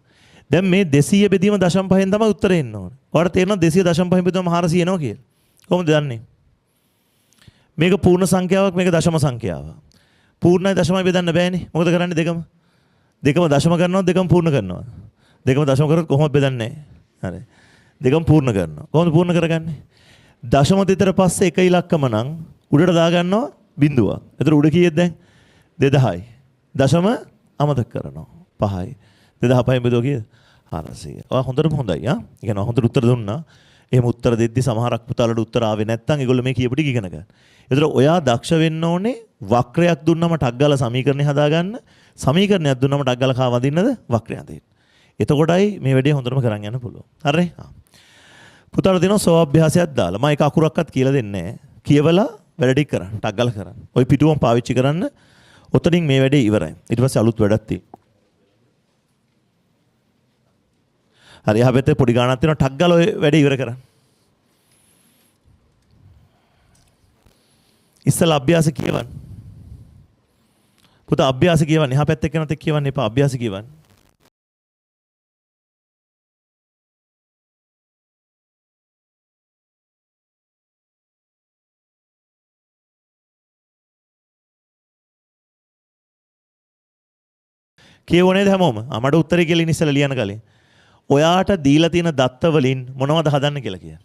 දැන් මේ 200 බෙදීම 0.5න් තමයි උත්තරේ එන්න ඕනේ. ඔයාලට තේරෙනවද 200 0.5න් බෙදුවම 400 එනවා කියලා? කොහොමද දන්නේ? මේක පූර්ණ සංඛ්‍යාවක් මේක දශම සංඛ්‍යාවක්. පූර්ණයි දශමයි බෙදන්න බෑනේ. මොකද කරන්නේ දෙකම? දෙකම දශම කරනවද දෙකම පූර්ණ කරනවද? දෙකම දශම කරොත් කොහොමද බෙදන්නේ? හරි. දෙකම පූර්ණ කරනවා. කොහොමද පූර්ණ කරගන්නේ? දශම දෙතර පස්සේ එක ඉලක්කම නම් උඩට දාගන්නවා බිඳුවක්. එතකොට උඩ කීයද දැන්? 2000යි. දශම අමතක කරනවා. 5යි. 2005න් බෙදුවා කීයද? 400. ඔයා හොඳටම හොඳයි ආ. ඒ කියන්නේ හොඳට උත්තර දුන්නා. එහෙම උත්තර දෙද්දි සමහරක් පුතාලට උත්තර ආවේ නැත්නම් ඒගොල්ලෝ මේ කියපු ටික ඉගෙන ගන්න. එතකොට ඔයා දක්ෂ වෙන්න ඕනේ වක්‍රයක් දුන්නම ටක් ගාලා සමීකරණය හදාගන්න. සමීකරණයක් දුන්නම ටක් ගාලා කාව අදින්නද? වක්‍රය අදින්න. එතකොටයි මේ වැඩේ හොඳටම කරන් යන්න පුළුවන්. හරි? පුතාලට දෙනවා ස්වාභ්‍යාසයක් දාලා. මම ඒක අකුරක්වත් කියලා දෙන්නේ නැහැ. කියවලා වැඩ ටික කරන්න. ටක් ගාලා කරන්න. ওই පිටුවම පාවිච්චි කරන්න. ඔතනින් මේ වැඩේ ඉවරයි. ඊට පස්සේ අලුත් වැඩක් තියෙනවා. හරි යහපැත්තේ පොඩි ගානක් තියෙනවා ටක් ගාලා ඔය වැඩේ ඉවර කරන්න. ඉස්සලා අභ්‍යාස කියවන්න. පුතා අභ්‍යාස කියවන්න. එහා පැත්තේ කෙනාට කියවන්න එපා. අභ්‍යාස කියවන්න. කියවෝ නේද හැමෝම? මට උත්තරේ කියලා ඉස්සලා ලියන්න කලින්. ඔයාට දීලා තියෙන දත්ත වලින් මොනවද හදන්න කියලා කියන්නේ.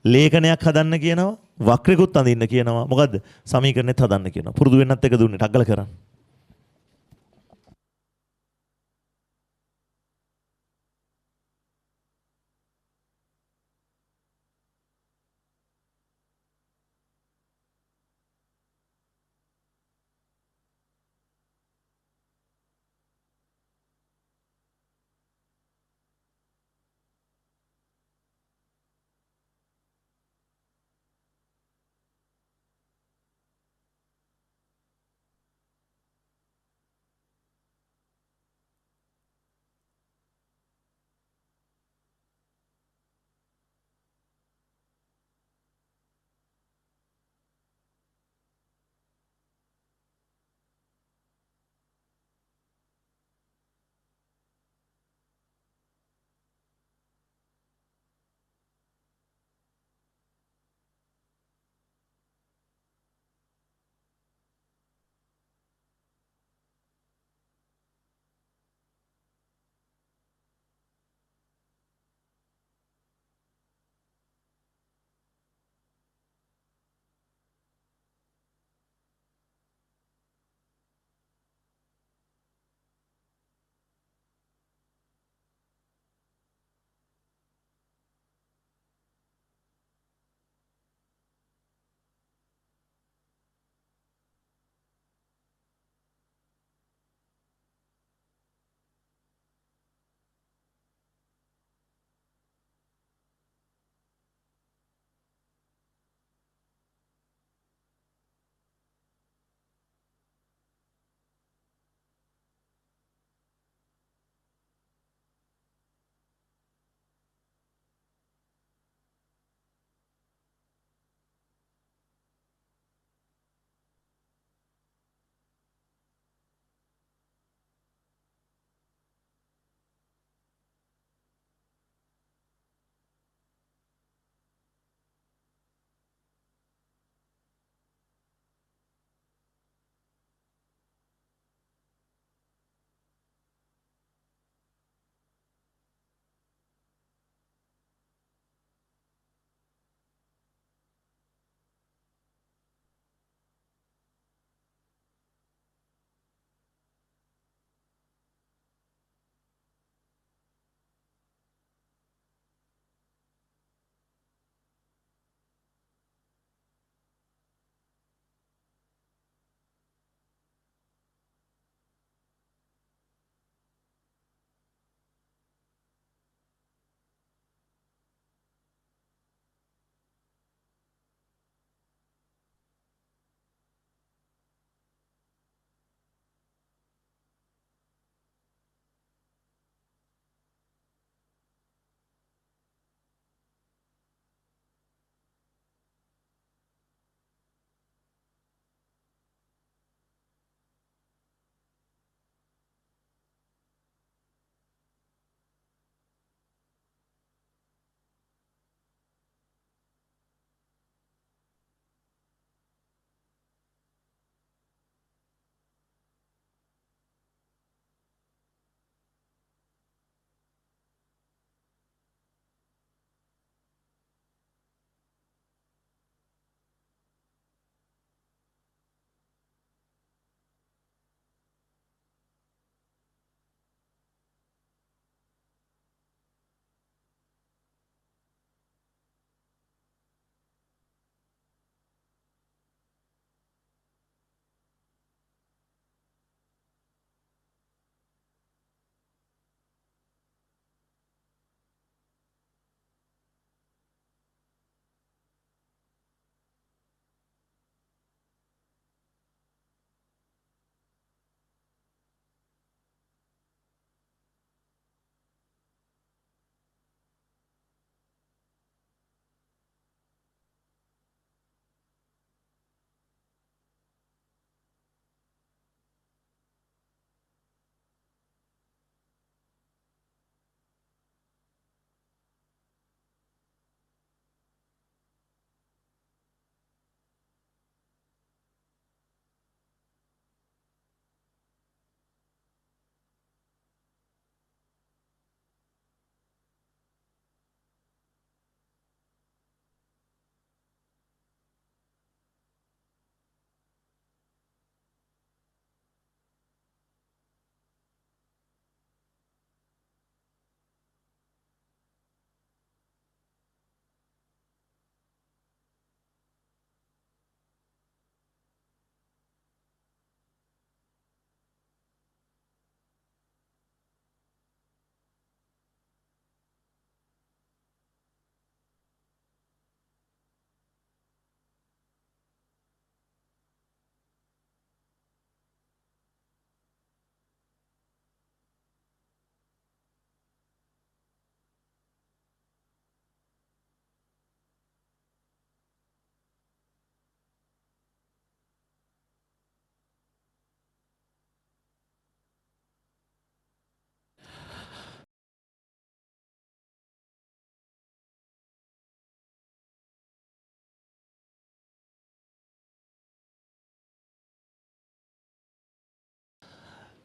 ලේඛනයක් හදන්න කියනවා, වක්‍රයකුත් අඳින්න කියනවා. මොකද්ද? සමීකරණෙත් හදන්න කියනවා. පුරුදු වෙන්නත් එක දුන්නේ ටග්ගල කරන්න.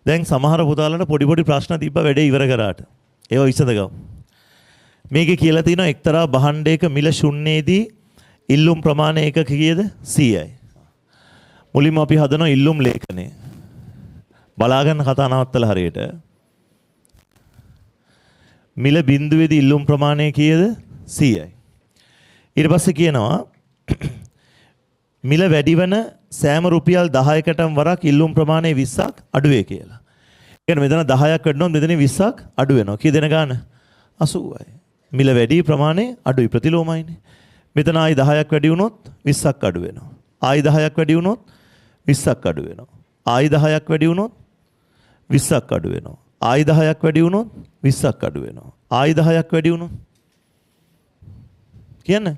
දැන් සමහර පුතාලන්ට පොඩි පොඩි ප්‍රශ්න තිබ්බ වැඩේ ඉවර කරාට. ඒවා විසඳගමු. මේකේ කියලා තියෙනවා එක්තරා භාණ්ඩයක මිල ශුන්‍යයේදී ඉල්ලුම් ප්‍රමාණය එකක කීයද? 100යි. මුලින්ම අපි හදනවා ඉල්ලුම් ලේඛනය. බලාගන්න කතා නවත්තලා හරියට. මිල බිඳුවේදී ඉල්ලුම් ප්‍රමාණය කීයද? 100යි. ඊට පස්සේ කියනවා මිල වැඩි වෙන සෑම රුපියල් 10කටම වරක් ඉල්ලුම් ප්‍රමාණය 20ක් අඩු වේ කියලා. ඒ කියන්නේ මෙතන 10ක් වැඩනොත් මෙතන 20ක් අඩු වෙනවා. කී දෙන ගාන? 80යි. මිල වැඩි ප්‍රමාණය අඩුයි ප්‍රතිලෝමයිනේ. මෙතන ආයි 10ක් වැඩි වුණොත් 20ක් අඩු වෙනවා. ආයි 10ක් වැඩි වුණොත් 20ක් අඩු වෙනවා. ආයි 10ක් වැඩි වුණොත් 20ක් අඩු වෙනවා. ආයි 10ක් වැඩි වුණොත් 20ක් අඩු වෙනවා. ආයි 10ක් වැඩි වුණොත් කියන්නේ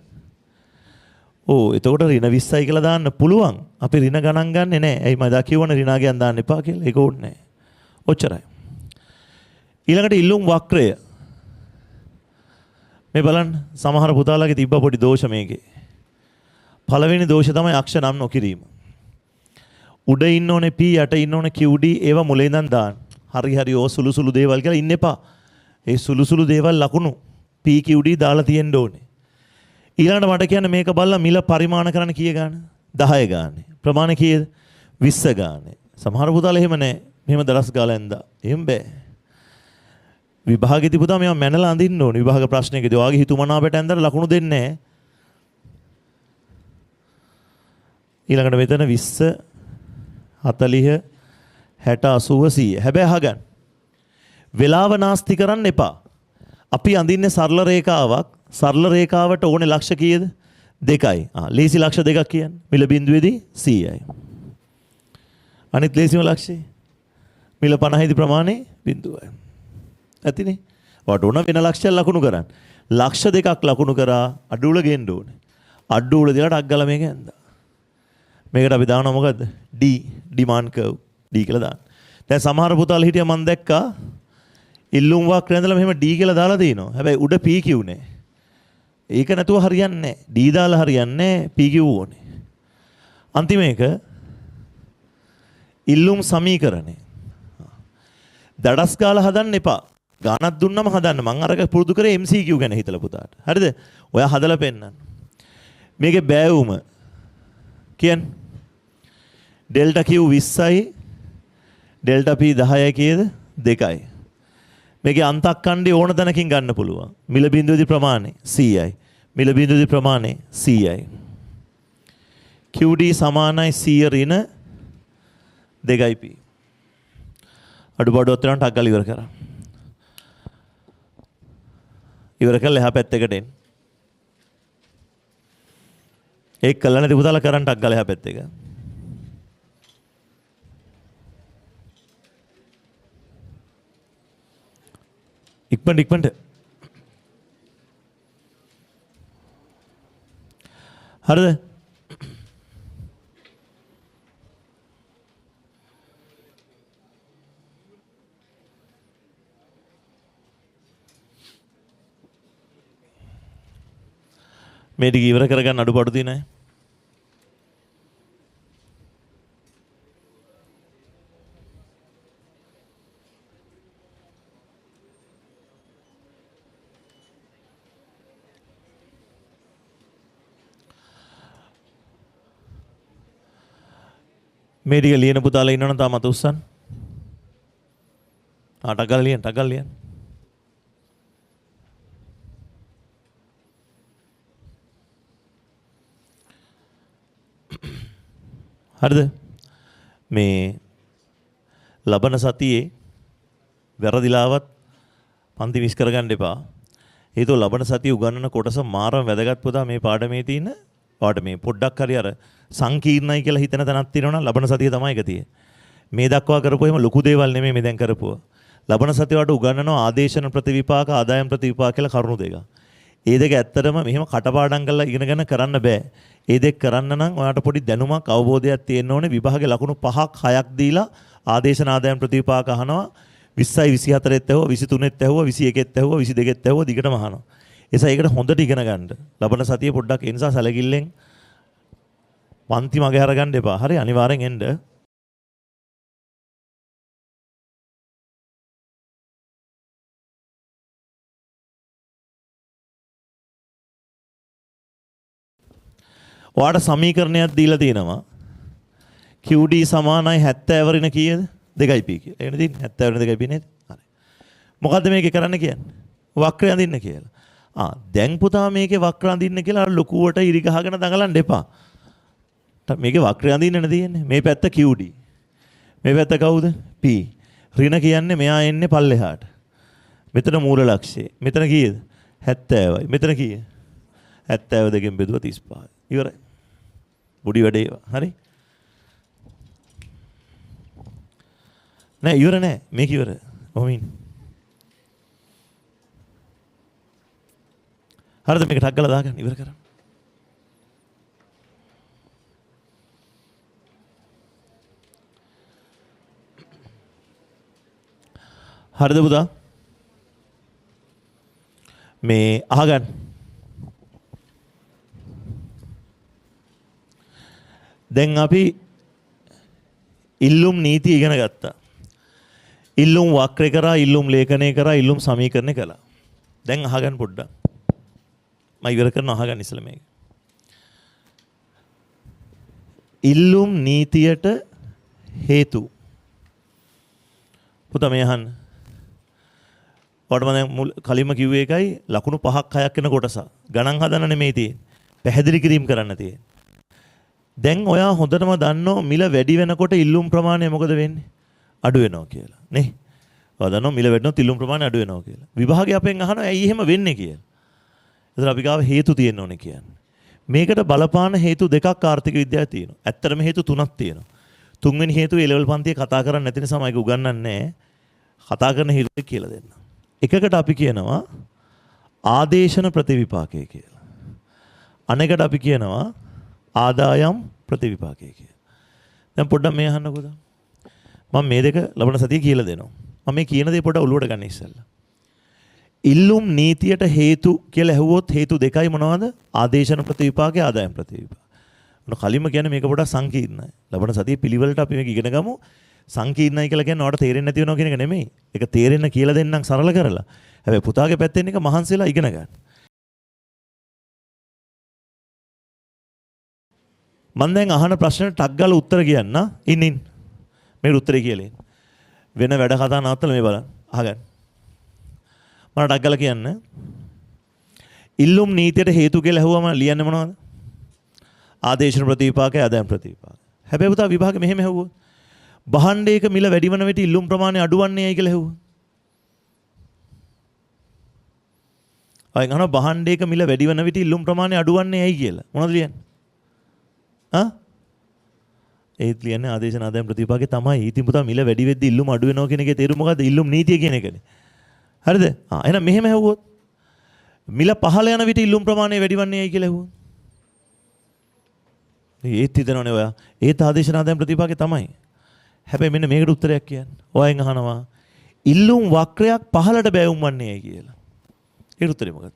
එතකොට ඍණ 20යි කියලා දාන්න පුළුවන්. අපි ඍණ ගණන් ගන්නෙ නැහැ. ඇයි මම දා කියවනේ ඍණාගයන් දාන්න එපා කියලා. ඒක ඕනේ නැහැ. ඔච්චරයි. ඊළඟට ඉල්ලුම් වක්‍රය. මේ බලන්න සමහර පුතාලාගේ තිබ්බ පොඩි දෝෂ මේකේ. පළවෙනි දෝෂය තමයි අක්ෂර නම් නොකිරීම. උඩ ඉන්න ඕනේ P යට ඉන්න ඕනේ QD ඒවා මුලින් ඉඳන් දාන්න. හරි ඕ සුළු සුළු දේවල් කියලා ඉන්න එපා. ඒ සුළු සුළු දේවල් ලකුණු P QD දාලා තියෙන්න ඕනේ. ඊළඟට මට කියන්න මේක බලලා මිල පරිමාණ කරන්න කීය ගාන? 10 ගානේ. ප්‍රමාණ කීයද? 20 ගානේ. සමහර පුතාලා එහෙම නැහැ. මෙහෙම දරස් ගාලා ඇඳා. එහෙම බෑ. විභාගෙදී පුතා මේවා මැනලා අඳින්න ඕනේ. විභාග ප්‍රශ්නයකදී ඔයාගේ හිතුමනාපට ඇඳලා ලකුණු දෙන්නේ නැහැ. ඊළඟට මෙතන 20 40 60 80 100. හැබැයි අහගන්න. වෙලාව නාස්ති කරන්න එපා. අපි අඳින්නේ සරල රේඛාවක්. සරල රේඛාවට ඕනේ ලක්ෂ කීයද? 2යි. ලේසි ලක්ෂ 2ක් කියන්නේ. මිල බිඳුවේදී 100යි. අනිත් ලේසිම ලක්ෂය මිල 50යිදී ප්‍රමාණය 0යි. ඇතිනේ. වට උන වෙන ලක්ෂයක් ලකුණු කරන්න. ලක්ෂ 2ක් ලකුණු කරා අඩුවල ගේන්න ඕනේ. අඩුවල දාලා ටක් ගාලා මේක ඇඳා. මේකට අපි දානවා මොකද්ද? D demand curve D කියලා දාන්න. දැන් සමහර පුතාලා හිටියා මම දැක්කා ඉල්ලුම් වක්‍රය ඇඳලා මෙහෙම D කියලා දාලා දිනවා. හැබැයි උඩ PQ නේ. ඒක නැතුව හරියන්නේ නැහැ. D දාලා හරියන්නේ නැහැ. PQ ඕනේ. අන්තිම එක ඉල්ලුම් සමීකරණය. දඩස් ගාලා හදන්න එපා. ගානක් දුන්නම හදන්න. මම අරක පුරුදු කරේ MCQ ගැන හිතලා පුතාට. හරිද? ඔයා හදලා පෙන්නන්න. මේකේ බෑවුම කියන්නේ ඩෙල්ටා Q 20යි ඩෙල්ටා P 10යි කීයද? 2යි. මේකේ අන්තක්කණ්ඩේ ඕන තැනකින් ගන්න පුළුවන්. මිල බිඳුවේදී ප්‍රමාණය 100යි. මිල බිඳුවේදී ප්‍රමාණය 100යි. QD සමානයි 100 ඍණ 2යි P. අඩුපාඩු ඔතනට ටක් ගාලා ඉවර කරා. ඉවර කළා එහා පැත්තකට එන්න. ඒක කළා නැති පුතාලා කරන් ටක් ගාලා එහා පැත්තක. ඉක්මනට හරිද? මේ ටික ඉවර කරගන්න අඩුපාඩු තියෙනයි. මේ ටික ලියන පුතාලා ඉන්නවනම් තාම අත උස්සන්න. ටක් ගාලා ලියන්න. හරිද? මේ ලබන සතියේ වැරදිලාවත් පන්ති මිස් කරගන්න එපා. හේතුව ලබන සතියේ උගන්වන කොටස මාරම වැදගත් පුතා මේ පාඩමේ තියෙන ඔයාට මේ පොඩ්ඩක් හරි අර සංකීර්ණයි කියලා හිතන තැනක් තියෙනවා නම් ලබන සතිය තමයි ඒක තියෙන්නේ. මේ දක්වා කරපුවා එහෙම ලොකු දේවල් නෙමෙයි මේ දැන් කරපුවා. ලබන සතිය වලට උගන්වනවා ආදේශන ප්‍රතිවිපාක ආදායම් ප්‍රතිවිපාක කියලා කරුණු දෙක. ඒ දෙක ඇත්තටම මෙහෙම කටපාඩම් කරලා ඉගෙනගෙන කරන්න බෑ. ඒ දෙක කරන්න නම් ඔයාට පොඩි දැනුමක් අවබෝධයක් තියෙන්න ඕනේ. විභාගේ ලකුණු 5ක් 6ක් දීලා ආදේශන ආදායම් ප්‍රතිවිපාක අහනවා. 20යි 24ත් ඇහුවා 23ත් ඇහුවා 21ත් ඇහුවා 22ත් ඇහුවා දිගටම අහනවා. එසා ඒකට හොඳට ඉගෙන ගන්න. ලබන සතියේ පොඩ්ඩක් ඒ නිසා සැලකිල්ලෙන් පන්ති මගේ අරගන්න එපා. හරි අනිවාර්යෙන් එන්න. ඔයාට සමීකරණයක් දීලා තියෙනවා. QD සමානයි 70 වරින කීයද? 2p කියලා. එහෙනම් තියෙන්නේ 70 වරින 2p නේද? හරි. මොකද්ද මේකේ කරන්න කියන්නේ? වක්‍රය අඳින්න කියලා. දැන් පුතා මේකේ වක්‍ර අඳින්න කියලා ලොකුවට ඉරි ගහගෙන දඟලන්න එපා. මේකේ වක්‍රය අඳින්නනේ තියෙන්නේ. මේ පැත්ත QD. මේ පැත්ත කවුද? P. ඍණ කියන්නේ මෙයා එන්නේ පල්ලෙහාට. මෙතන මූල ලක්ෂය. මෙතන කීයද? 70යි. මෙතන කීයද? 72 බෙදුවා 35. ඉවරයි. බුඩි වැඩේ. හරි. නෑ ඉවර නෑ. මේක ඉවර. ඔමින්. හරිද මේක ටක් ගාලා දාගන්න ඉවර කරන්න. හරිද පුතා? මේ අහගන්න. දැන් අපි ඉල්ලුම් නීති ඉගෙන ගත්තා. ඉල්ලුම් වක්‍රය කරා, ඉල්ලුම් ලේඛනය කරා, ඉල්ලුම් සමීකරණය කළා. දැන් අහගන්න පොඩ්ඩක්. මම ඉවර කරන අහගන්න ඉස්සෙල්ලා මේක. ඉල්ලුම් නීතියට හේතු. පුතා මේ අහන්න. ඔයාලට මම දැන් කලින්ම කිව්වේ එකයි ලකුණු 5ක් 6ක් වෙන කොටස. ගණන් හදන්න නෙමෙයි තියෙන්නේ. පැහැදිලි කිරීම කරන්න තියෙන්නේ. දැන් ඔයා හොඳටම දන්නෝ මිල වැඩි වෙනකොට ඉල්ලුම් ප්‍රමාණය මොකද වෙන්නේ? අඩු වෙනවා කියලා. නේ? ඔයා දන්නෝ මිල වැඩිනොත් ඉල්ලුම් ප්‍රමාණය අඩු වෙනවා කියලා. විභාගයේ අපෙන් අහනවා ඇයි එහෙම වෙන්නේ කියලා. එතන අපි ගාව හේතු තියෙන්න ඕනේ කියන්නේ. මේකට බලපාන හේතු දෙකක් ආර්ථික විද්‍යාවේ තියෙනවා. ඇත්තටම හේතු තුනක් තියෙනවා. තුන්වෙනි හේතුව ඒ ලෙවල් පන්තියේ කතා කරන්නේ නැති නිසා මම ඒක උගන්වන්නේ නැහැ. කතා කරන හේතු කියලා දෙන්න. එකකට අපි කියනවා ආදේශන ප්‍රතිවිපාකය කියලා. අනෙකට අපි කියනවා ආදායම් ප්‍රතිවිපාකය කියලා. දැන් පොඩ්ඩක් මේ අහන්නකෝ. මම මේ දෙක ලබන සතියේ කියලා දෙනවා. මම මේ කියන දේ පොඩ්ඩක් ඔලුවට ගන්න ඉස්සෙල්ලා. ඉල්ලුම් නීතියට හේතු කියලා ඇහුවොත් හේතු දෙකයි මොනවද? ආදේශන ප්‍රතිවිපාකය, ආදායම් ප්‍රතිවිපාකය. මොන කලින්ම කියන්නේ මේක පොඩ්ඩක් සංකීර්ණයි. ලබන සතියේ පිළිවෙලට අපි මේක ඉගෙන ගමු. සංකීර්ණයි කියලා කියන්නේ ඔයාලට තේරෙන්නේ නැති වෙනවා කියන එක නෙමෙයි. ඒක තේරෙන්න කියලා දෙන්නම් සරල කරලා. හැබැයි පුතාගේ පැත්තෙන් එක මහන්සිලා ඉගෙන ගන්න. මම දැන් අහන ප්‍රශ්නෙට ටක් ගාලා උත්තර කියන්න. ඉන්න. මේකට උත්තරේ කියලා ඉන්න. වෙන වැඩ කතා නවත්තලා මේ බලන්න. අහගන්න. මම ටක් ගාලා කියන්න. ඉල්ලුම් නීතියට හේතු කියලා ඇහුවම ලියන්නේ මොනවද? ආදේශන ප්‍රතිවිපාකය, ආදායම් ප්‍රතිවිපාකය. හැබැයි පුතා විභාගෙ මෙහෙම ඇහුවොත් භාණ්ඩයක මිල වැඩි වන විට ඉල්ලුම් ප්‍රමාණය අඩු වන්නේ ඇයි කියලා ඇහුවොත්. අය ගන්න භාණ්ඩයක මිල වැඩි වන විට ඉල්ලුම් ප්‍රමාණය අඩු වන්නේ ඇයි කියලා. මොනවද ලියන්නේ? ඒත් ලියන්නේ ආදේශන ආදායම් ප්‍රතිවිපාකේ තමයි. ඉතින් පුතා මිල වැඩි වෙද්දි ඉල්ලුම අඩු වෙනවා කියන එකේ තේරුම මොකද්ද? ඉල්ලුම් නීතිය කියන එකනේ. හරිද? එහෙනම් මෙහෙම ඇහුවොත් මිල පහළ යන විට ඉල්ලුම් ප්‍රමාණය වැඩි වන්නේ ඇයි කියලා ඇහුවොත්. ඒත් හිතනවනේ ඔයා. ඒත් ආදේශන ආදායම් ප්‍රතිවිපාකේ තමයි. හැබැයි මෙන්න මේකට උත්තරයක් කියන්න. ඔයයන් අහනවා ඉල්ලුම් වක්‍රයක් පහළට බැවුම් වන්නේ ඇයි කියලා. ඒකට උත්තරේ මොකක්ද?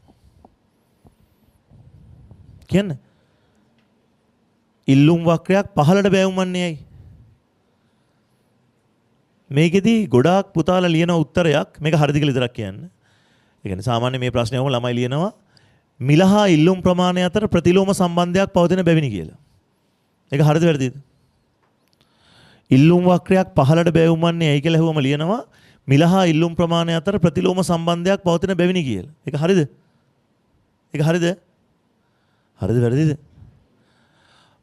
කියන්න. ඉල්ලුම් වක්‍රයක් පහළට බැවුම් වන්නේ ඇයි? මේකෙදි ගොඩාක් පුතාලා ලියන උත්තරයක් මේක හරිද කියලා විතරක් කියන්න. ඒ කියන්නේ සාමාන්‍ය මේ ප්‍රශ්නේ වුණ ළමයි ලියනවා මිල හා ඉල්ලුම් ප්‍රමාණය අතර ප්‍රතිලෝම සම්බන්ධයක් පවතින බැවිනි කියලා. ඒක හරිද වැරදිද? ඉල්ලුම් වක්‍රයක් පහළට බැවුම් වන්නේ ඇයි කියලා ඇහුවම ලියනවා මිල හා ඉල්ලුම් ප්‍රමාණය අතර ප්‍රතිලෝම සම්බන්ධයක් පවතින බැවිනි කියලා. ඒක හරිද? ඒක හරිද? හරිද වැරදිද?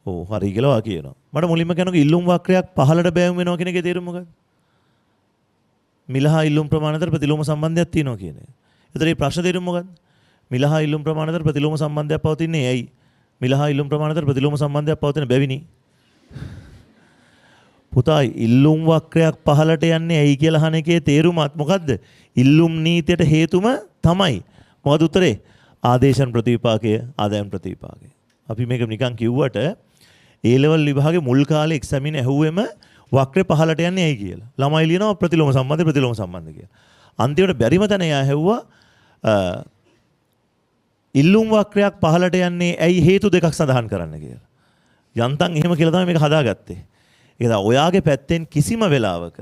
ඔව් හරි කියලා වා කියනවා. මට මුලින්ම කියනකො ඉල්ලුම් වක්‍රයක් පහළට බැවුම් වෙනවා කියන එකේ තේරුම මොකක්ද? මිල හා ඉල්ලුම් ප්‍රමාණය අතර ප්‍රතිලෝම සම්බන්ධයක් තියෙනවා කියන එක. ඒතර මේ ප්‍රශ්න තේරුම මොකක්ද? මිල හා ඉල්ලුම් ප්‍රමාණය අතර ප්‍රතිලෝම සම්බන්ධයක් පවතින්නේ ඇයි? මිල හා ඉල්ලුම් ප්‍රමාණය අතර ප්‍රතිලෝම සම්බන්ධයක් පවතින බැවිනි. පුතා ඉල්ලුම් වක්‍රයක් පහළට යන්නේ ඇයි කියලා අහන එකේ තේරුමත් මොකද්ද? ඉල්ලුම් නීතියට හේතුම තමයි. මොකද උත්තරේ? ආදේශන ප්‍රතිවිපාකය, ආදායම් ප්‍රතිවිපාකය. අපි මේක නිකන් කිව්වට A level විභාගේ මුල් කාලේ එක්සැමින් ඇහුවෙම වක්‍රය පහළට යන්නේ ඇයි කියලා. ළමයි ලියනවා ප්‍රතිලෝම සම්බන්ධ කියලා. අන්තිමට බැරිම තැන එයා ඇහුවා ඉල්ලුම් වක්‍රයක් පහළට යන්නේ ඇයි හේතු දෙකක් සඳහන් කරන්න කියලා. යන්තම් එහෙම කියලා තමයි මේක හදාගත්තේ. ඒක ඔයාගේ පැත්තෙන් කිසිම වෙලාවක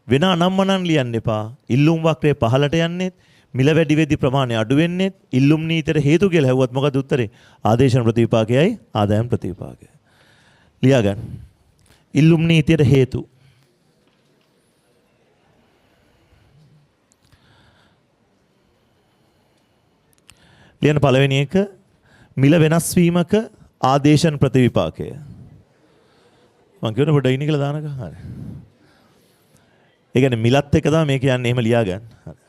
වෙන අනම්මනම් ලියන්න එපා. ඉල්ලුම් වක්‍රය පහළට යන්නේ මිල වැඩි වෙද්දී ප්‍රමාණය අඩු වෙන්නේ ඉල්ලුම් නීතියට හේතු කියලා හැවුවත් මොකද උත්තරේ? ආදේශන ප්‍රතිවිපාකයයි ආදායම් ප්‍රතිවිපාකය. ලියා ගන්න. ඉල්ලුම් නීතියට හේතු. ලියන පළවෙනි එක මිල වෙනස් වීමක ආදේශන ප්‍රතිවිපාකය. මම කියවන පොඩ්ඩක් ඉන්න කියලා දානක. හරි. ඒ කියන්නේ මිලත් එක තමයි මේ කියන්නේ එහෙම ලියා ගන්න. හරි.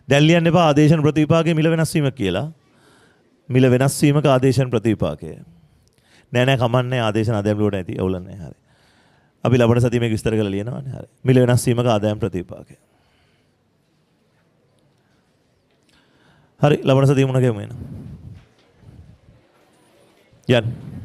දැන් ලියන්න එපා ආදේශන ප්‍රතිවිපාකයේ මිල වෙනස් වීම කියලා. මිල වෙනස් වීමක ආදේශන ප්‍රතිවිපාකය. නෑ කමන්නේ ආදේශන ආදායම් වලට ඇති. අවුලක් නෑ. හරි. අපි ලබන සතියේ මේක විස්තර කරලා ලියනවානේ. හරි. මිල වෙනස් වීමක ආදායම් ප්‍රතිවිපාකය. හරි ලබන සතියේ මුණ ගැහුම එන. යන්න.